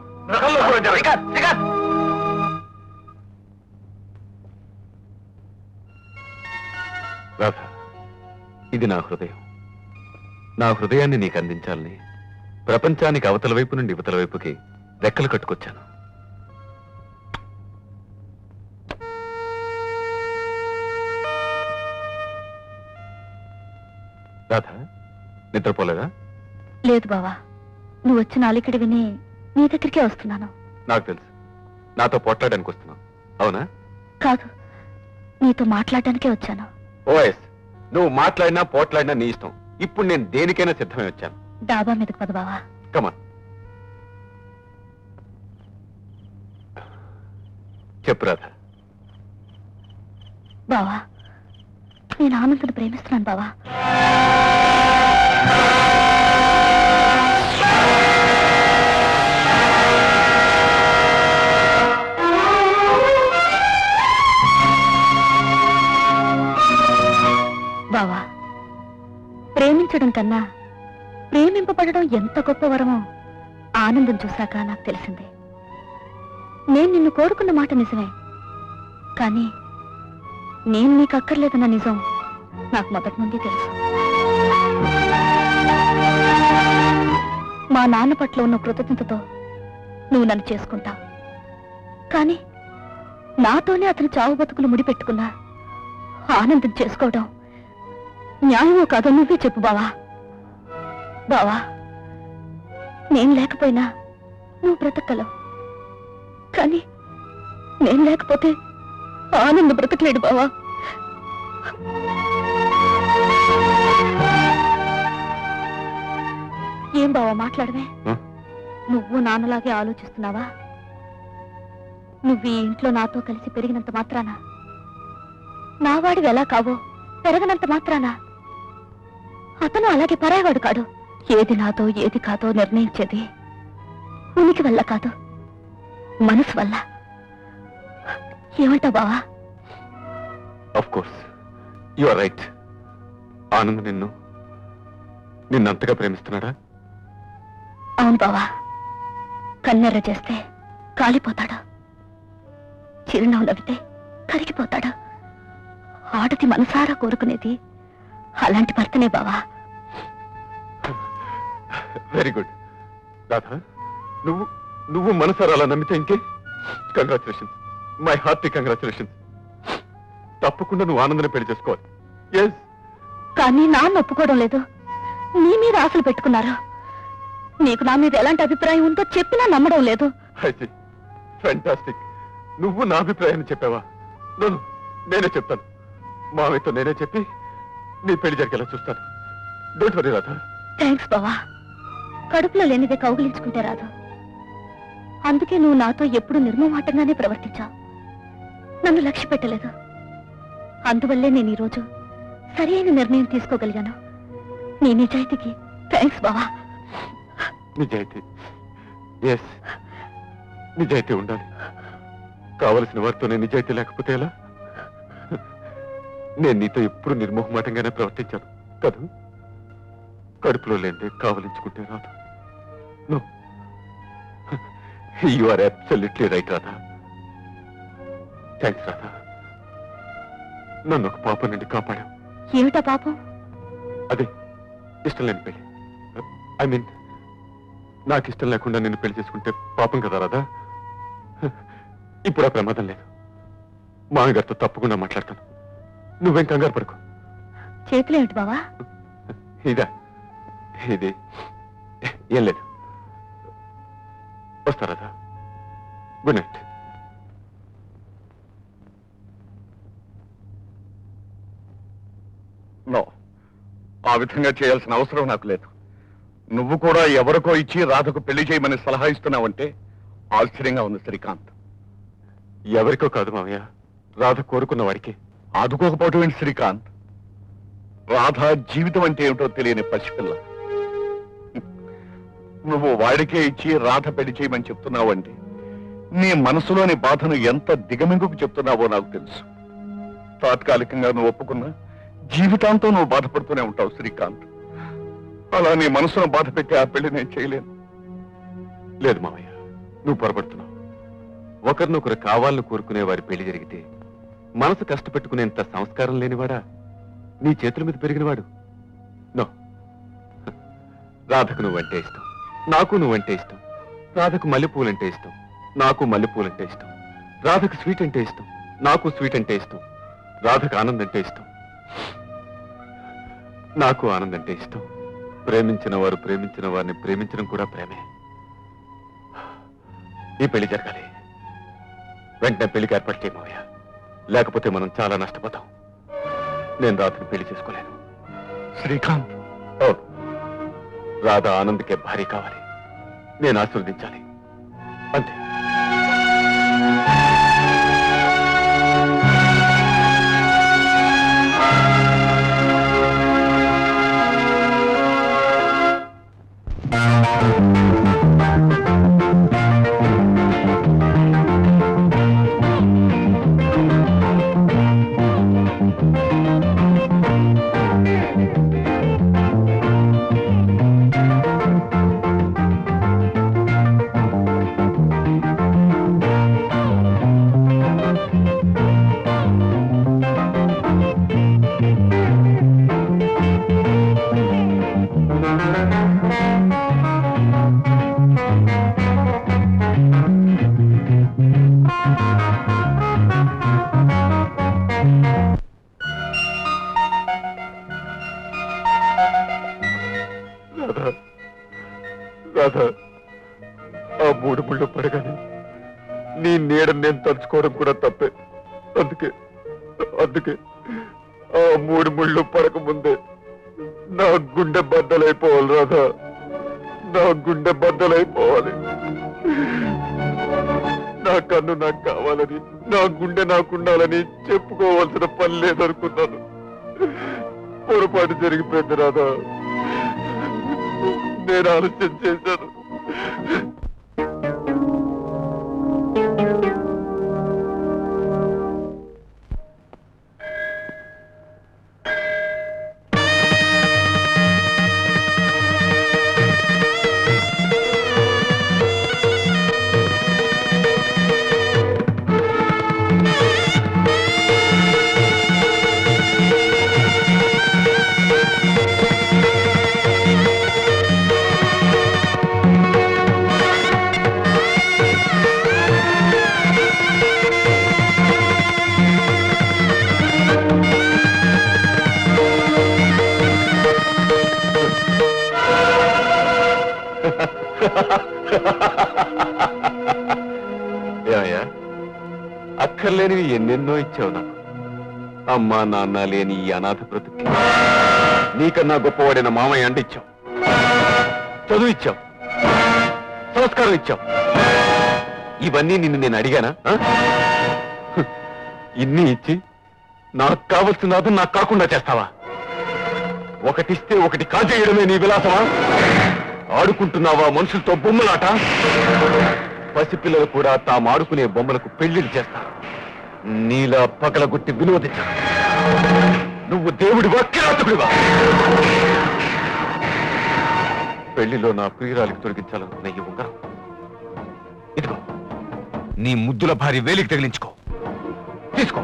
Speaker 2: రాధ, ఇది నా హృదయం. నా హృదయాన్ని నీకు అందించాలని ప్రపంచానికి అవతల వైపు నుండి ఇవతల వైపుకి రెక్కలు కట్టుకొచ్చాను. రాధ, నిద్రపోలేదా?
Speaker 6: లేదు బావా, నువ్వు వచ్చిన అలికిడి విని నీ దగ్గరికే వస్తున్నాను.
Speaker 2: నాకు తెలుసు, నాతో పోట్లాడడానికి వస్తున్నావు, అవునా?
Speaker 6: కాదు, నీతో మాట్లాడడానికే వచ్చాను.
Speaker 2: ఓఎస్, నువ్వు మాట్లాడినా పోట్లాడినా నీ ఇష్టం. ఇప్పుడు నేను దేనికైనా సిద్ధమై వచ్చాను.
Speaker 6: డాబా మీదకి పద బావా.
Speaker 2: కమాన్. చెప్పు రాధ.
Speaker 6: బావా, నేను ఆనందను ప్రేమిస్తున్నాను బావా. బావా, ప్రేమించడం కన్నా ప్రేమింపబడడం ఎంత గొప్ప వరమో ఆనందం చూశాక నాకు తెలిసింది. నేను నిన్ను కోరుకున్న మాట నిజమే, కానీ నేను నీకు అక్కర్లేదన్న నిజం నాకు మొదటి నుండి తెలుసు. మా నాన్న పట్ల ఉన్న కృతజ్ఞతతో నువ్వు నన్ను చేసుకుంటావు, కానీ నాతోనే అతను చావు బతుకులు ముడిపెట్టుకున్నా ఆనందం చేసుకోవడం న్యాయమో కాదో నువ్వే చెప్పు బావా. బావా, నేను లేకపోయినా నువ్వు బ్రతకగలవు, కానీ నేను లేకపోతే ఆనందం బ్రతకలేడు బావా. ఏం బావా మాట్లాడవే? నువ్వు నాన్నలాగే ఆలోచిస్తున్నావా? నువ్వు ఈ ఇంట్లో నాతో కలిసి పెరిగినంత మాత్రాన, నావాడివి ఎలా కావో పెరగనంత మాత్రాన అతను అలాగే పరాయవాడు కాడు. ఏది నాతో ఏది కాదో నిర్ణయించేది ఉనికి వల్ల కాదు, మనసు వల్ల. ఏమంటావు బావా?
Speaker 2: Of course, you are right. Anand నిన్నంతగా ప్రేమిస్తున్నాడా?
Speaker 6: అవును బావా, కన్నెర్ర చేస్తే కాలిపోతాడు, చిరునవ్వు నవ్వితే కరిగిపోతాడు. ఆడది మనసారా కోరుకునేది అలాంటి భర్తనే బావా.
Speaker 2: Very good Radha. నువ్వు మనసారా అలా నమ్మితే ఇంకే కంగ్రాచులేషన్స్, మై హార్టీ కంగ్రాచులేషన్స్. తప్పకుండా నువ్వు ఆనందనే పెళ్లి చేసుకోవాలి. ఎస్.
Speaker 6: కానీ నాన్న ఒప్పుకోవడం లేదు. నీ మీద ఆశలు పెట్టుకున్నారు. నీకు నా మీద ఎలాంటి అభిప్రాయం ఉందో చెప్పినా నమ్మడం లేదు.
Speaker 2: ఫ్యాంటాస్టిక్. నువ్వు నా అభిప్రాయాన్ని చెప్పావా? నేనే చెప్తాను. మామయ్యతో నేనే చెప్పి నీ పెళ్లి జరిగేలా చూస్తాను. Don't worry Radha.
Speaker 6: థ్యాంక్స్ బావా. కడుపులో లేనిదే కౌగిలించుకుంటే రాదు. అందుకే నువ్వు నాతో ఎప్పుడు నిర్మమాటంగానే ప్రవర్తించావు, నన్ను లక్ష్య పెట్టలేదు. అందువల్లే నేను ఈరోజు సరైన నిర్ణయం తీసుకోగలిగాను. నీ నిజాయితీకి థ్యాంక్స్ బావా.
Speaker 2: నిజాయితీ, ఎస్, నిజాయితీ ఉండాలి. కావలసిన వారితోనే నిజాయితీ లేకపోతే ఎలా? నేను నీతో ఎప్పుడు నిర్మోహమాటంగానే ప్రవర్తించాను కదా. కడుపులో లేదే కావలించుకుంటే రాదు. No, you are absolutely right Radha. Thanks Radha. నన్ను ఒక పాపం నుండి కాపాడావు.
Speaker 6: ఏమిటా పాపం?
Speaker 2: అదే ఇష్టం లేని పెళ్లి. ఐ మీన్, నాకు ఇష్టం లేకుండా నిన్ను పెళ్లి చేసుకుంటే పాపం కదా రాధా. ఇప్పుడు ఆ ప్రమాదం లేదు. మామగారితో తప్పకుండా మాట్లాడతాను. నువ్వేం కంగారు పడుకో.
Speaker 6: చేతులు ఏమిటి బావా?
Speaker 2: ఇది ఏం లేదు. వస్తా రాధా. Good night. ఆ విధంగా చేయాల్సిన అవసరం నాకు లేదు. నువ్వు కూడా ఎవరికో ఇచ్చి రాధకు పెళ్లి చేయమని సలహా ఇస్తున్నావంటే ఆశ్చర్యంగా ఉంది శ్రీకాంత్. ఎవరికో కాదు మామయ్య, రాధ కోరుకున్న వాడికి. ఆదుకోకపోవటం ఏంటి శ్రీకాంత్? రాధ జీవితం అంటే ఏమిటో తెలియని పసిపిల్ల. నువ్వు వాడికే ఇచ్చి రాధ పెళ్లి చేయమని చెప్తున్నావంటే నీ మనసులోని బాధను ఎంత దిగమింగుకు చెప్తున్నావో నాకు తెలుసు. తాత్కాలికంగా నువ్వు ఒప్పుకున్నా జీవితాంతం నువ్వు బాధపడుతూనే ఉంటావు శ్రీకాంత్. అలా నీ మనసును బాధ పెట్టి ఆ పెళ్లి నేను చేయలేను. లేదు మామయ్య, నువ్వు పొరపడుతున్నావు. ఒకరినొకరు కావాలని కోరుకునే వారి పెళ్లి జరిగితే మనసు కష్టపెట్టుకునేంత సంస్కారం లేనివాడా నీ చేతుల మీద పెరిగినవాడు? నో. రాధకు నువ్వంటే ఇష్టం, నాకు నువ్వంటే ఇష్టం. రాధకు మల్లెపూలంటే ఇష్టం, నాకు మల్లెపూలంటే ఇష్టం. రాధకు స్వీట్ అంటే ఇష్టం, నాకు స్వీట్ అంటే ఇష్టం. రాధకు ఆనందం అంటే ఇష్టం, నాకు ఆనందం అంటే ఇష్టం. ప్రేమించిన వారు ప్రేమించిన వారిని ప్రేమించడం కూడా ప్రేమే. ఈ పెళ్లి జరగాలి. వెంటనే పెళ్లికి ఏర్పాటు చేయమోయా, లేకపోతే మనం చాలా నష్టపోతాం. నేను రాధని పెళ్లి చేసుకోలేను. శ్రీకాంత్, రాధ ఆనంద్కే భార్య కావాలి. నేను ఆశీర్వదించాలి, అంతే. రాధ, ఆ మూడు ముళ్ళు పడగానే నీ నీడని నేను తలుచుకోవడం కూడా తప్పే. అందుకే ఆ మూడు ముళ్ళు పడక ముందే నా గుండె బద్దలైపోవాలి. రాధ, నా గుండె బద్దలైపోవాలి. నా కన్ను నాకు కావాలని, నా గుండె నాకుండాలని చెప్పుకోవాల్సిన పని లేదనుకున్నాను. పొరపాటు జరిగిపోయింది రాధ. నేను ఆలోచన చేశాను. ఏమయ్యా, అక్కర్లేనివి ఎన్నెన్నో ఇచ్చావు నాకు. అమ్మా నాన్న లేని ఈ అనాథ బ్రతుకి నీకన్నా గొప్పవాడిన మామయ్య అండ ఇచ్చావు, చదువు ఇచ్చావు, సంస్కారం ఇచ్చావు. ఇవన్నీ నిన్ను నేను అడిగానా? ఇన్ని ఇచ్చి నాకు కావలసిన నాకు కాకుండా చేస్తావా? ఒకటిస్తే ఒకటి కాజేయడమే నీ విలాసమా? ఆడుకుంటున్నావా మనుషులతో బొమ్మలాట? పసిపిల్లలు కూడా తాము ఆడుకునే బొమ్మలకు పెళ్లిళ్ళు చేస్తారు. నీలా పగలగొట్టి వినోదించ. నువ్వు దేవుడివా కిరాతకుడివా? పెళ్లిలో నా ప్రియురాలికి తొలగించాలనుకున్న ఈ ఉంగరం ఇదిగో, నీ ముద్దుల భార్య వేలికి తగిలించుకో. తీసుకో.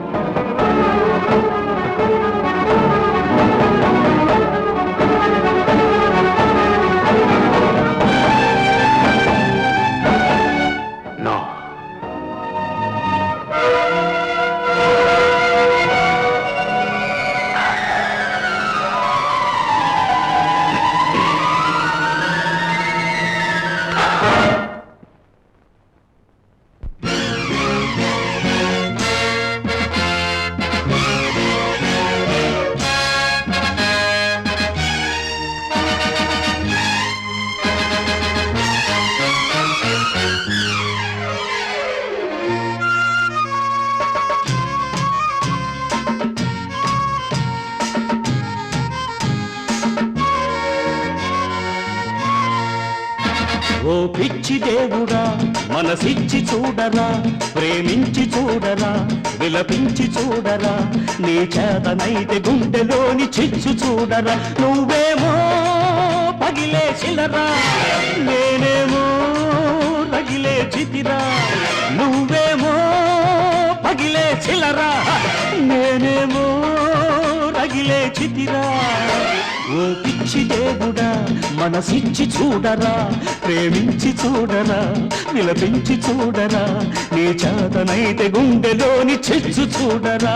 Speaker 5: పిచ్చి దేవుడా మనసిచ్చి చూడరా, ప్రేమించి చూడరా, విలపించి చూడరా, నీ చేతనైతే గుండెలోని చిచ్చు చూడరా. నువ్వేమో పగిలే శిలరా, నేనేమో రగిలే చితిరా. నువ్వేమో పగిలే శిలరా, నేనేమో రగిలే చితిరా. ఓ పిచ్చి దేవుడా మనసిచ్చి చూడరా, ప్రేమించి చూడరా, విలపించి చూడరా, నీ చేతనైతే గుండెలోని చిచ్చు చూడరా.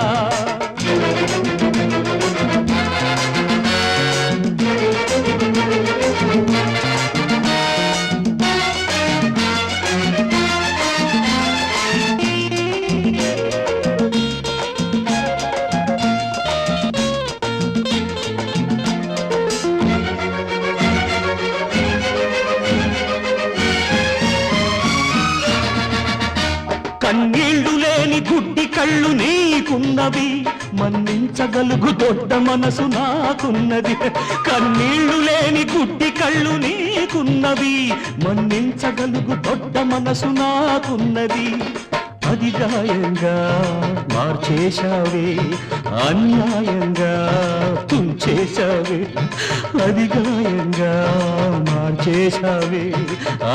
Speaker 5: కన్నీళ్లు లేని గుడ్డి కళ్ళు నీకున్నవి, మన్నించగలుగు దొడ్డ మనసు నాకున్నది. కన్నీళ్లు లేని గుడ్డి కళ్ళు నీకున్నవి, మన్నించగలుగు దొడ్డ మనసు నాకున్నది. అది గాయంగా మార్చేశావే, అన్యాయంగా తుంచేశావే. అది గాయంగా మార్చేశావే,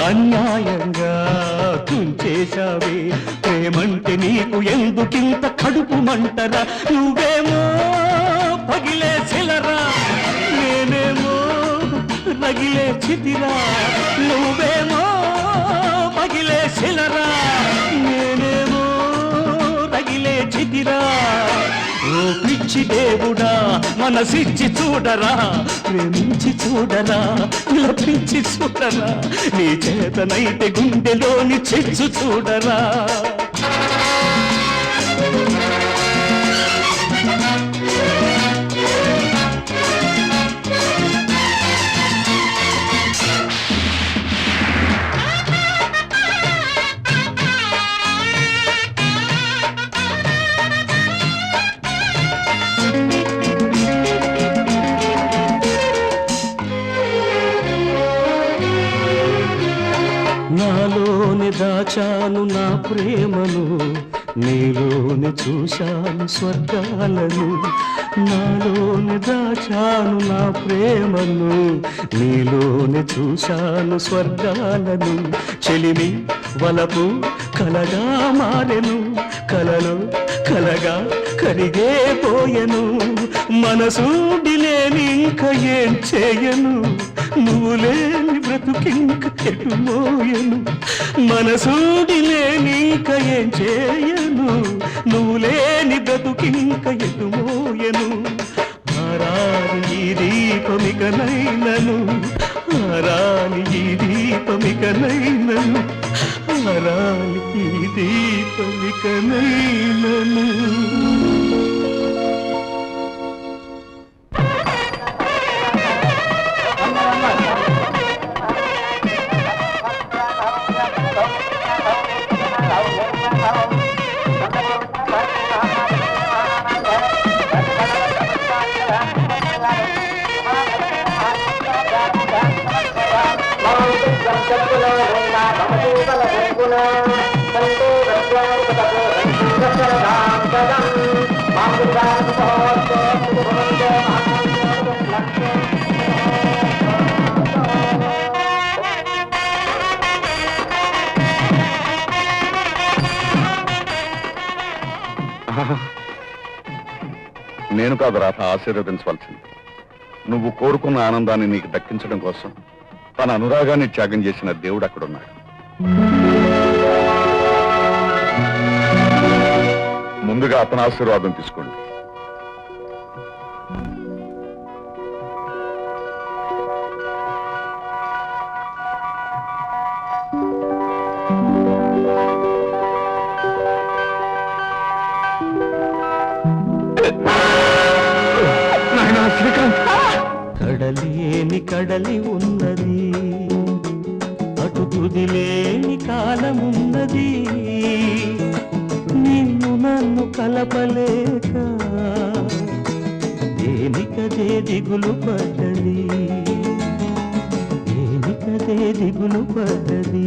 Speaker 5: అన్యాయంగా తుంచేశావే. ప్రేమంటే నీకు ఎందుకింత కడుపు మంటరా. నువ్వేమో పగిలే శిలరా, నేనేమో రగిలే చితిరా. నువ్వేమో పగిలే శిలరా, నేనేమో రగిలే చితిరా. ఓ పిచ్చి దేవుడా మనసిచ్చి చూడరా, ప్రేమించి చూడరా, విలపించి చూడరా, నీ చేతనైతే గుండెలోని చెచ్చు చూడరా. నాలోనే దాచాను నా ప్రేమను, నీలోనే చూశాను స్వర్గాలను. నాలోనే దాచాను నా ప్రేమను, నీలోనే చూశాను స్వర్గాలను. చెలిమి వలపు కలగా మారెను, కలలో కలగా కరిగే పోయెను. మనసూడి లేని ఇంక ఏం చేయను, నువ్వు లేని బ్రతుకింక ఎటు మోయను. మనసూడి లేని ఇంక ఏం చేయను, నువ్వు లేని బ్రతుకింక ఎటు మోయను. ఆరాలి ఈ దీపమికనైనను, ఆరాలి ఈ దీపమికనైనను, ఆరాలి ఈ దీపమికనైనను.
Speaker 2: నేను కాదు రాధ ఆశీర్వదించవలసింది. నువ్వు కోరుకున్న ఆనందాన్ని నీకు దక్కించడం కోసం తన అనురాగాన్ని త్యాగం చేసిన దేవుడు అక్కడున్నాడు. ముందుగా అతని ఆశీర్వాదం తీసుకోండి. కడలేని కడలి ఉన్నది, అటు తుదిలేని కాలమున్నది. నిన్ను నన్ను కలపలేక దేనికదే దిగులు పడ్డది, దేనిక
Speaker 5: పడ్డదే దిగులు పడ్డది